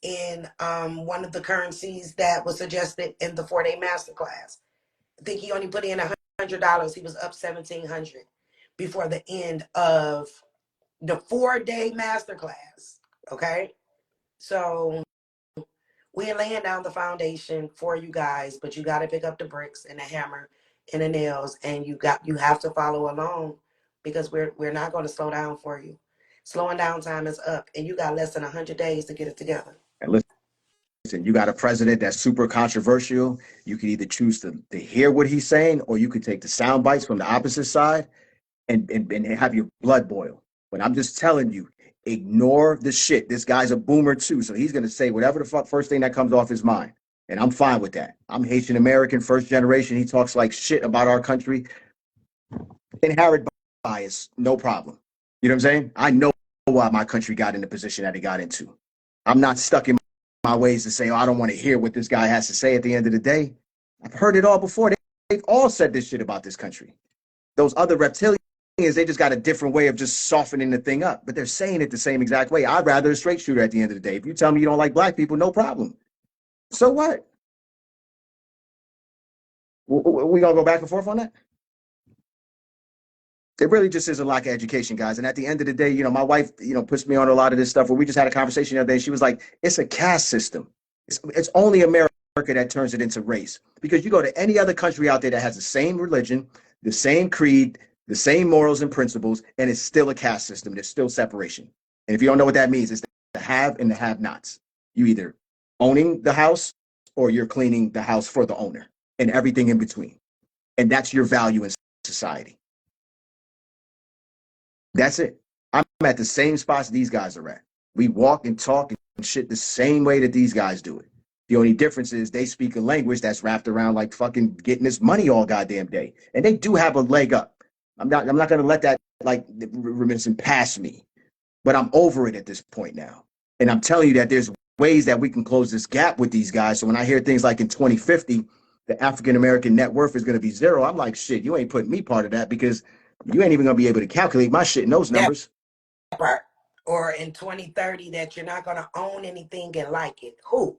Speaker 1: in one of the currencies that was suggested in the 4-day master class. I think he only put in $100. He was up 1,700 before the end of the 4-day masterclass. Okay, so we're laying down the foundation for you guys, but you got to pick up the bricks and the hammer and the nails, and you have to follow along because we're not going to slow down for you. Slowing down time is up, and you got less than 100 days to get it together.
Speaker 2: And listen, you got a president that's super controversial. You can either choose to hear what he's saying, or you could take the sound bites from the opposite side and have your blood boil. But I'm just telling you, ignore the shit. This guy's a boomer too, so he's gonna say whatever the fuck first thing that comes off his mind. And I'm fine with that. I'm Haitian American, first generation. He talks like shit about our country. Inherent bias, no problem. You know what I'm saying? I know why my country got in the position that it got into. I'm not stuck in my ways to say, oh, I don't want to hear what this guy has to say at the end of the day. I've heard it all before. They've all said this shit about this country. Those other reptilians, they just got a different way of just softening the thing up, but they're saying it the same exact way. I'd rather a straight shooter at the end of the day. If you tell me you don't like black people, no problem. So what? We gonna go back and forth on that? It really just is a lack of education, guys. And at the end of the day, my wife, puts me on a lot of this stuff. Where we just had a conversation the other day. She was like, "It's a caste system. It's only America that turns it into race. Because you go to any other country out there that has the same religion, the same creed, the same morals and principles, and it's still a caste system. There's still separation. And if you don't know what that means, it's the have and the have-nots. You either owning the house or you're cleaning the house for the owner, and everything in between. And that's your value in society. That's it. I'm at the same spots these guys are at. We walk and talk and shit the same way that these guys do it. The only difference is they speak a language that's wrapped around like fucking getting this money all goddamn day. And they do have a leg up. I'm not gonna let that like reminiscence pass me. But I'm over it at this point now. And I'm telling you that there's ways that we can close this gap with these guys. So when I hear things like in 2050, the African American net worth is gonna be zero, I'm like, shit, you ain't putting me part of that because you ain't even gonna be able to calculate my shit in those numbers.
Speaker 1: That part. Or in 2030 that you're not going to own anything and like it. Who?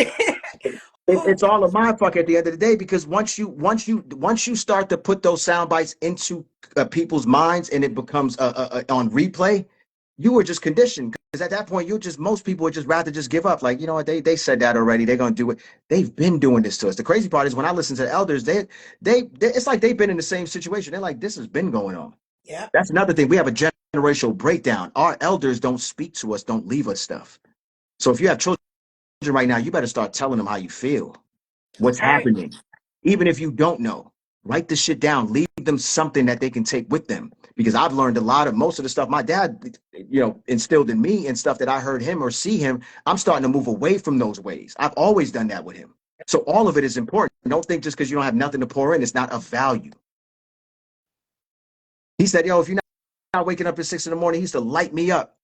Speaker 1: Who?
Speaker 2: It's all a mind fuck at the end of the day because once you start to put those sound bites into people's minds and it becomes on replay, you were just conditioned because at that point most people would just rather just give up. Like, you know what, they said that already, they're gonna do it. They've been doing this to us. The crazy part is when I listen to the elders, they it's like they've been in the same situation. They're like, this has been going on.
Speaker 1: Yeah.
Speaker 2: That's another thing. We have a generational breakdown. Our elders don't speak to us, don't leave us stuff. So if you have children right now, you better start telling them how you feel, what's happening. Even if you don't know, write the shit down, leave them something that they can take with them. Because I've learned a lot of most of the stuff my dad, instilled in me and stuff that I heard him or see him. I'm starting to move away from those ways. I've always done that with him. So all of it is important. Don't think just because you don't have nothing to pour in, it's not of value. He said, yo, if you're not waking up at 6 a.m, he used to light me up.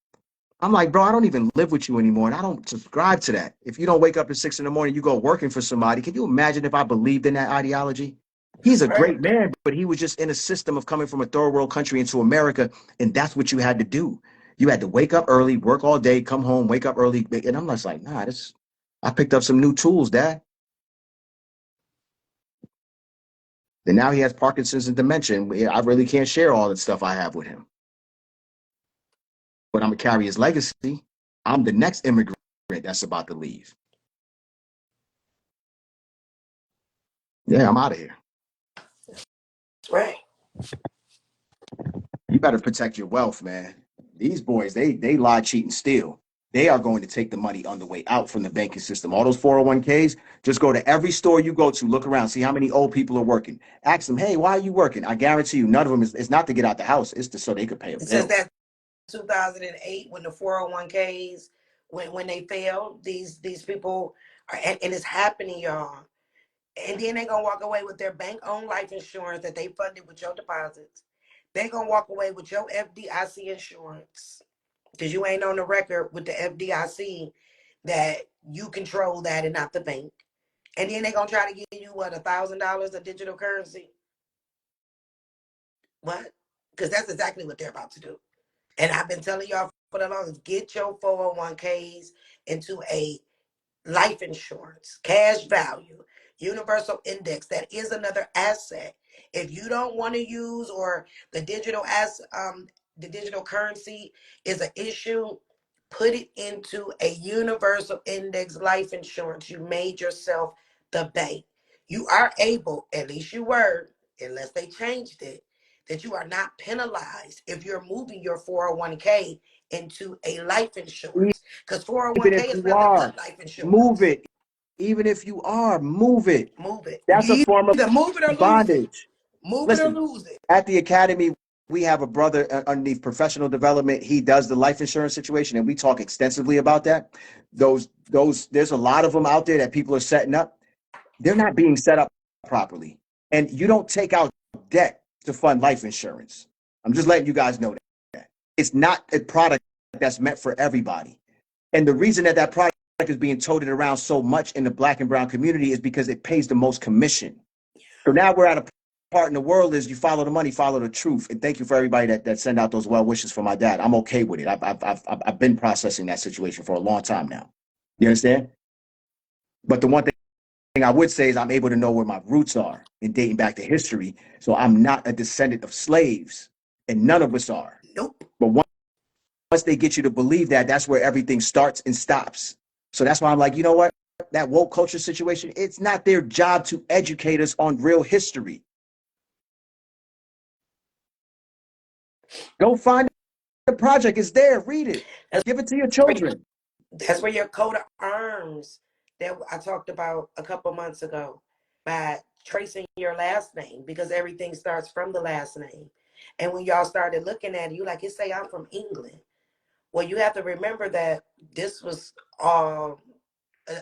Speaker 2: I'm like, bro, I don't even live with you anymore, and I don't subscribe to that. If you don't wake up at 6 a.m, you go working for somebody. Can you imagine if I believed in that ideology? He's a
Speaker 1: Right.
Speaker 2: great man, but he was just in a system of coming from a third world country into America, and that's what you had to do. You had to wake up early, work all day, come home, wake up early, and I'm just like, nah, this. I picked up some new tools, Dad. And now he has Parkinson's and dementia. And I really can't share all the stuff I have with him, but I'm gonna carry his legacy. I'm the next immigrant that's about to leave. Yeah, I'm out of here.
Speaker 1: Right.
Speaker 2: You better protect your wealth, man. These boys, they lie, cheat, and steal. They are going to take the money on the way out from the banking system. All those 401ks, just go to every store you go to, look around, see how many old people are working. Ask them, hey, why are you working? I guarantee you, none of them is not to get out the house. It's so they could pay a
Speaker 1: Since
Speaker 2: bill.
Speaker 1: that 2008, when the 401ks, when they failed, these people are, and it's happening, y'all. And then they're gonna walk away with their bank-owned life insurance that they funded with your deposits. They're gonna walk away with your FDIC insurance because you ain't on the record with the FDIC that you control that and not the bank. And then they're gonna try to give you what, $1,000 of digital currency? What? Because that's exactly what they're about to do. And I've been telling y'all for the longest, get your 401ks into a life insurance, cash value, universal index. That is another asset. If you don't want to use, or the the digital currency is an issue, put it into a universal index life insurance. You made yourself the bank. You are able, at least you were, unless they changed it, that you are not penalized if you're moving your 401k into a life insurance. Because
Speaker 2: Even
Speaker 1: 401k
Speaker 2: if
Speaker 1: is
Speaker 2: you
Speaker 1: nothing
Speaker 2: are,
Speaker 1: but life
Speaker 2: move
Speaker 1: insurance.
Speaker 2: it. Even if you are, move it.
Speaker 1: Move it.
Speaker 2: That's a
Speaker 1: You
Speaker 2: form of
Speaker 1: either move it or lose it.
Speaker 2: bondage.
Speaker 1: Move it or
Speaker 2: Listen,
Speaker 1: lose it.
Speaker 2: at the academy, we have a brother underneath professional development. He does the life insurance situation, and we talk extensively about that. There's a lot of them out there that people are setting up. They're not being set up properly, and you don't take out debt to fund life insurance. I'm just letting you guys know that it's not a product that's meant for everybody. And the reason that that product is being toted around so much in the Black and brown community is because it pays the most commission. So now we're at a part in the world is you follow the money, follow the truth. And thank you for everybody that send out those well wishes for my dad. I'm okay with it. I've been processing that situation for a long time now. You understand? But the one thing I would say is I'm able to know where my roots are in dating back to history. So I'm not a descendant of slaves, and none of us are.
Speaker 1: Nope.
Speaker 2: But once they get you to believe that, that's where everything starts and stops. So that's why I'm like, you know what? That woke culture situation, it's not their job to educate us on real history. Go find the project. It's there. Read it.
Speaker 1: That's
Speaker 2: Give it to your
Speaker 1: where,
Speaker 2: children.
Speaker 1: that's where your coat of arms that I talked about a couple months ago, by tracing your last name, because everything starts from the last name. And when y'all started looking at it, you like, it say I'm from England. Well, you have to remember that this was all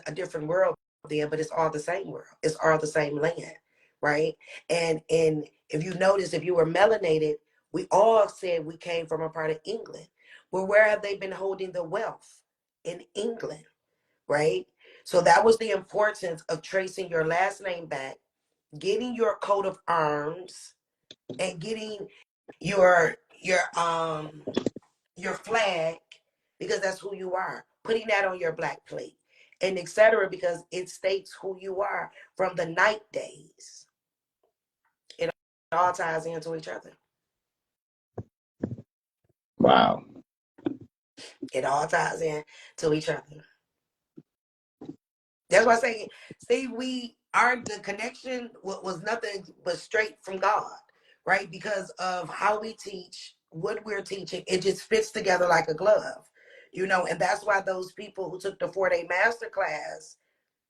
Speaker 1: a different world then, but it's all the same world. It's all the same land, right? And if you notice, if you were melanated, we all said we came from a part of England. Well, where have they been holding the wealth? In England, right? So that was the importance of tracing your last name back, getting your coat of arms, and getting your your um your flag, because that's who you are, putting that on your black plate, and etc., because it states who you are from the night days. It all ties into each other.
Speaker 2: Wow.
Speaker 1: It all ties in to each other. That's why I say, see, the connection was nothing but straight from God, right? Because of how we teach, what we're teaching, it just fits together like a glove, and that's why those people who took the 4-day master class,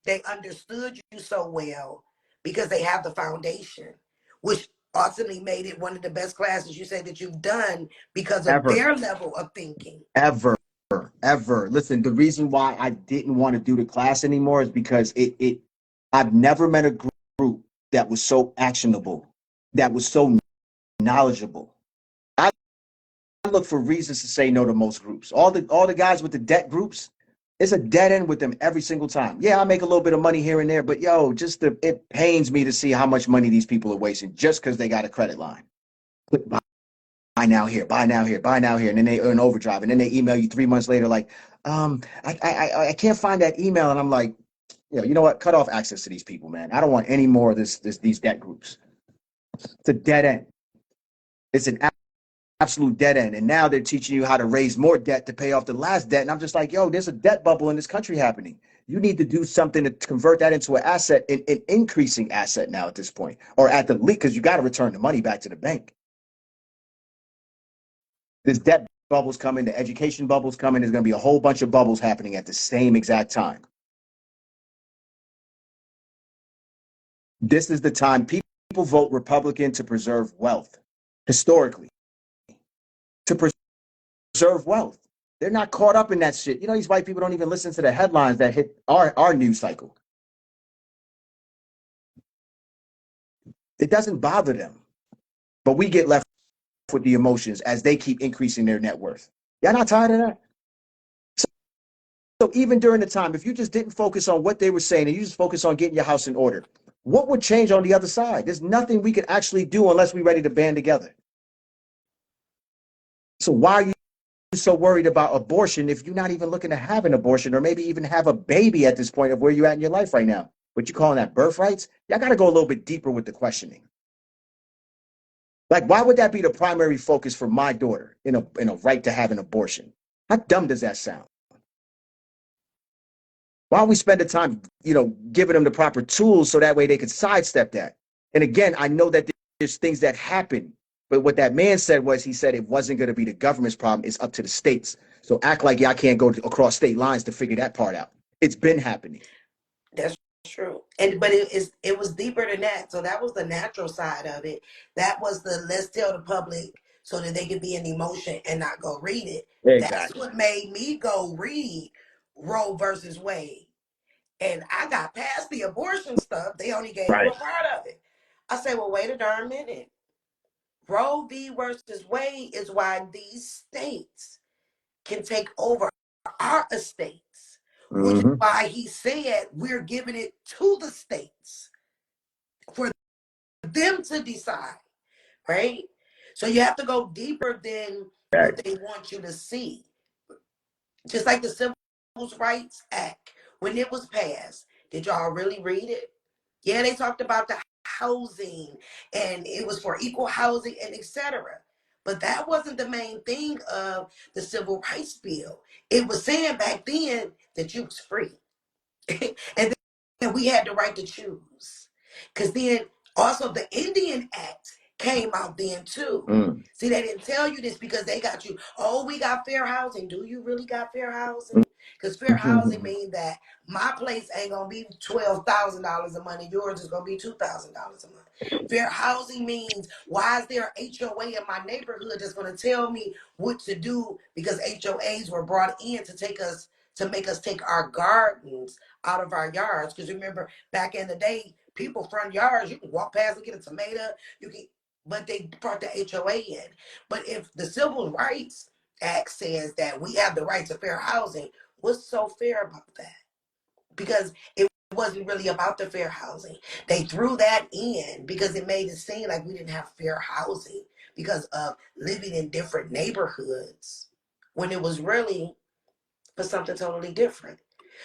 Speaker 1: they understood you so well, because they have the foundation, which ultimately made it one of the best classes you say that you've done, because of
Speaker 2: Ever.
Speaker 1: their level of thinking.
Speaker 2: Ever. Listen, the reason why I didn't want to do the class anymore is because I've never met a group that was so actionable, that was so knowledgeable. I look for reasons to say no to most groups. All the guys with the debt groups, It's a dead end with them every single time. Yeah, I make a little bit of money here and there, but yo, it pains me to see how much money these people are wasting just because they got a credit line. Buy now here, buy now here, buy now here, and then they earn overdrive, and then they email you 3 months later like, I can't find that email, and I'm like, you know what? Cut off access to these people, man. I don't want any more of these debt groups. It's a dead end. It's an absolute dead end. And now they're teaching you how to raise more debt to pay off the last debt. And I'm just like, yo, there's a debt bubble in this country happening. You need to do something to convert that into an asset, an increasing asset now at this point, or at the least, because you got to return the money back to the bank. This debt bubble's coming, the education bubble's coming. There's going to be a whole bunch of bubbles happening at the same exact time. This is the time people vote Republican to preserve wealth, historically, to preserve wealth. They're not caught up in that shit. You know, these white people don't even listen to the headlines that hit our news cycle. It doesn't bother them. But we get left with the emotions as they keep increasing their net worth. Y'all not tired of that? So even during the time, if you just didn't focus on what they were saying and you just focus on getting your house in order, what would change on the other side? There's nothing we can actually do unless we're ready to band together. So why are you so worried about abortion if you're not even looking to have an abortion or maybe even have a baby at this point of where you're at in your life right now? What you calling that birthrights? Y'all got to go a little bit deeper with the questioning. Like, why would that be the primary focus for my daughter in a right to have an abortion? How dumb does that sound? Why don't we spend the time, giving them the proper tools so that way they could sidestep that? And again, I know that there's things that happen, but what that man said was, he said it wasn't going to be the government's problem. It's up to the states. So act like y'all can't go across state lines to figure that part out. It's been happening.
Speaker 1: That's true. But it was deeper than that. So that was the natural side of it. That was the let's tell the public so that they could be in emotion and not go read it. That's
Speaker 2: Exactly.
Speaker 1: what made me go read Roe versus Wade. And I got past the abortion stuff. They only gave you
Speaker 2: Right.
Speaker 1: a part of it. I say, well, wait a darn minute. Roe v. versus Wade is why these states can take over our estates, which is
Speaker 2: Mm-hmm.
Speaker 1: why he said we're giving it to the states for them to decide, right? So you have to go deeper than
Speaker 2: Right.
Speaker 1: what they want you to see. Just like the Civil Rights Act, when it was passed, did y'all really read it? Yeah, they talked about the housing and it was for equal housing and etc. But that wasn't the main thing of the Civil Rights Bill. It was saying back then that you was free. And then we had the right to choose. Because then also the Indian Act came out then too.
Speaker 2: Mm.
Speaker 1: See, they didn't tell you this because they got you, oh, we got fair housing. Do you really got fair housing? Because fair housing means that my place ain't going to be $12,000 a month. Yours is going to be $2,000 a month. Fair housing means, why is there an HOA in my neighborhood that's going to tell me what to do? Because HOAs were brought in to make us take our gardens out of our yards. Because remember, back in the day, people front yards, you can walk past and get a tomato. But they brought the HOA in. But if the Civil Rights Act says that we have the right to fair housing, what's so fair about that? Because it wasn't really about the fair housing. They threw that in because it made it seem like we didn't have fair housing because of living in different neighborhoods, when it was really for something totally different.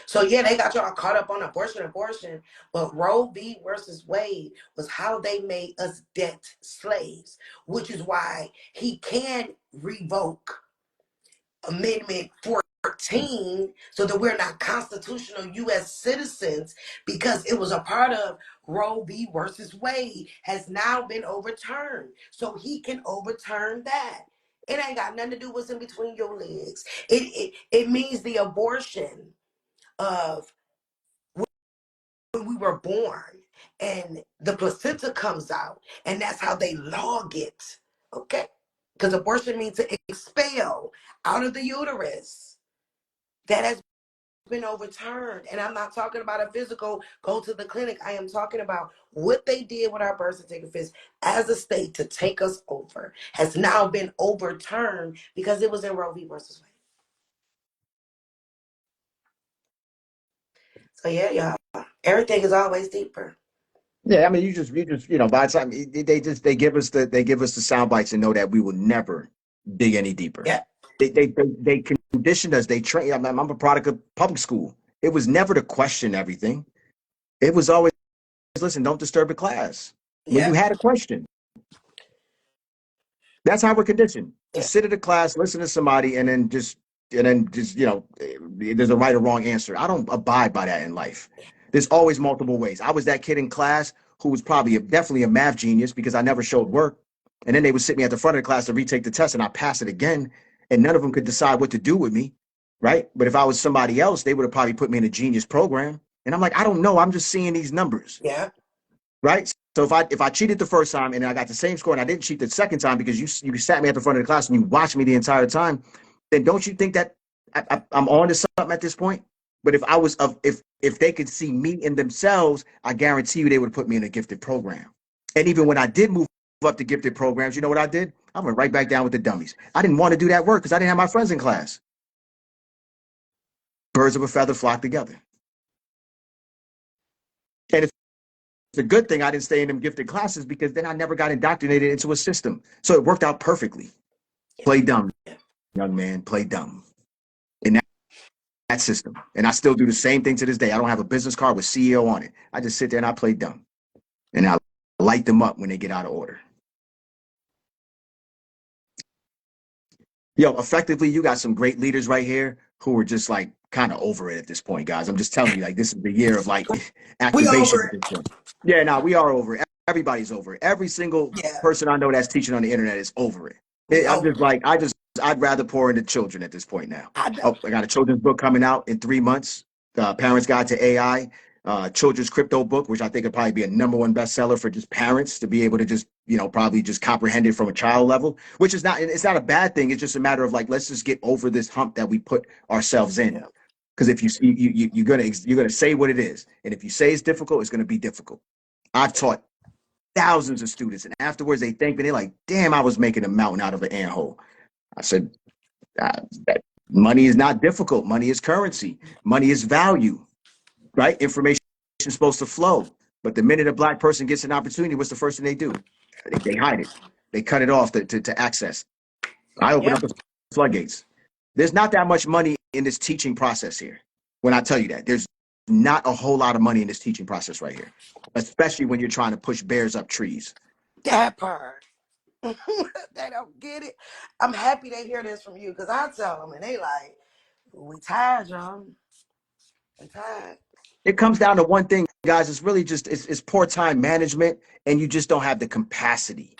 Speaker 1: So yeah, they got y'all caught up on abortion, but Roe v. versus Wade was how they made us debt slaves, which is why he can revoke Amendment 14 so that we're not constitutional U.S. citizens, because it was a part of Roe v. versus Wade has now been overturned. So he can overturn that. It ain't got nothing to do with what's in between your legs. It means the abortion of when we were born and the placenta comes out, and that's how they log it. Okay? Because abortion means to expel out of the uterus. That has been overturned. And I'm not talking about a physical go to the clinic. I am talking about what they did with our birth certificates as a state to take us over has now been overturned because it was in Roe v. versus Wade. So yeah, y'all. Everything is always deeper.
Speaker 2: Yeah, I mean, by the time they give us the sound bites and know that we will never dig any deeper.
Speaker 1: Yeah.
Speaker 2: They conditioned us. They train. I'm a product of public school. It was never to question everything. It was always, listen, don't disturb the class. When you
Speaker 1: Yeah.
Speaker 2: had a question, that's how we're conditioned to
Speaker 1: Yeah.
Speaker 2: sit at a class, listen to somebody, and then just there's a right or wrong answer. I don't abide by that in life. There's always multiple ways. I was that kid in class who was probably definitely a math genius because I never showed work, and then they would sit me at the front of the class to retake the test, and I pass it again, and none of them could decide what to do with me, right? But if I was somebody else, they would have probably put me in a genius program, and I'm like, I don't know. I'm just seeing these numbers,
Speaker 1: Yeah.
Speaker 2: right? So if I cheated the first time and I got the same score and I didn't cheat the second time because you sat me at the front of the class and you watched me the entire time, then don't you think that I'm on to something at this point? But if I was of if they could see me in themselves, I guarantee you they would put me in a gifted program. And even when I did move up to gifted programs, you know what I did? I went right back down with the dummies. I didn't want to do that work because I didn't have my friends in class. Birds of a feather flock together. And it's a good thing I didn't stay in them gifted classes because then I never got indoctrinated into a system. So it worked out perfectly. Play dumb,
Speaker 1: Yeah.
Speaker 2: young man, play dumb in that system. And I still do the same thing to this day. I don't have a business card with CEO on it. I just sit there and I play dumb. And I light them up when they get out of order. Yo, effectively, you got some great leaders right here who are just like kind of over it at this point, guys. I'm just telling you, like, this is the year of like
Speaker 1: We
Speaker 2: activation
Speaker 1: over
Speaker 2: at
Speaker 1: it.
Speaker 2: this point. Yeah, no, we are over it. Everybody's over it. Every single
Speaker 1: Yeah.
Speaker 2: person I know that's teaching on the internet is over it.
Speaker 1: We
Speaker 2: I'm
Speaker 1: over
Speaker 2: just
Speaker 1: it.
Speaker 2: like, I'd rather pour into children at this point now.
Speaker 1: I know.
Speaker 2: Oh, I got a children's book coming out in 3 months. Parents Guide to AI, children's crypto book, which I think would probably be a #1 bestseller for just parents to be able to just, probably just comprehend it from a child level, which is it's not a bad thing. It's just a matter of like, let's just get over this hump that we put ourselves in.
Speaker 1: Yeah.
Speaker 2: Because if you're gonna say what it is, and if you say it's difficult, it's gonna be difficult. I've taught thousands of students, and afterwards they thank me. They're like, "Damn, I was making a mountain out of an anthill." I said, that money is not difficult. Money is currency. Money is value, right? Information is supposed to flow. But the minute a black person gets an opportunity, what's the first thing they do? They hide it. They cut it off to access. I open
Speaker 1: Yeah.
Speaker 2: up the floodgates. There's not that much money in this teaching process here. When I tell you that, there's not a whole lot of money in this teaching process right here, especially when you're trying to push bears up trees.
Speaker 1: That part. They don't get it. I'm happy they hear this from you because I tell them and they like, we tired, y'all. We tired.
Speaker 2: It comes down to one thing, guys. It's really just it's poor time management, and you just don't have the capacity.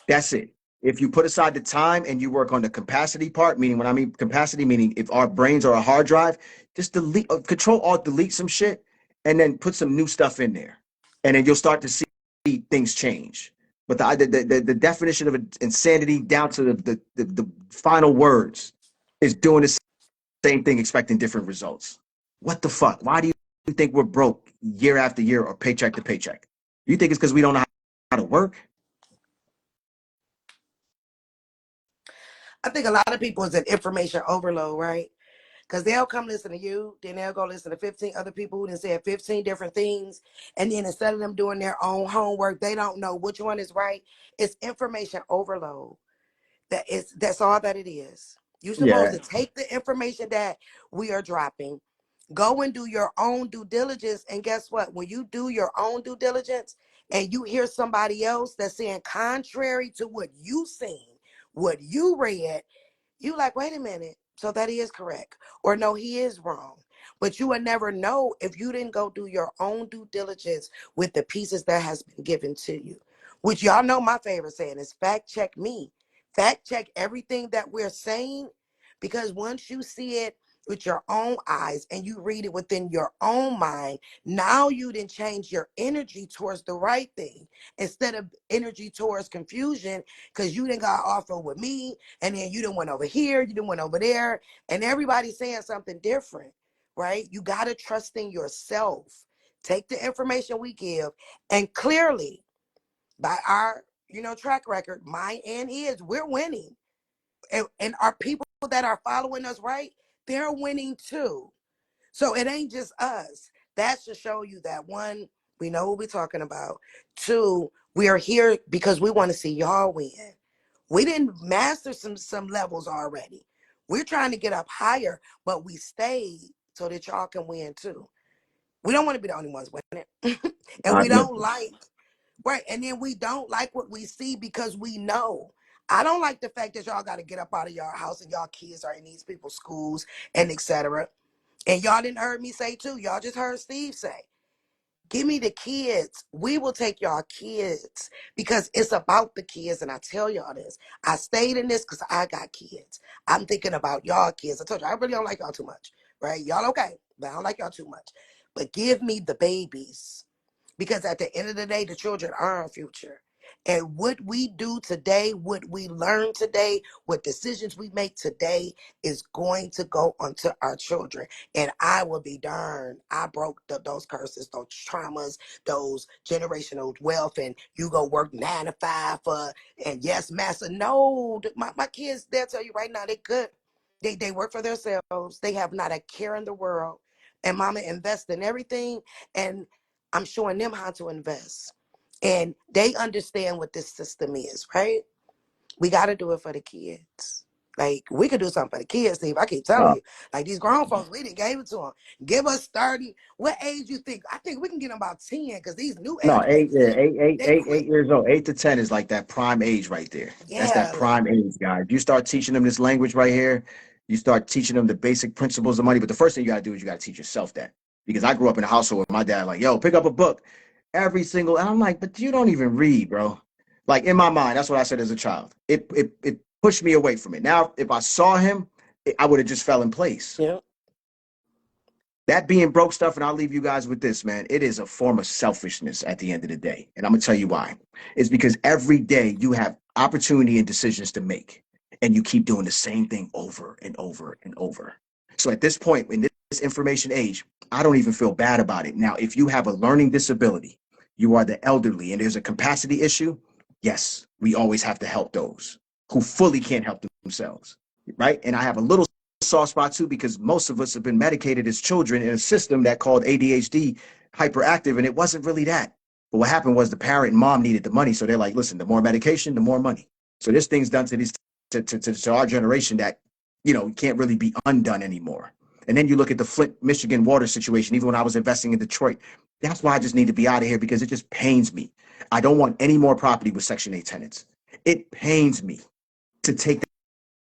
Speaker 2: That's it. If you put aside the time and you work on the capacity part, meaning when I mean capacity, meaning if our brains are a hard drive, just delete, control alt delete some shit, and then put some new stuff in there, and then you'll start to see things change. But the definition of insanity down to the final words is doing the same thing, expecting different results. What the fuck? Why do you think we're broke year after year or paycheck to paycheck? You think it's because we don't know how to work?
Speaker 1: I think a lot of people is an information overload, right? Because they'll come listen to you, then they'll go listen to 15 other people who done said 15 different things. And then instead of them doing their own homework, they don't know which one is right. It's information overload. That's all that it is. You're supposed
Speaker 2: Yeah,
Speaker 1: to take the information that we are dropping, go and do your own due diligence. And guess what? When you do your own due diligence and you hear somebody else that's saying contrary to what you seen, what you read, you like, wait a minute. So that is correct. Or no, he is wrong. But you would never know if you didn't go do your own due diligence with the pieces that has been given to you. Which y'all know my favorite saying is fact check me. Fact check everything that we're saying. Because once you see it with your own eyes and you read it within your own mind, now you didn't change your energy towards the right thing instead of energy towards confusion because you didn't got off of with me and then you didn't went over here, you didn't went over there, and everybody's saying something different, right? You got to trust in yourself. Take the information we give and clearly by our track record, mine and his, we're winning. And our people that are following us, right, they're winning too. So it ain't just us. That should show you that one, we know what we're talking about. Two, we are here because we want to see y'all win. We didn't master some levels already. We're trying to get up higher, but we stayed so that y'all can win too. We don't want to be the only ones winning. And we don't
Speaker 2: Listen,
Speaker 1: like, right, and then we don't like what we see because we know. I don't like the fact that y'all got to get up out of y'all house and y'all kids are in these people's schools and etc. And y'all didn't heard me say too. Y'all just heard Steve say, give me the kids. We will take y'all kids because it's about the kids. And I tell y'all this. I stayed in this because I got kids. I'm thinking about y'all kids. I told you, I really don't like y'all too much, right? Y'all okay, but I don't like y'all too much. But give me the babies because at the end of the day, the children are our future. And what we do today, what we learn today, what decisions we make today is going to go onto our children. And I will be darned. I broke those curses, those traumas, those generational wealth, and you go work 9 to 5 for, and yes, master. No, my kids, they'll tell you right now, they good. They work for themselves. They have not a care in the world. And mama invest in everything. And I'm showing them how to invest. And they understand what this system is, right? We got to do it for the kids. Like, we could do something for the kids, Steve. I keep telling
Speaker 2: uh,
Speaker 1: you. Like, these grown folks, we didn't gave it to them. Give us 30. What age you think? I think we can get them about 10 because these new
Speaker 2: no,
Speaker 1: age
Speaker 2: eight,
Speaker 1: babies,
Speaker 2: yeah,
Speaker 1: they quick.
Speaker 2: 8 years old. 8 to 10 is like that prime age right there. That's that
Speaker 1: Yeah.
Speaker 2: prime age, guys. You start teaching them this language right here. You start teaching them the basic principles of money. But the first thing you got to do is you got to teach yourself that. Because I grew up in a household where my dad, like, yo, pick up a book every single. And I'm like, but you don't even read, bro. Like in my mind, that's what I said as a child. It pushed me away from it. Now, if I saw him, I would have just fell in place.
Speaker 1: Yeah.
Speaker 2: That being broke stuff, and I'll leave you guys with this, man. It is a form of selfishness at the end of the day. And I'm gonna tell you why. It's because every day you have opportunity and decisions to make, and you keep doing the same thing over and over and over. So at this point, in this information age, I don't even feel bad about it. Now, if you have a learning disability, you are the elderly, and there's a capacity issue, yes, we always have to help those who fully can't help themselves, right? And I have a little soft spot too because most of us have been medicated as children in a system that called ADHD hyperactive, and it wasn't really that. But what happened was the parent and mom needed the money, so they're like, "Listen, the more medication, the more money." So this thing's done to these to our generation that can't really be undone anymore. And then you look at the Flint, Michigan water situation. Even when I was investing in Detroit, that's why I just need to be out of here because it just pains me. I don't want any more property with Section 8 tenants. It pains me to take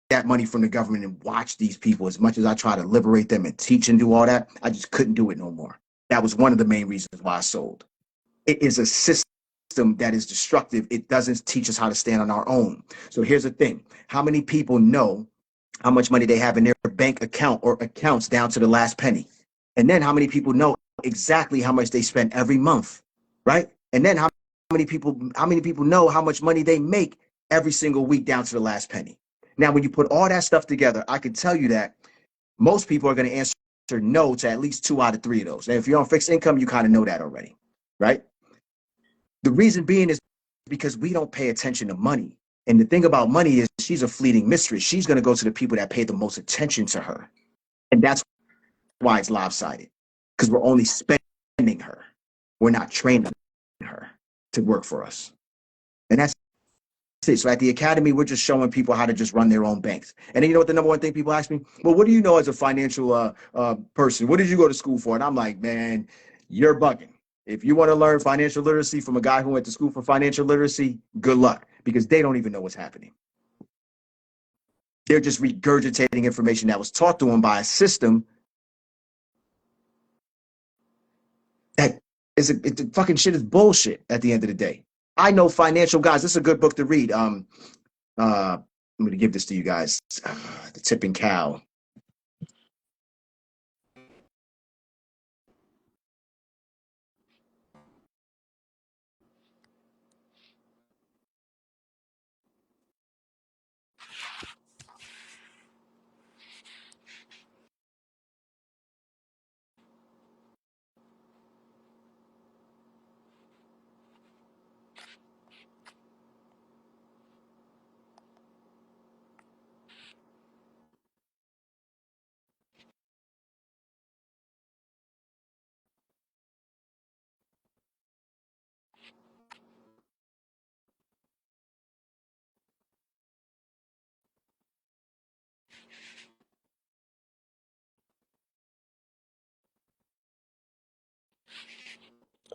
Speaker 2: that money from the government and watch these people. As much as I try to liberate them and teach and do all that, I just couldn't do it no more. That was one of the main reasons why I sold. It is a system that is destructive. It doesn't teach us how to stand on our own. So here's the thing. How many people know how much money they have in their bank account or accounts down to the last penny? And then how many people know exactly how much they spend every month, right? And then how many people know how much money they make every single week down to the last penny? Now, when you put all that stuff together, I can tell you that most people are going to answer no to at least 2 out of 3 of those. And if you're on fixed income, you kind of know that already, right? The reason being is because we don't pay attention to money. And the thing about money is she's a fleeting mistress. She's going to go to the people that pay the most attention to her. And that's why it's lopsided, because we're only spending her. We're not training her to work for us. And that's it. So at the academy, we're just showing people how to just run their own banks. And then you know what the number one thing people ask me? Well, what do you know as a financial person? What did you go to school for? And I'm like, man, you're bugging. If you want to learn financial literacy from a guy who went to school for financial literacy, good luck, because they don't even know what's happening. They're just regurgitating information that was taught to them by a system that the fucking shit is bullshit at the end of the day. I know financial guys. This is a good book to read. I'm going to give this to you guys. The Tipping Cow.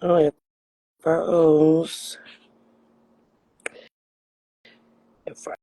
Speaker 1: Oh, if I owns, if I